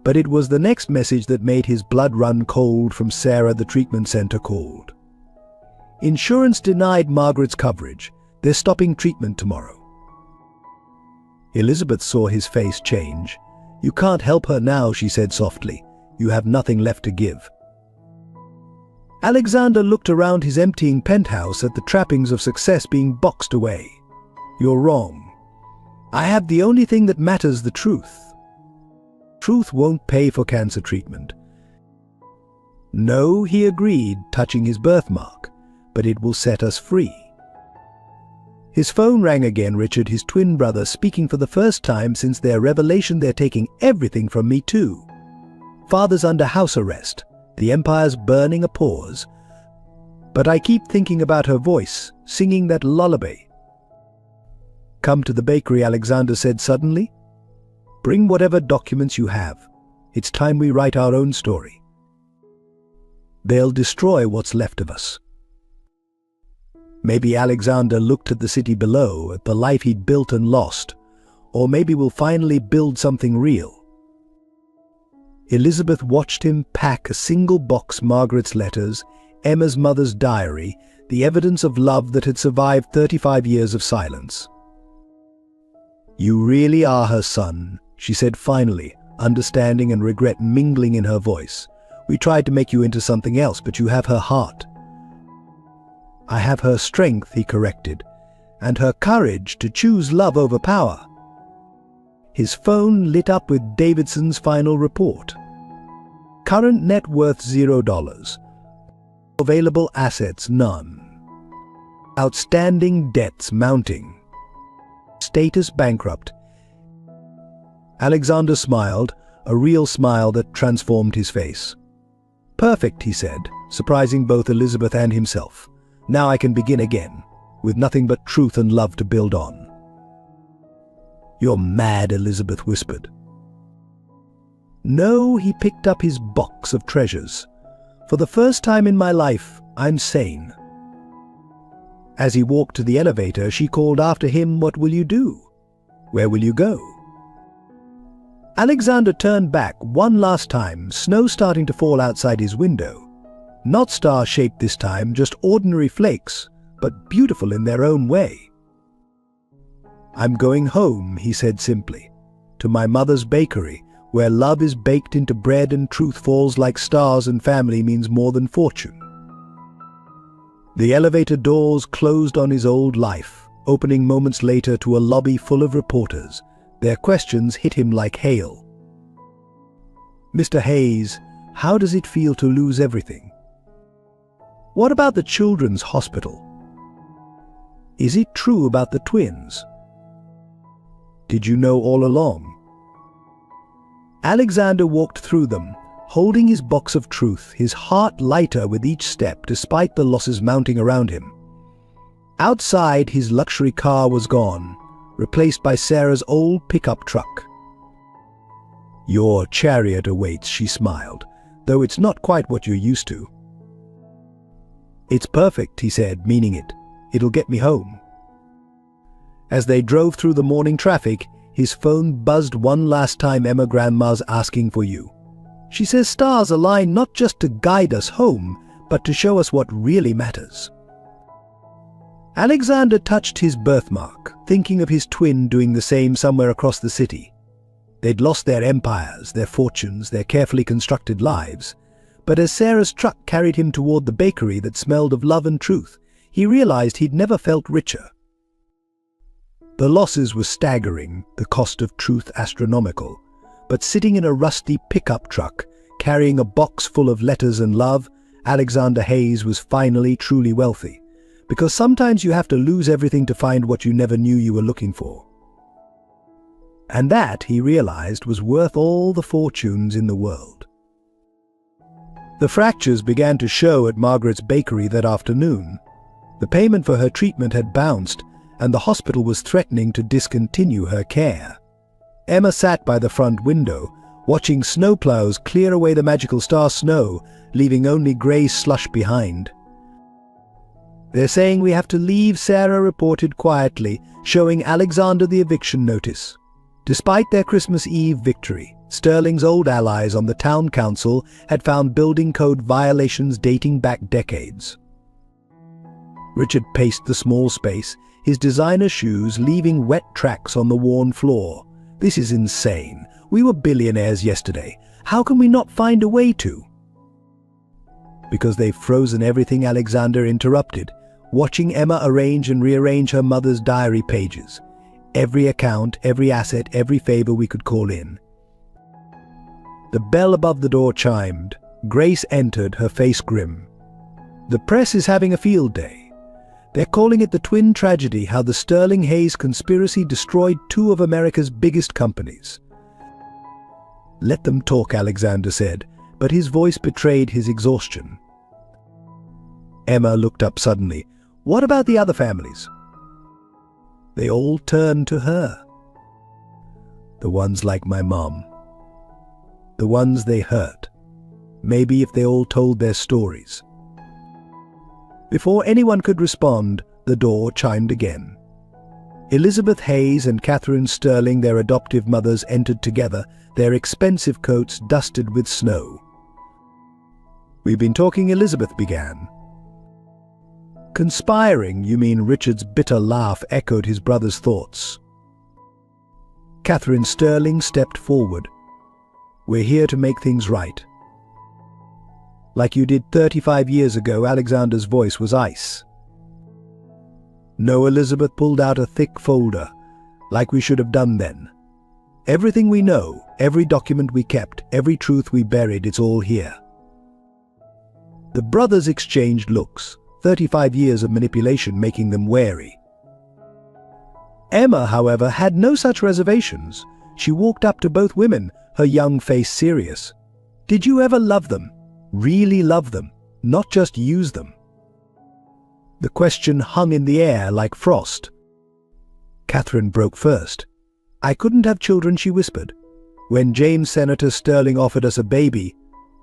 But it was the next message that made his blood run cold. From Sarah, the treatment center called. "Insurance denied Margaret's coverage. They're stopping treatment tomorrow." Elizabeth saw his face change. "You can't help her now," she said softly. "You have nothing left to give." Alexander looked around his emptying penthouse at the trappings of success being boxed away. "You're wrong. I have the only thing that matters: the truth. Truth won't pay for cancer treatment." "No," he agreed, touching his birthmark, "but it will set us free." His phone rang again. Richard, his twin brother, speaking for the first time since their revelation. "They're taking everything from me too. Father's under house arrest. The empire's burning." A pause. "But I keep thinking about her voice, singing that lullaby." "Come to the bakery," Alexander said suddenly. "Bring whatever documents you have. It's time we write our own story. They'll destroy what's left of us." Maybe Alexander looked at the city below, at the life he'd built and lost. Or maybe we'll finally build something real. Elizabeth watched him pack a single box: Margaret's letters, Emma's mother's diary, the evidence of love that had survived 35 years of silence. "You really are her son," she said finally, understanding and regret mingling in her voice. "We tried to make you into something else, but you have her heart." "I have her strength," he corrected, "and her courage to choose love over power." His phone lit up with Davidson's final report. Current net worth $0. Available assets none. Outstanding debts mounting. Status bankrupt. Alexander smiled, a real smile that transformed his face. "Perfect," he said, surprising both Elizabeth and himself. "Now I can begin again, with nothing but truth and love to build on." "You're mad," Elizabeth whispered. "No," he picked up his box of treasures. "For the first time in my life, I'm sane." As he walked to the elevator, she called after him, "What will you do? Where will you go?" Alexander turned back one last time, snow starting to fall outside his window. Not star-shaped this time, just ordinary flakes, but beautiful in their own way. "I'm going home," he said simply, "to my mother's bakery, where love is baked into bread and truth falls like stars and family means more than fortune." The elevator doors closed on his old life, opening moments later to a lobby full of reporters. Their questions hit him like hail. "Mr. Hayes, how does it feel to lose everything? What about the Children's Hospital? Is it true about the twins?" Did you know all along? Alexander walked through them, holding his box of truth, his heart lighter with each step despite the losses mounting around him. Outside, his luxury car was gone, replaced by Sarah's old pickup truck. "Your chariot awaits," she smiled, "though it's not quite what you're used to." "It's perfect," he said, meaning it. "It'll get me home." As they drove through the morning traffic, his phone buzzed one last time. "Emma, Grandma's asking for you. She says stars align not just to guide us home, but to show us what really matters." Alexander touched his birthmark, thinking of his twin doing the same somewhere across the city. They'd lost their empires, their fortunes, their carefully constructed lives. But as Sarah's truck carried him toward the bakery that smelled of love and truth, he realized he'd never felt richer. The losses were staggering, the cost of truth astronomical. But sitting in a rusty pickup truck, carrying a box full of letters and love, Alexander Hayes was finally truly wealthy. Because sometimes you have to lose everything to find what you never knew you were looking for. And that, he realized, was worth all the fortunes in the world. The fractures began to show at Margaret's bakery that afternoon. The payment for her treatment had bounced, and the hospital was threatening to discontinue her care. Emma sat by the front window, watching snowplows clear away the magical star snow, leaving only grey slush behind. "They're saying we have to leave," Sarah reported quietly, showing Alexander the eviction notice. Despite their Christmas Eve victory, Sterling's old allies on the town council had found building code violations dating back decades. Richard paced the small space, his designer shoes leaving wet tracks on the worn floor. "This is insane. We were billionaires yesterday. How can we not find a way to?" "Because they've frozen everything," Alexander interrupted, watching Emma arrange and rearrange her mother's diary pages. Every account, every asset, every favor we could call in. The bell above the door chimed. Grace entered, her face grim. "The press is having a field day. They're calling it the twin tragedy, how the Sterling-Hayes conspiracy destroyed two of America's biggest companies." "Let them talk," Alexander said, but his voice betrayed his exhaustion. Emma looked up suddenly. "What about the other families?" They all turned to her. "The ones like my mom. The ones they hurt. Maybe if they all told their stories." Before anyone could respond, the door chimed again. Elizabeth Hayes and Catherine Sterling, their adoptive mothers, entered together, their expensive coats dusted with snow. "We've been talking," Elizabeth began. "Conspiring, you mean?" Richard's bitter laugh echoed his brother's thoughts. Catherine Sterling stepped forward. "We're here to make things right." "Like you did 35 years ago," Alexander's voice was ice. "No," Elizabeth pulled out a thick folder. "Like we should have done then. Everything we know, every document we kept, every truth we buried, it's all here." The brothers exchanged looks, 35 years of manipulation making them wary. Emma, however, had no such reservations. She walked up to both women, her young face serious. "Did you ever love them? Really love them, not just use them?" The question hung in the air like frost. Catherine broke first. "I couldn't have children," she whispered. "When James Senator Sterling offered us a baby,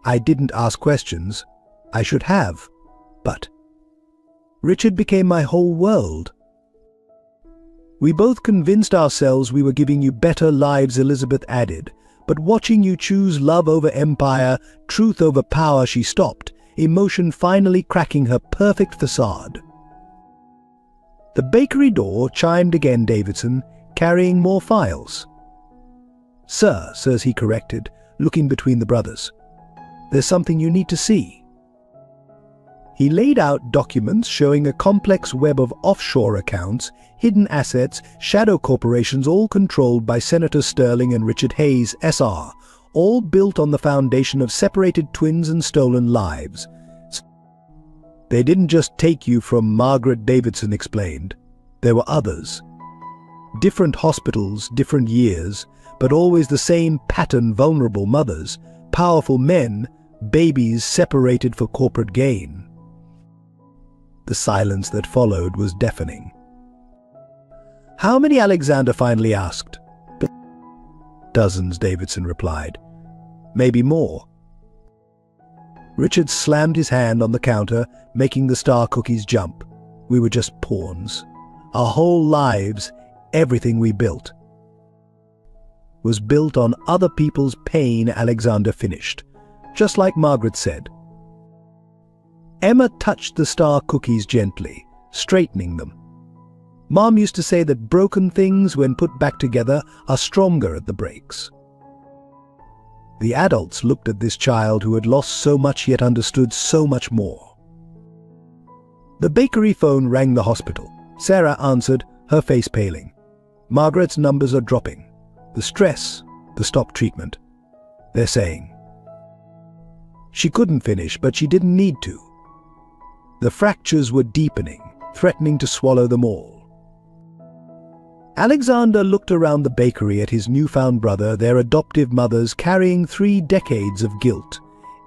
I didn't ask questions. I should have. But Richard became my whole world." "We both convinced ourselves we were giving you better lives," Elizabeth added. "But watching you choose love over empire, truth over power," she stopped, emotion finally cracking her perfect facade. The bakery door chimed again. Davidson, carrying more files. Sirs, he corrected, looking between the brothers. "There's something you need to see." He laid out documents showing a complex web of offshore accounts, hidden assets, shadow corporations, all controlled by Senator Sterling and Richard Hayes, SR, all built on the foundation of separated twins and stolen lives. "They didn't just take you from," Margaret Davidson explained. "There were others." Different hospitals, different years, but always the same pattern: vulnerable mothers, powerful men, babies separated for corporate gain. The silence that followed was deafening. "How many?" Alexander finally asked. "Dozens," Davidson replied. "Maybe more." Richard slammed his hand on the counter, making the star cookies jump. "We were just pawns. Our whole lives, everything we built, was built on other people's pain," Alexander finished, just like Margaret said. Emma touched the star cookies gently, straightening them. "Mom used to say that broken things, when put back together, are stronger at the breaks." The adults looked at this child who had lost so much yet understood so much more. The bakery phone rang the hospital. Sarah answered, her face paling. "Margaret's numbers are dropping. The stress, the stop treatment, they're saying." She couldn't finish, but she didn't need to. The fractures were deepening, threatening to swallow them all. Alexander looked around the bakery at his newfound brother, their adoptive mothers carrying 3 decades of guilt,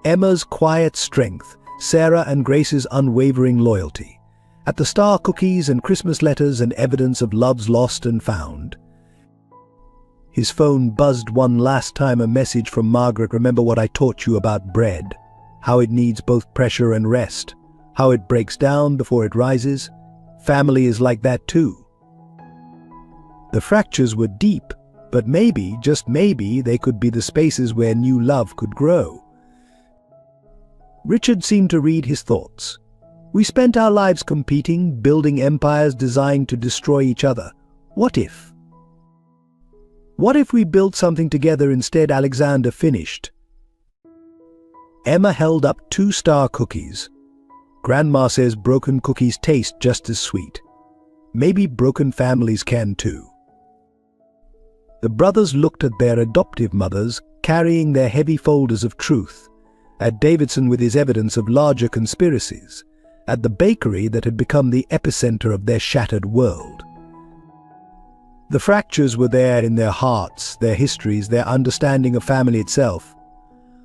Emma's quiet strength, Sarah and Grace's unwavering loyalty, at the star cookies and Christmas letters and evidence of loves lost and found. His phone buzzed one last time, a message from Margaret. "Remember what I taught you about bread, how it needs both pressure and rest, how it breaks down before it rises. Family is like that too." The fractures were deep, but maybe, just maybe, they could be the spaces where new love could grow. Richard seemed to read his thoughts. "We spent our lives competing, building empires designed to destroy each other. What if? What if we built something together instead?" Alexander finished. Emma held up 2 star cookies. "Grandma says broken cookies taste just as sweet. Maybe broken families can too." The brothers looked at their adoptive mothers, carrying their heavy folders of truth, at Davidson with his evidence of larger conspiracies, at the bakery that had become the epicenter of their shattered world. The fractures were there in their hearts, their histories, their understanding of family itself.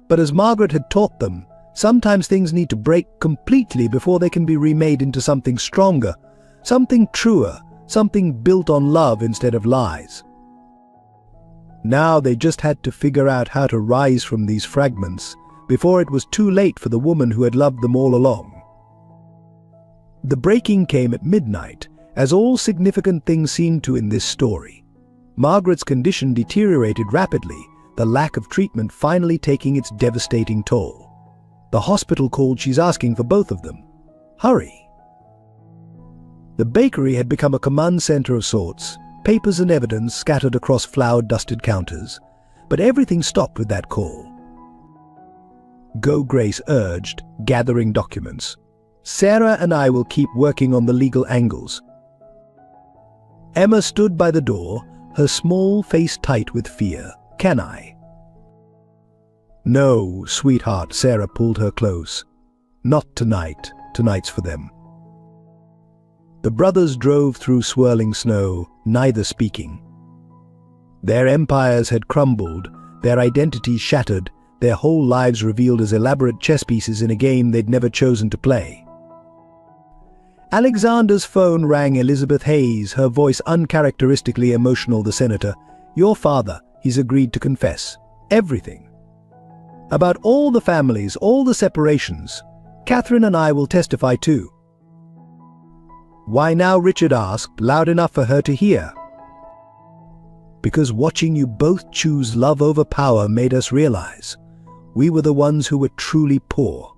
But as Margaret had taught them, sometimes things need to break completely before they can be remade into something stronger, something truer, something built on love instead of lies. Now they just had to figure out how to rise from these fragments before it was too late for the woman who had loved them all along. The breaking came at midnight, as all significant things seemed to in this story. Margaret's condition deteriorated rapidly, the lack of treatment finally taking its devastating toll. The hospital called. "She's asking for both of them. Hurry." The bakery had become a command center of sorts, papers and evidence scattered across flour-dusted counters. But everything stopped with that call. "Go," Grace urged, gathering documents. "Sarah and I will keep working on the legal angles." Emma stood by the door, her small face tight with fear. "Can I?" "No, sweetheart," Sarah pulled her close. "Not tonight. Tonight's for them." The brothers drove through swirling snow, neither speaking. Their empires had crumbled, their identities shattered, their whole lives revealed as elaborate chess pieces in a game they'd never chosen to play. Alexander's phone rang. Elizabeth Hayes, her voice uncharacteristically emotional. "The senator, your father, he's agreed to confess. Everything. About all the families, all the separations. Catherine and I will testify too." "Why now?" Richard asked, loud enough for her to hear. "Because watching you both choose love over power made us realize we were the ones who were truly poor."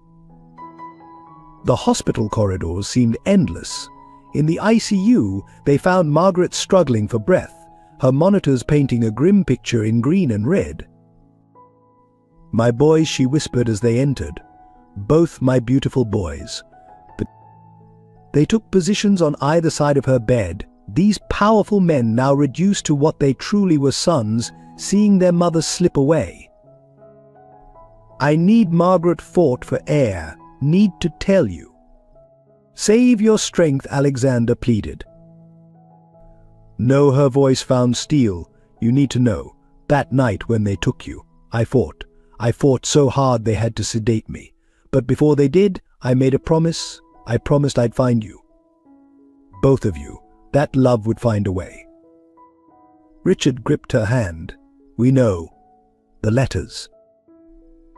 The hospital corridors seemed endless. In the ICU, they found Margaret struggling for breath, her monitors painting a grim picture in green and red. "My boys," she whispered as they entered. "Both my beautiful boys." But they took positions on either side of her bed, these powerful men now reduced to what they truly were, sons, seeing their mother slip away. "I need," Margaret fought for air, "need to tell you." "Save your strength," Alexander pleaded. No, her voice found steel. You need to know. That night when they took you, I fought. I fought so hard they had to sedate me. But before they did, I made a promise. I promised I'd find you. Both of you. That love would find a way. Richard gripped her hand. We know. The letters.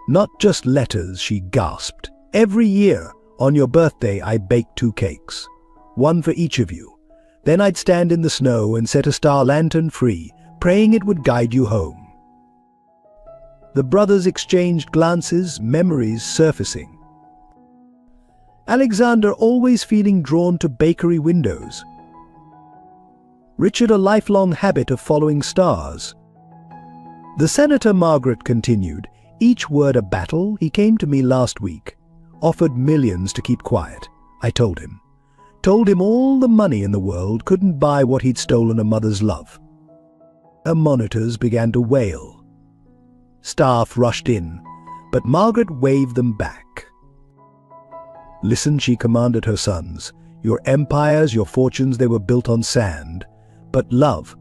Not just letters, she gasped. Every year, on your birthday, I baked 2 cakes. One for each of you. Then I'd stand in the snow and set a star lantern free, praying it would guide you home. The brothers exchanged glances, memories surfacing. Alexander always feeling drawn to bakery windows. Richard a lifelong habit of following stars. The Senator Margaret continued, each word a battle. He came to me last week, offered millions to keep quiet. I told him all the money in the world couldn't buy what he'd stolen, a mother's love. Her monitors began to wail. Staff rushed in, but Margaret waved them back. Listen, she commanded her sons. Your empires, your fortunes, they were built on sand. But love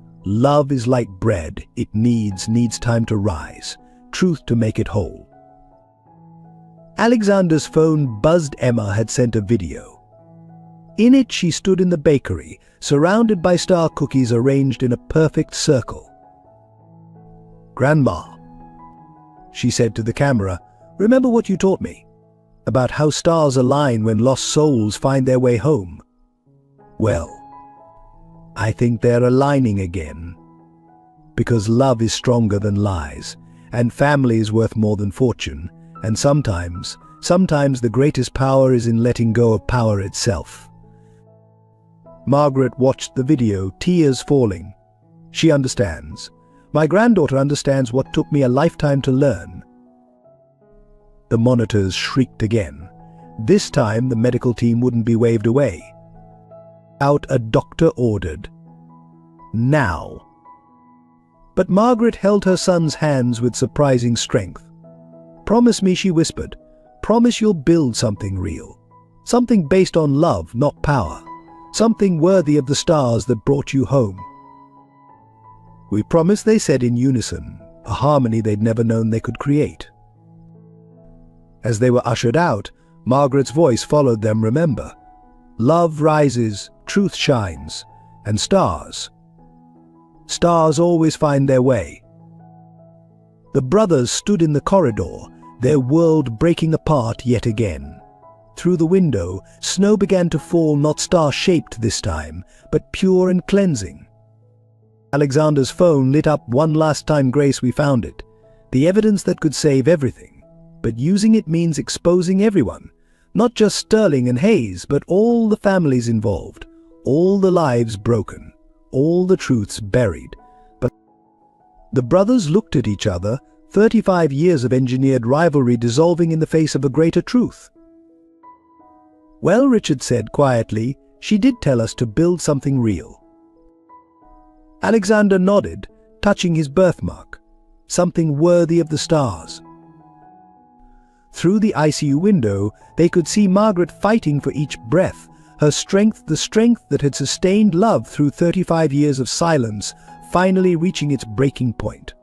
is like bread. It needs time to rise, truth to make it whole. Alexander's phone buzzed. Emma had sent a video. In it, she stood in the bakery, surrounded by star cookies arranged in a perfect circle. Grandma, she said to the camera, remember what you taught me? About how stars align when lost souls find their way home. Well, I think they're aligning again. Because love is stronger than lies, and family is worth more than fortune, and sometimes the greatest power is in letting go of power itself. Margaret watched the video, tears falling. She understands. My granddaughter understands what took me a lifetime to learn. The monitors shrieked again. This time the medical team wouldn't be waved away. Out, a doctor ordered. Now. But Margaret held her son's hands with surprising strength. Promise me, she whispered. Promise you'll build something real. Something based on love, not power. Something worthy of the stars that brought you home. We promise, they said in unison, a harmony they'd never known they could create. As they were ushered out, Margaret's voice followed them. Remember, love rises, truth shines, and stars always find their way. The brothers stood in the corridor, their world breaking apart yet again. Through the window, snow began to fall, not star-shaped this time, but pure and cleansing. Alexander's phone lit up one last time. Grace, we found it. The evidence that could save everything. But using it means exposing everyone. Not just Sterling and Hayes, but all the families involved. All the lives broken. All the truths buried. But the brothers looked at each other, 35 years of engineered rivalry dissolving in the face of a greater truth. Well, Richard said quietly, she did tell us to build something real. Alexander nodded, touching his birthmark. Something worthy of the stars. Through the ICU window, they could see Margaret fighting for each breath, her strength, the strength that had sustained love through 35 years of silence, finally reaching its breaking point.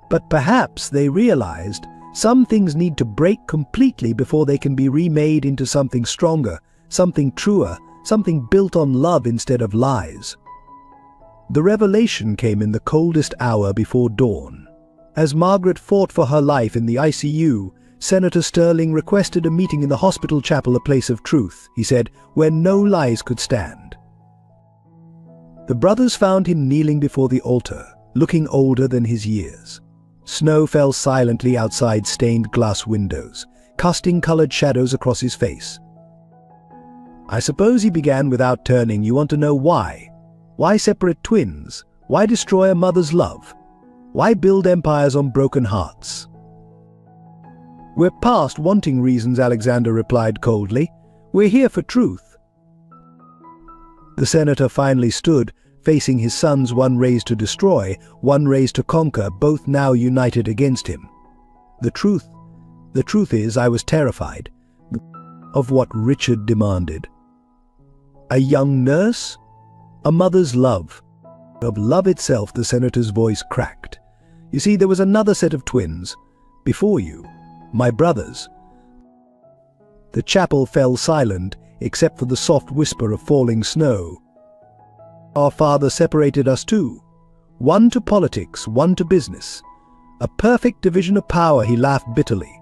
But perhaps they realized some things need to break completely before they can be remade into something stronger, something truer, something built on love instead of lies. The revelation came in the coldest hour before dawn. As Margaret fought for her life in the ICU, Senator Sterling requested a meeting in the hospital chapel, a place of truth, he said, where no lies could stand. The brothers found him kneeling before the altar, looking older than his years. Snow fell silently outside stained glass windows, casting colored shadows across his face. I suppose, he began without turning, you want to know why? Why separate twins? Why destroy a mother's love? Why build empires on broken hearts? We're past wanting reasons, Alexander replied coldly. We're here for truth. The senator finally stood, facing his sons, one raised to destroy, one raised to conquer, both now united against him. The truth is, I was terrified of what Richard demanded. A young nurse? A mother's love. Of love itself, the senator's voice cracked. You see, there was another set of twins. Before you. My brothers. The chapel fell silent, except for the soft whisper of falling snow. Our father separated us too. One to politics, one to business. A perfect division of power, he laughed bitterly.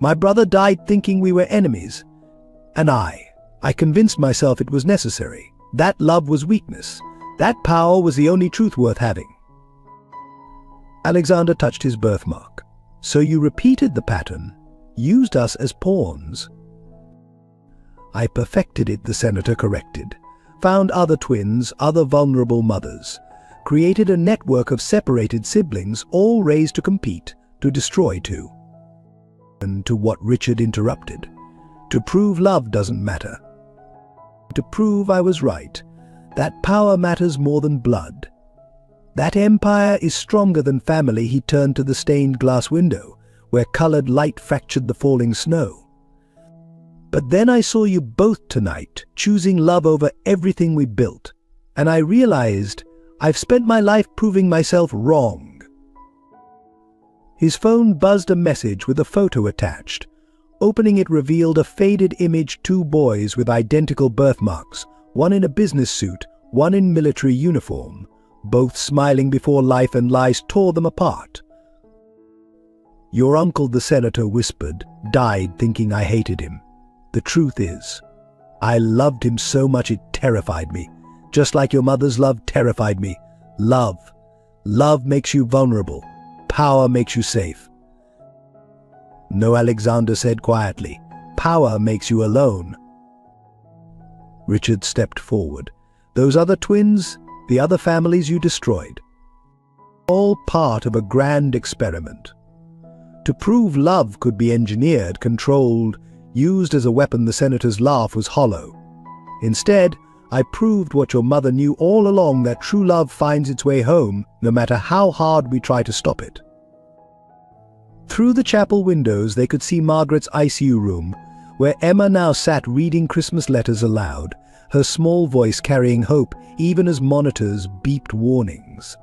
My brother died thinking we were enemies. And I convinced myself it was necessary. That love was weakness. That power was the only truth worth having. Alexander touched his birthmark. So you repeated the pattern, used us as pawns. I perfected it, the senator corrected. Found other twins, other vulnerable mothers. Created a network of separated siblings, all raised to compete, to destroy too. And to what Richard interrupted. To prove love doesn't matter. To prove I was right. That power matters more than blood. That empire is stronger than family. He turned to the stained glass window, where colored light fractured the falling snow. But then I saw you both tonight, choosing love over everything we built. And I realized I've spent my life proving myself wrong. His phone buzzed a message with a photo attached. Opening it revealed a faded image, two boys with identical birthmarks, one in a business suit, one in military uniform, both smiling before life and lies tore them apart. Your uncle, the senator whispered, died thinking I hated him. The truth is, I loved him so much it terrified me, just like your mother's love terrified me. Love makes you vulnerable. Power makes you safe. No, Alexander said quietly. Power makes you alone. Richard stepped forward. Those other twins, the other families you destroyed. All part of a grand experiment. To prove love could be engineered, controlled, used as a weapon, the senator's laugh was hollow. Instead, I proved what your mother knew all along, that true love finds its way home, no matter how hard we try to stop it. Through the chapel windows they could see Margaret's ICU room, where Emma now sat reading Christmas letters aloud, her small voice carrying hope even as monitors beeped warnings.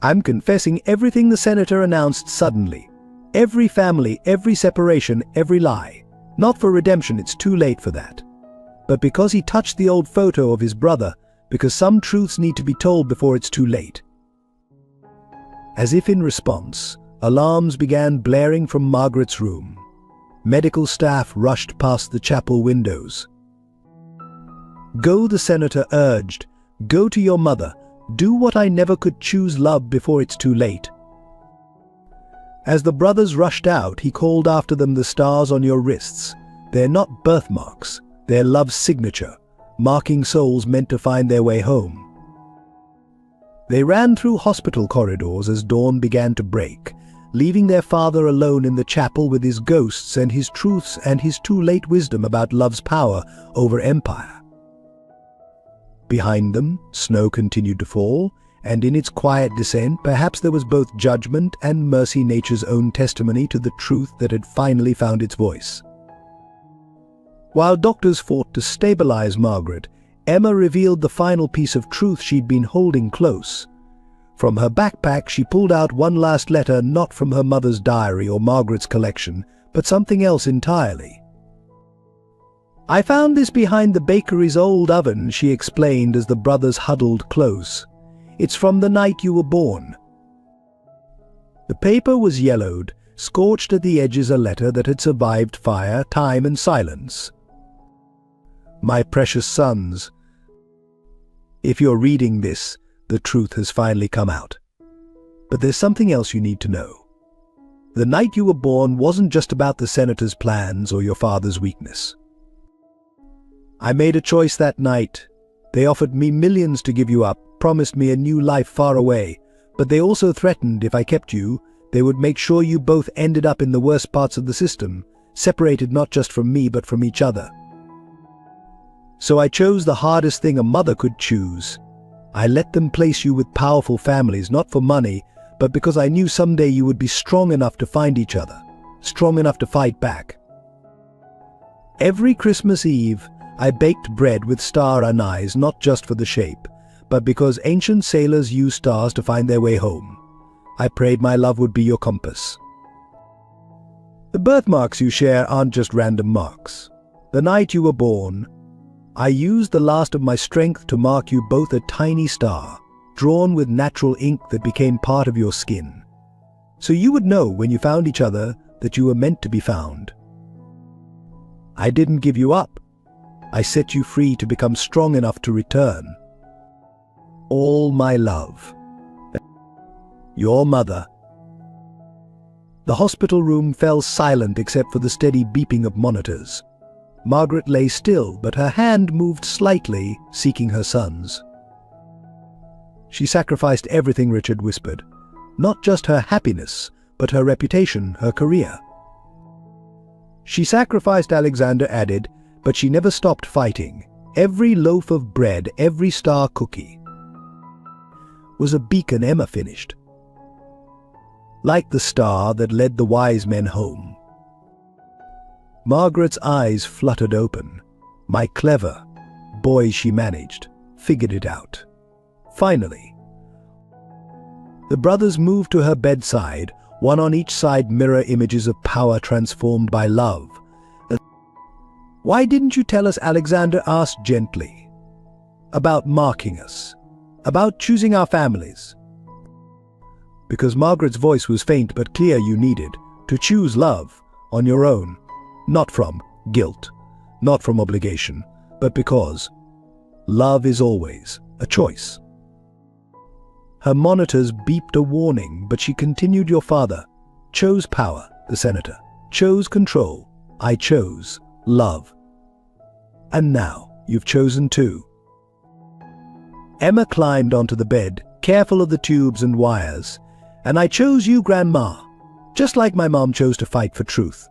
I'm confessing everything, the senator announced suddenly. Every family, every separation, every lie. Not for redemption, it's too late for that. But because he touched the old photo of his brother, because some truths need to be told before it's too late. As if in response, alarms began blaring from Margaret's room. Medical staff rushed past the chapel windows. Go, the senator urged. Go to your mother. Do what I never could, choose love before it's too late. As the brothers rushed out, he called after them, the stars on your wrists. They're not birthmarks. They're love's signature, marking souls meant to find their way home. They ran through hospital corridors as dawn began to break, leaving their father alone in the chapel with his ghosts and his truths and his too late wisdom about love's power over empire. Behind them, snow continued to fall, and in its quiet descent, perhaps there was both judgment and mercy, nature's own testimony to the truth that had finally found its voice. While doctors fought to stabilize Margaret, Emma revealed the final piece of truth she'd been holding close. From her backpack, she pulled out one last letter, not from her mother's diary or Margaret's collection, but something else entirely. I found this behind the bakery's old oven, she explained as the brothers huddled close. It's from the night you were born. The paper was yellowed, scorched at the edges, a letter that had survived fire, time, and silence. My precious sons, if you're reading this, the truth has finally come out. But there's something else you need to know. The night you were born wasn't just about the senator's plans or your father's weakness. I made a choice that night. They offered me millions to give you up, promised me a new life far away, but they also threatened if I kept you, they would make sure you both ended up in the worst parts of the system, separated not just from me but from each other. So I chose the hardest thing a mother could choose. I let them place you with powerful families, not for money, but because I knew someday you would be strong enough to find each other, strong enough to fight back. Every Christmas Eve, I baked bread with star anise not just for the shape, but because ancient sailors used stars to find their way home. I prayed my love would be your compass. The birthmarks you share aren't just random marks. The night you were born, I used the last of my strength to mark you both a tiny star, drawn with natural ink that became part of your skin. So you would know when you found each other that you were meant to be found. I didn't give you up. I set you free to become strong enough to return. All my love. Your mother. The hospital room fell silent except for the steady beeping of monitors. Margaret lay still, but her hand moved slightly, seeking her son's. She sacrificed everything, Richard whispered. Not just her happiness, but her reputation, her career. She sacrificed, Alexander added, but she never stopped fighting. Every loaf of bread, every star cookie was a beacon Emma finished. Like the star that led the wise men home. Margaret's eyes fluttered open. My clever boy, she managed, figured it out. Finally. The brothers moved to her bedside, one on each side, mirror images of power transformed by love. Why didn't you tell us, Alexander asked gently, about marking us, about choosing our families? Because Margaret's voice was faint but clear. You needed to choose love on your own, not from guilt, not from obligation, but because love is always a choice. Her monitors beeped a warning, but she continued. Your father chose power, the senator chose control. I chose love. And now you've chosen too. Emma climbed onto the bed, careful of the tubes and wires. And I chose you, Grandma, just like my mom chose to fight for truth.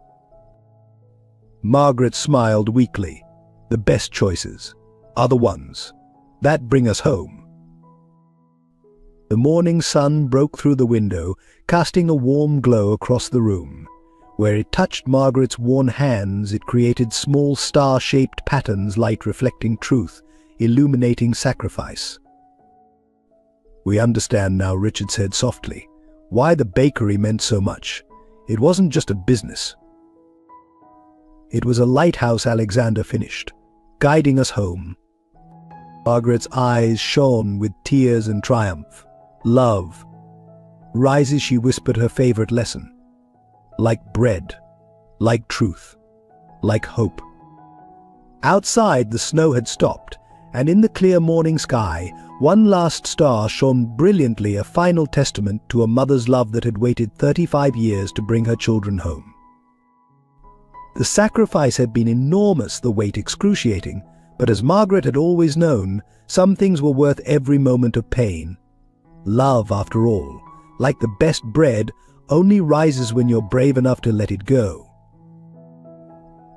Margaret smiled weakly. The best choices are the ones that bring us home. The morning sun broke through the window, casting a warm glow across the room. Where it touched Margaret's worn hands, it created small star-shaped patterns, light reflecting truth, illuminating sacrifice. We understand now, Richard said softly, why the bakery meant so much. It wasn't just a business. It was a lighthouse, Alexander finished, guiding us home. Margaret's eyes shone with tears and triumph. Love rises, she whispered her favorite lesson. Like bread, like truth, like hope. Outside, the snow had stopped, and in the clear morning sky, one last star shone brilliantly, a final testament to a mother's love that had waited 35 years to bring her children home. The sacrifice had been enormous, the weight excruciating, but as Margaret had always known, some things were worth every moment of pain. Love, after all, like the best bread, only rises when you're brave enough to let it go.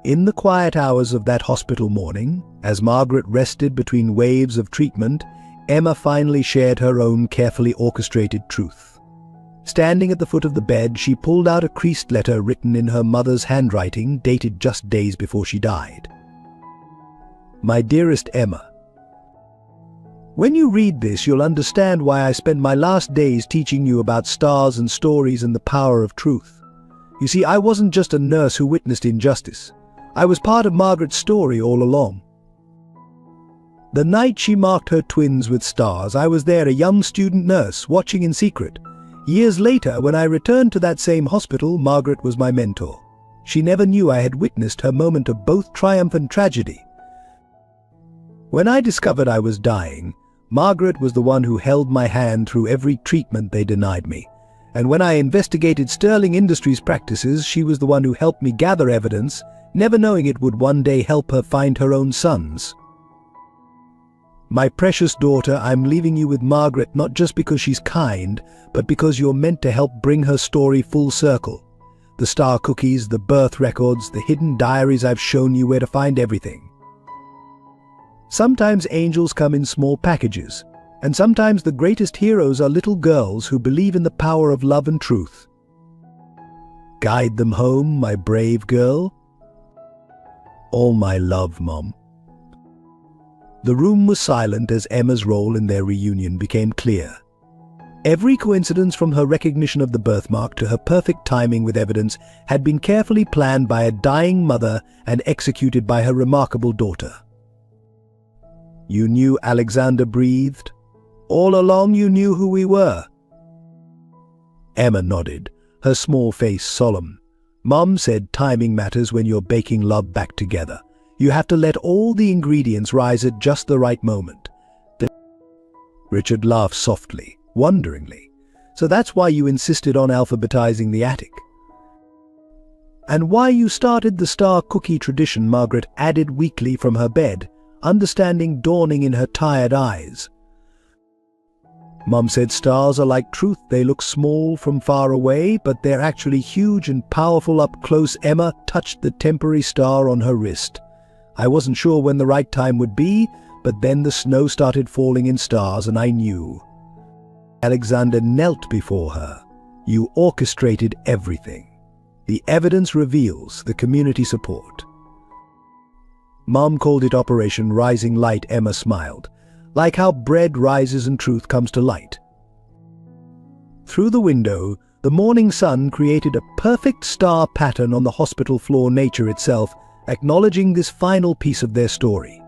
In the quiet hours of that hospital morning, as Margaret rested between waves of treatment, Emma finally shared her own carefully orchestrated truth. Standing at the foot of the bed, she pulled out a creased letter written in her mother's handwriting, dated just days before she died. My dearest Emma, when you read this, you'll understand why I spent my last days teaching you about stars and stories and the power of truth. You see, I wasn't just a nurse who witnessed injustice. I was part of Margaret's story all along. The night she marked her twins with stars, I was there, a young student nurse, watching in secret. Years later, when I returned to that same hospital, Margaret was my mentor. She never knew I had witnessed her moment of both triumph and tragedy. When I discovered I was dying, Margaret was the one who held my hand through every treatment they denied me. And when I investigated Sterling Industries practices, she was the one who helped me gather evidence, never knowing it would one day help her find her own sons. My precious daughter, I'm leaving you with Margaret not just because she's kind, but because you're meant to help bring her story full circle. The star cookies, the birth records, the hidden diaries, I've shown you where to find everything. Sometimes angels come in small packages, and sometimes the greatest heroes are little girls who believe in the power of love and truth. Guide them home, my brave girl. All my love, Mom. The room was silent as Emma's role in their reunion became clear. Every coincidence from her recognition of the birthmark to her perfect timing with evidence had been carefully planned by a dying mother and executed by her remarkable daughter. "You knew Alexander breathed? All along you knew who we were?" Emma nodded, her small face solemn. "Mom said timing matters when you're baking love back together. You have to let all the ingredients rise at just the right moment." Richard laughed softly, wonderingly. "So that's why you insisted on alphabetizing the attic?" "And why you started the star cookie tradition," Margaret added weakly from her bed, understanding dawning in her tired eyes. "Mom said stars are like truth. They look small from far away, but they're actually huge and powerful up close." Emma touched the temporary star on her wrist. "I wasn't sure when the right time would be, but then the snow started falling in stars and I knew." Alexander knelt before her. "You orchestrated everything. The evidence reveals the community support." "Mom called it Operation Rising Light," Emma smiled. "Like how bread rises and truth comes to light." Through the window, the morning sun created a perfect star pattern on the hospital floor, nature itself acknowledging this final piece of their story.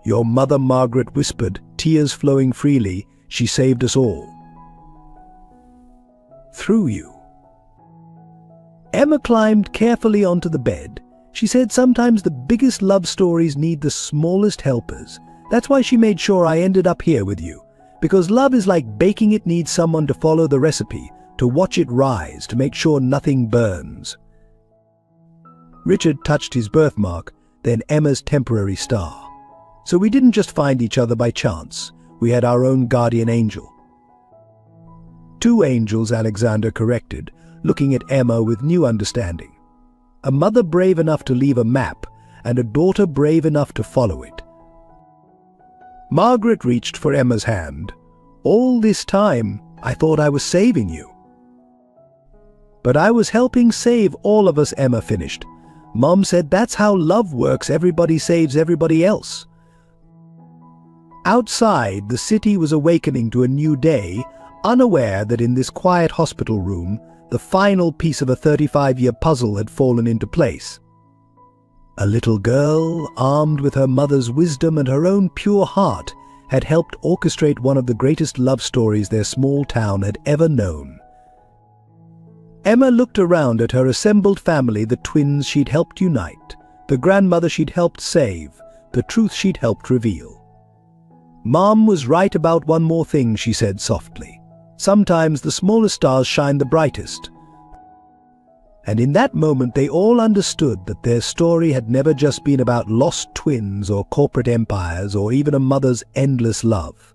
"Your mother," Margaret whispered, tears flowing freely. "She saved us all. Through you." Emma climbed carefully onto the bed. She said sometimes the biggest love stories need the smallest helpers. That's why she made sure I ended up here with you. Because love is like baking. It needs someone to follow the recipe, to watch it rise, to make sure nothing burns. Richard touched his birthmark, then Emma's temporary star. "So we didn't just find each other by chance. We had our own guardian angel." "Two angels," Alexander corrected, looking at Emma with new understanding. "A mother brave enough to leave a map, and a daughter brave enough to follow it." Margaret reached for Emma's hand. "All this time, I thought I was saving you." "But I was helping save all of us," Emma finished. "Mom said that's how love works. Everybody saves everybody else." Outside, the city was awakening to a new day, unaware that in this quiet hospital room, the final piece of a 35-year puzzle had fallen into place. A little girl, armed with her mother's wisdom and her own pure heart, had helped orchestrate one of the greatest love stories their small town had ever known. Emma looked around at her assembled family, the twins she'd helped unite, the grandmother she'd helped save, the truth she'd helped reveal. "Mom was right about one more thing," she said softly. "Sometimes the smallest stars shine the brightest." And in that moment they all understood that their story had never just been about lost twins or corporate empires or even a mother's endless love.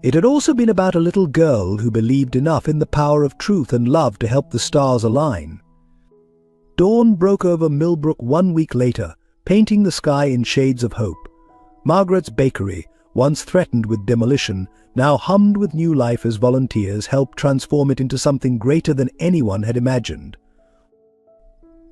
It had also been about a little girl who believed enough in the power of truth and love to help the stars align. Dawn broke over Millbrook 1 week later, painting the sky in shades of hope. Margaret's bakery, once threatened with demolition, now hummed with new life as volunteers helped transform it into something greater than anyone had imagined.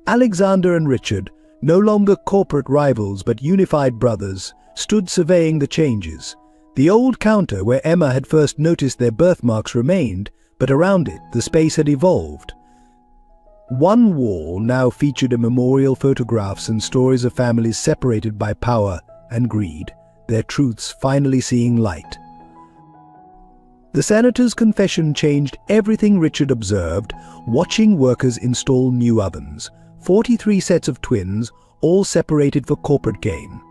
Alexander and Richard, no longer corporate rivals but unified brothers, stood surveying the changes. The old counter where Emma had first noticed their birthmarks remained, but around it the space had evolved. One wall now featured memorial photographs and stories of families separated by power and greed, their truths finally seeing light. The senator's confession changed everything. Richard observed, watching workers install new ovens. 43 sets of twins, all separated for corporate gain.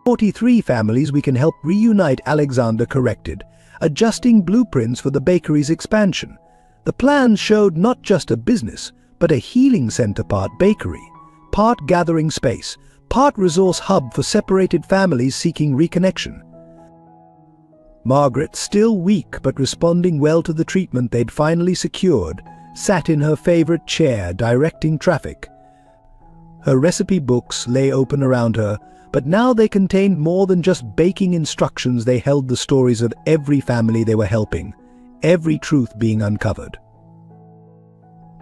43 families we can help reunite, Alexander corrected, adjusting blueprints for the bakery's expansion. The plan showed not just a business, but a healing center, part bakery, part gathering space, part resource hub for separated families seeking reconnection. Margaret, still weak but responding well to the treatment they'd finally secured, sat in her favorite chair directing traffic. Her recipe books lay open around her, but now they contained more than just baking instructions. They held the stories of every family they were helping, every truth being uncovered.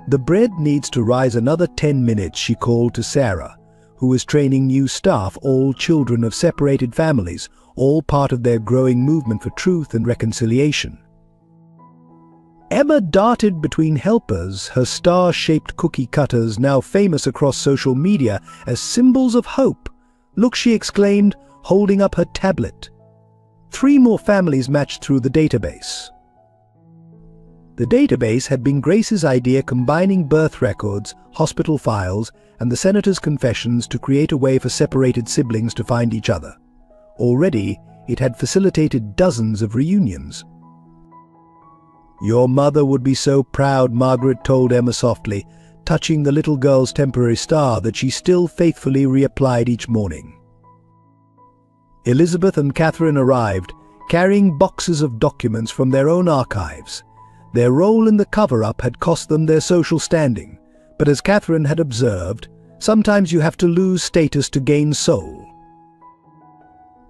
"The bread needs to rise another 10 minutes, she called to Sarah, who was training new staff, all children of separated families, all part of their growing movement for truth and reconciliation. Emma darted between helpers, her star-shaped cookie cutters now famous across social media as symbols of hope. "Look," she exclaimed, holding up her tablet. 3 more families matched through the database. The database had been Grace's idea, combining birth records, hospital files, and the senator's confessions to create a way for separated siblings to find each other. Already, it had facilitated dozens of reunions. "Your mother would be so proud," Margaret told Emma softly, touching the little girl's temporary star that she still faithfully reapplied each morning. Elizabeth and Catherine arrived, carrying boxes of documents from their own archives. Their role in the cover-up had cost them their social standing, but as Catherine had observed, sometimes you have to lose status to gain soul.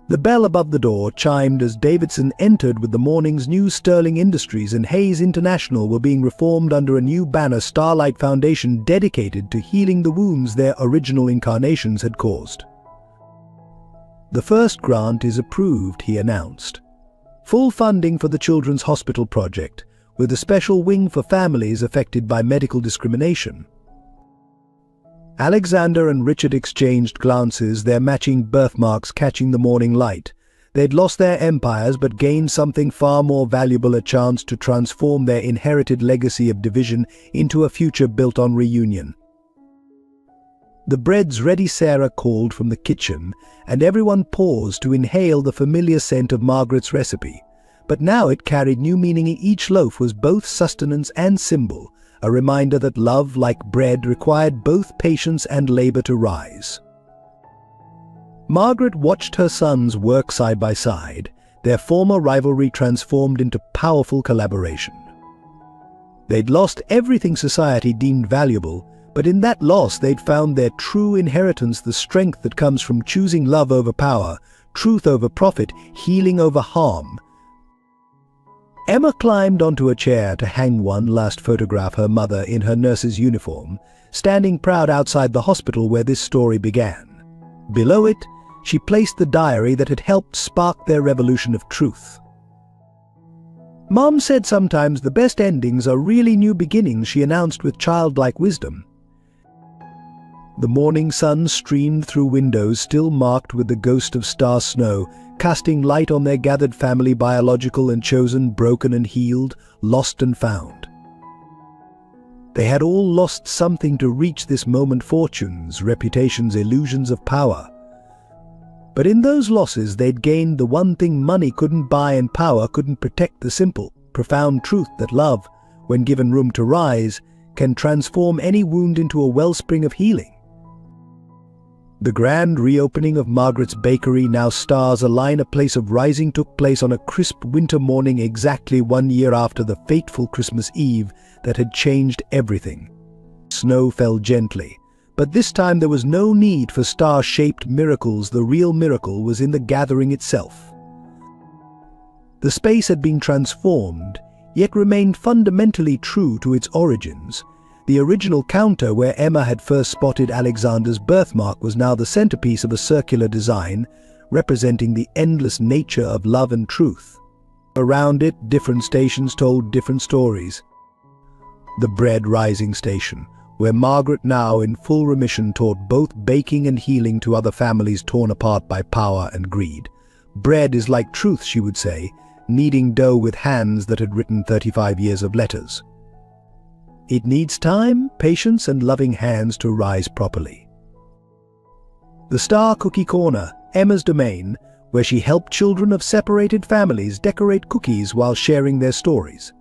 The bell above the door chimed as Davidson entered with the morning's news. Sterling Industries and Hayes International were being reformed under a new banner, Starlight Foundation, dedicated to healing the wounds their original incarnations had caused. "The first grant is approved," he announced. "Full funding for the Children's Hospital Project, with a special wing for families affected by medical discrimination." Alexander and Richard exchanged glances, their matching birthmarks catching the morning light. They'd lost their empires but gained something far more valuable, a chance to transform their inherited legacy of division into a future built on reunion. "The bread's ready," Sarah called from the kitchen, and everyone paused to inhale the familiar scent of Margaret's recipe. But now it carried new meaning. Each loaf was both sustenance and symbol, a reminder that love, like bread, required both patience and labor to rise. Margaret watched her sons work side by side, their former rivalry transformed into powerful collaboration. They'd lost everything society deemed valuable, but in that loss they'd found their true inheritance, the strength that comes from choosing love over power, truth over profit, healing over harm. Emma climbed onto a chair to hang one last photograph, her mother in her nurse's uniform, standing proud outside the hospital where this story began. Below it, she placed the diary that had helped spark their revolution of truth. "Mom said sometimes the best endings are really new beginnings," she announced with childlike wisdom. The morning sun streamed through windows still marked with the ghost of star snow, casting light on their gathered family, biological and chosen, broken and healed, lost and found. They had all lost something to reach this moment: fortunes, reputations, illusions of power. But in those losses they'd gained the one thing money couldn't buy and power couldn't protect: the simple, profound truth that love, when given room to rise, can transform any wound into a wellspring of healing. The grand reopening of Margaret's Bakery, now Stars Align, a place of rising, took place on a crisp winter morning exactly 1 year after the fateful Christmas Eve that had changed everything. Snow fell gently, but this time there was no need for star-shaped miracles. The real miracle was in the gathering itself. The space had been transformed, yet remained fundamentally true to its origins. The original counter where Emma had first spotted Alexander's birthmark was now the centerpiece of a circular design, representing the endless nature of love and truth. Around it, different stations told different stories. The bread rising station, where Margaret, now in full remission, taught both baking and healing to other families torn apart by power and greed. Bread is like truth, she would say, kneading dough with hands that had written 35 years of letters. It needs time, patience, and loving hands to rise properly. The Star Cookie Corner, Emma's domain, where she helped children of separated families decorate cookies while sharing their stories.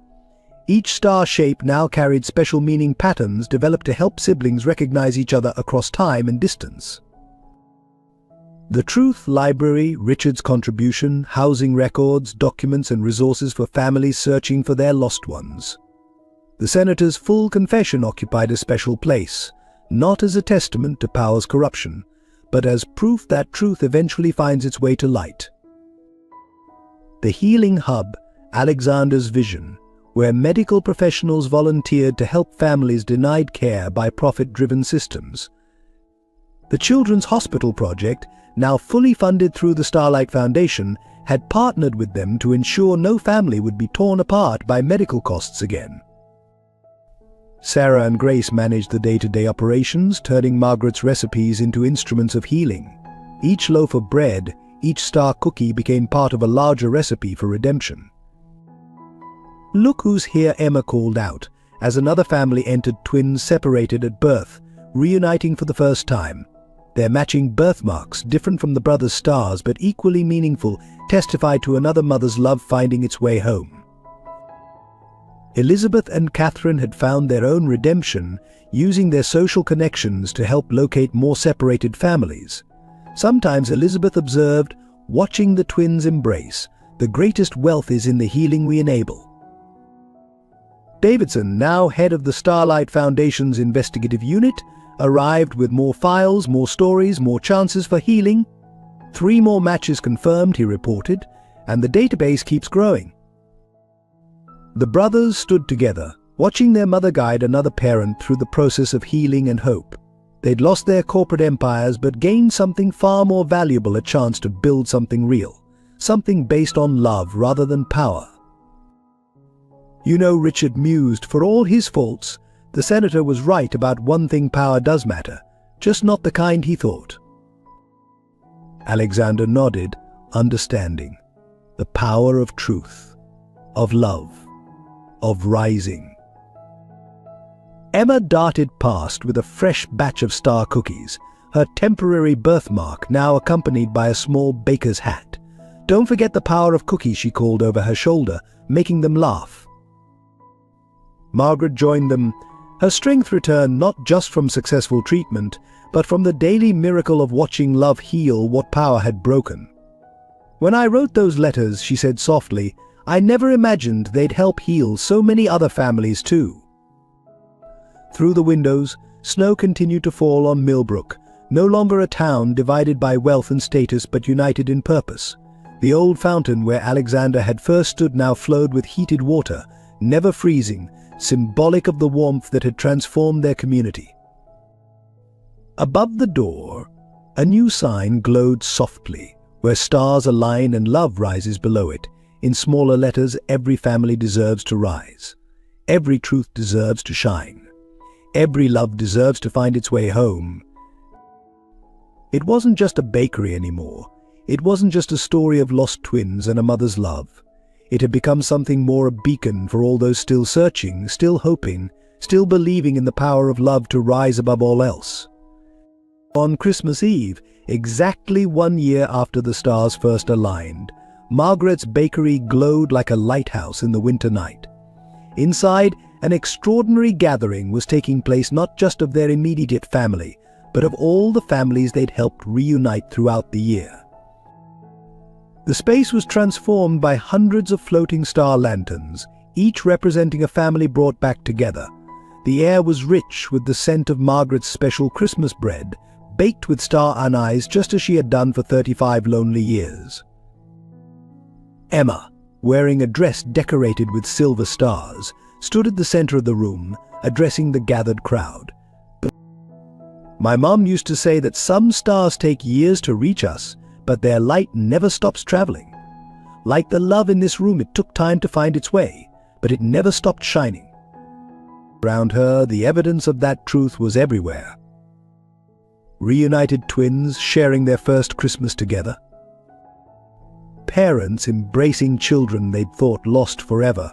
Each star shape now carried special meaning, patterns developed to help siblings recognize each other across time and distance. The Truth Library, Richard's contribution, housing records, documents, and resources for families searching for their lost ones. The senator's full confession occupied a special place, not as a testament to power's corruption, but as proof that truth eventually finds its way to light. The Healing Hub, Alexander's vision, where medical professionals volunteered to help families denied care by profit-driven systems. The Children's Hospital Project, now fully funded through the Starlight Foundation, had partnered with them to ensure no family would be torn apart by medical costs again. Sarah and Grace managed the day-to-day operations, turning Margaret's recipes into instruments of healing. Each loaf of bread, each star cookie became part of a larger recipe for redemption. "Look who's here," Emma called out, as another family entered, twins separated at birth, reuniting for the first time. Their matching birthmarks, different from the brothers' stars but equally meaningful, testified to another mother's love finding its way home. Elizabeth and Catherine had found their own redemption, using their social connections to help locate more separated families. Sometimes Elizabeth observed, watching the twins embrace, "The greatest wealth is in the healing we enable." Davidson, now head of the Starlight Foundation's investigative unit, arrived with more files, more stories, more chances for healing. 3 more matches confirmed, he reported, and the database keeps growing. The brothers stood together, watching their mother guide another parent through the process of healing and hope. They'd lost their corporate empires but gained something far more valuable, a chance to build something real, something based on love rather than power. "You know," Richard mused, "for all his faults, the senator was right about one thing: power does matter, just not the kind he thought." Alexander nodded, understanding. The power of truth, of love, of rising. Emma darted past with a fresh batch of star cookies, her temporary birthmark now accompanied by a small baker's hat. "Don't forget the power of cookies," she called over her shoulder, making them laugh. Margaret joined them. Her strength returned not just from successful treatment, but from the daily miracle of watching love heal what power had broken. "When I wrote those letters," she said softly, "I never imagined they'd help heal so many other families too." Through the windows, snow continued to fall on Millbrook, no longer a town divided by wealth and status but united in purpose. The old fountain where Alexander had first stood now flowed with heated water, never freezing, symbolic of the warmth that had transformed their community. Above the door, a new sign glowed softly, where stars align and love rises below it. In smaller letters, "Every family deserves to rise. Every truth deserves to shine. Every love deserves to find its way home." It wasn't just a bakery anymore. It wasn't just a story of lost twins and a mother's love. It had become something more, a beacon for all those still searching, still hoping, still believing in the power of love to rise above all else. On Christmas Eve, exactly 1 year after the stars first aligned, Margaret's bakery glowed like a lighthouse in the winter night. Inside, an extraordinary gathering was taking place, not just of their immediate family, but of all the families they'd helped reunite throughout the year. The space was transformed by hundreds of floating star lanterns, each representing a family brought back together. The air was rich with the scent of Margaret's special Christmas bread, baked with star anise just as she had done for 35 lonely years. Emma, wearing a dress decorated with silver stars, stood at the center of the room, addressing the gathered crowd. "My mom used to say that some stars take years to reach us, but their light never stops traveling. Like the love in this room, it took time to find its way, but it never stopped shining." Around her, the evidence of that truth was everywhere. Reunited twins sharing their first Christmas together. Parents embracing children they'd thought lost forever.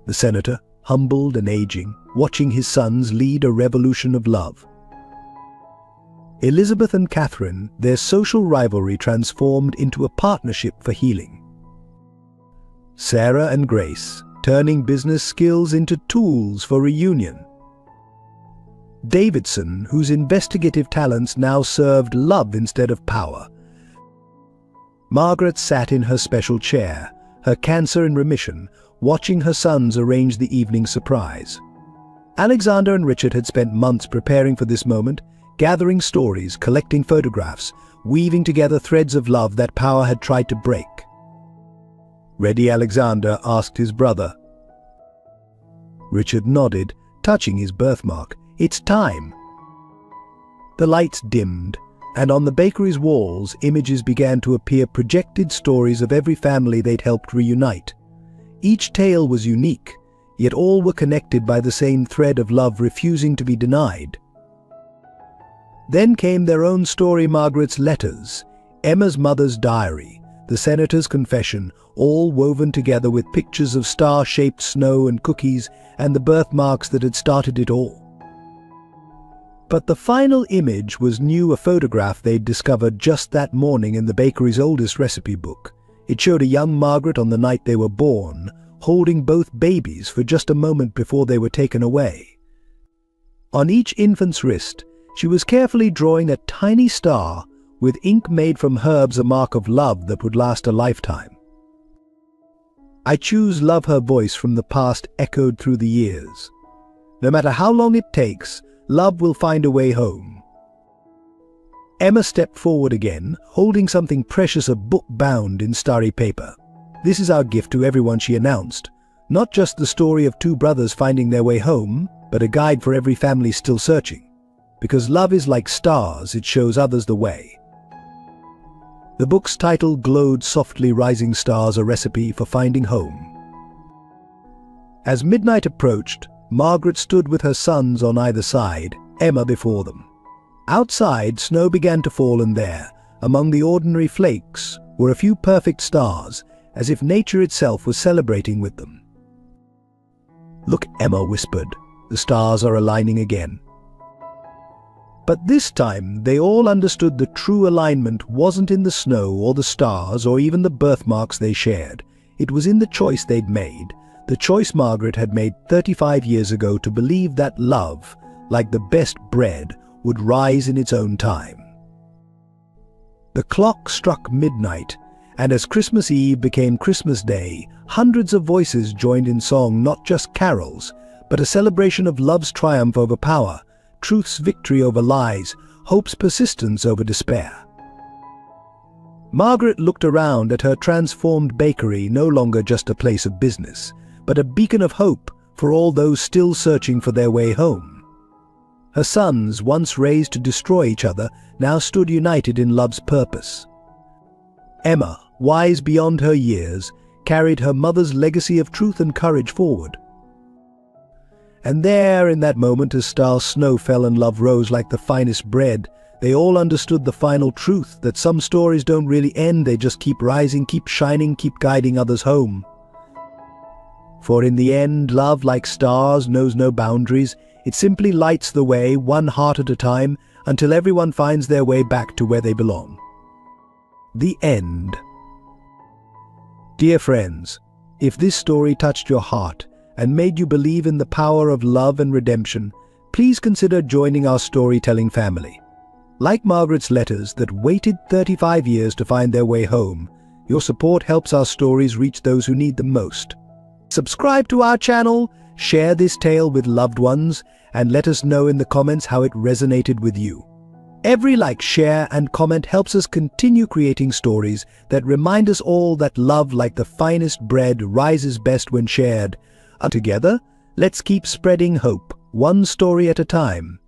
The senator, humbled and aging, watching his sons lead a revolution of love. Elizabeth and Catherine, their social rivalry transformed into a partnership for healing. Sarah and Grace, turning business skills into tools for reunion. Davidson, whose investigative talents now served love instead of power. Margaret sat in her special chair, her cancer in remission, watching her sons arrange the evening surprise. Alexander and Richard had spent months preparing for this moment, gathering stories, collecting photographs, weaving together threads of love that power had tried to break. "Ready?" Alexander asked his brother. Richard nodded, touching his birthmark. "It's time." The lights dimmed, and on the bakery's walls, images began to appear, projected stories of every family they'd helped reunite. Each tale was unique, yet all were connected by the same thread of love refusing to be denied. Then came their own story: Margaret's letters, Emma's mother's diary, the senator's confession, all woven together with pictures of star-shaped snow and cookies and the birthmarks that had started it all. But the final image was new, a photograph they'd discovered just that morning in the bakery's oldest recipe book. It showed a young Margaret on the night they were born, holding both babies for just a moment before they were taken away. On each infant's wrist, she was carefully drawing a tiny star with ink made from herbs, a mark of love that would last a lifetime. "I choose love," her voice from the past echoed through the years. "No matter how long it takes, love will find a way home." Emma stepped forward again, holding something precious, a book bound in starry paper. "This is our gift to everyone," she announced. "Not just the story of two brothers finding their way home, but a guide for every family still searching. Because love is like stars, it shows others the way." The book's title glowed softly: "Rising Stars, a Recipe for Finding Home." As midnight approached, Margaret stood with her sons on either side, Emma before them. Outside, snow began to fall, and there, among the ordinary flakes, were a few perfect stars, as if nature itself was celebrating with them. "Look," Emma whispered, "the stars are aligning again." But this time, they all understood the true alignment wasn't in the snow or the stars or even the birthmarks they shared. It was in the choice they'd made, the choice Margaret had made 35 years ago, to believe that love, like the best bread, would rise in its own time. The clock struck midnight, and as Christmas Eve became Christmas Day, hundreds of voices joined in song, not just carols, but a celebration of love's triumph over power, truth's victory over lies, hope's persistence over despair. Margaret looked around at her transformed bakery, no longer just a place of business, but a beacon of hope for all those still searching for their way home. Her sons, once raised to destroy each other, now stood united in love's purpose. Emma, wise beyond her years, carried her mother's legacy of truth and courage forward. And there, in that moment, as stars snow fell and love rose like the finest bread, they all understood the final truth, that some stories don't really end, they just keep rising, keep shining, keep guiding others home. For in the end, love, like stars, knows no boundaries. It simply lights the way, one heart at a time, until everyone finds their way back to where they belong. The end. Dear friends, if this story touched your heart and made you believe in the power of love and redemption, please consider joining our storytelling family. Like Margaret's letters that waited 35 years to find their way home, your support helps our stories reach those who need them most. Subscribe to our channel, share this tale with loved ones, and let us know in the comments how it resonated with you. Every like, share, and comment helps us continue creating stories that remind us all that love, like the finest bread, rises best when shared. Together, let's keep spreading hope, one story at a time.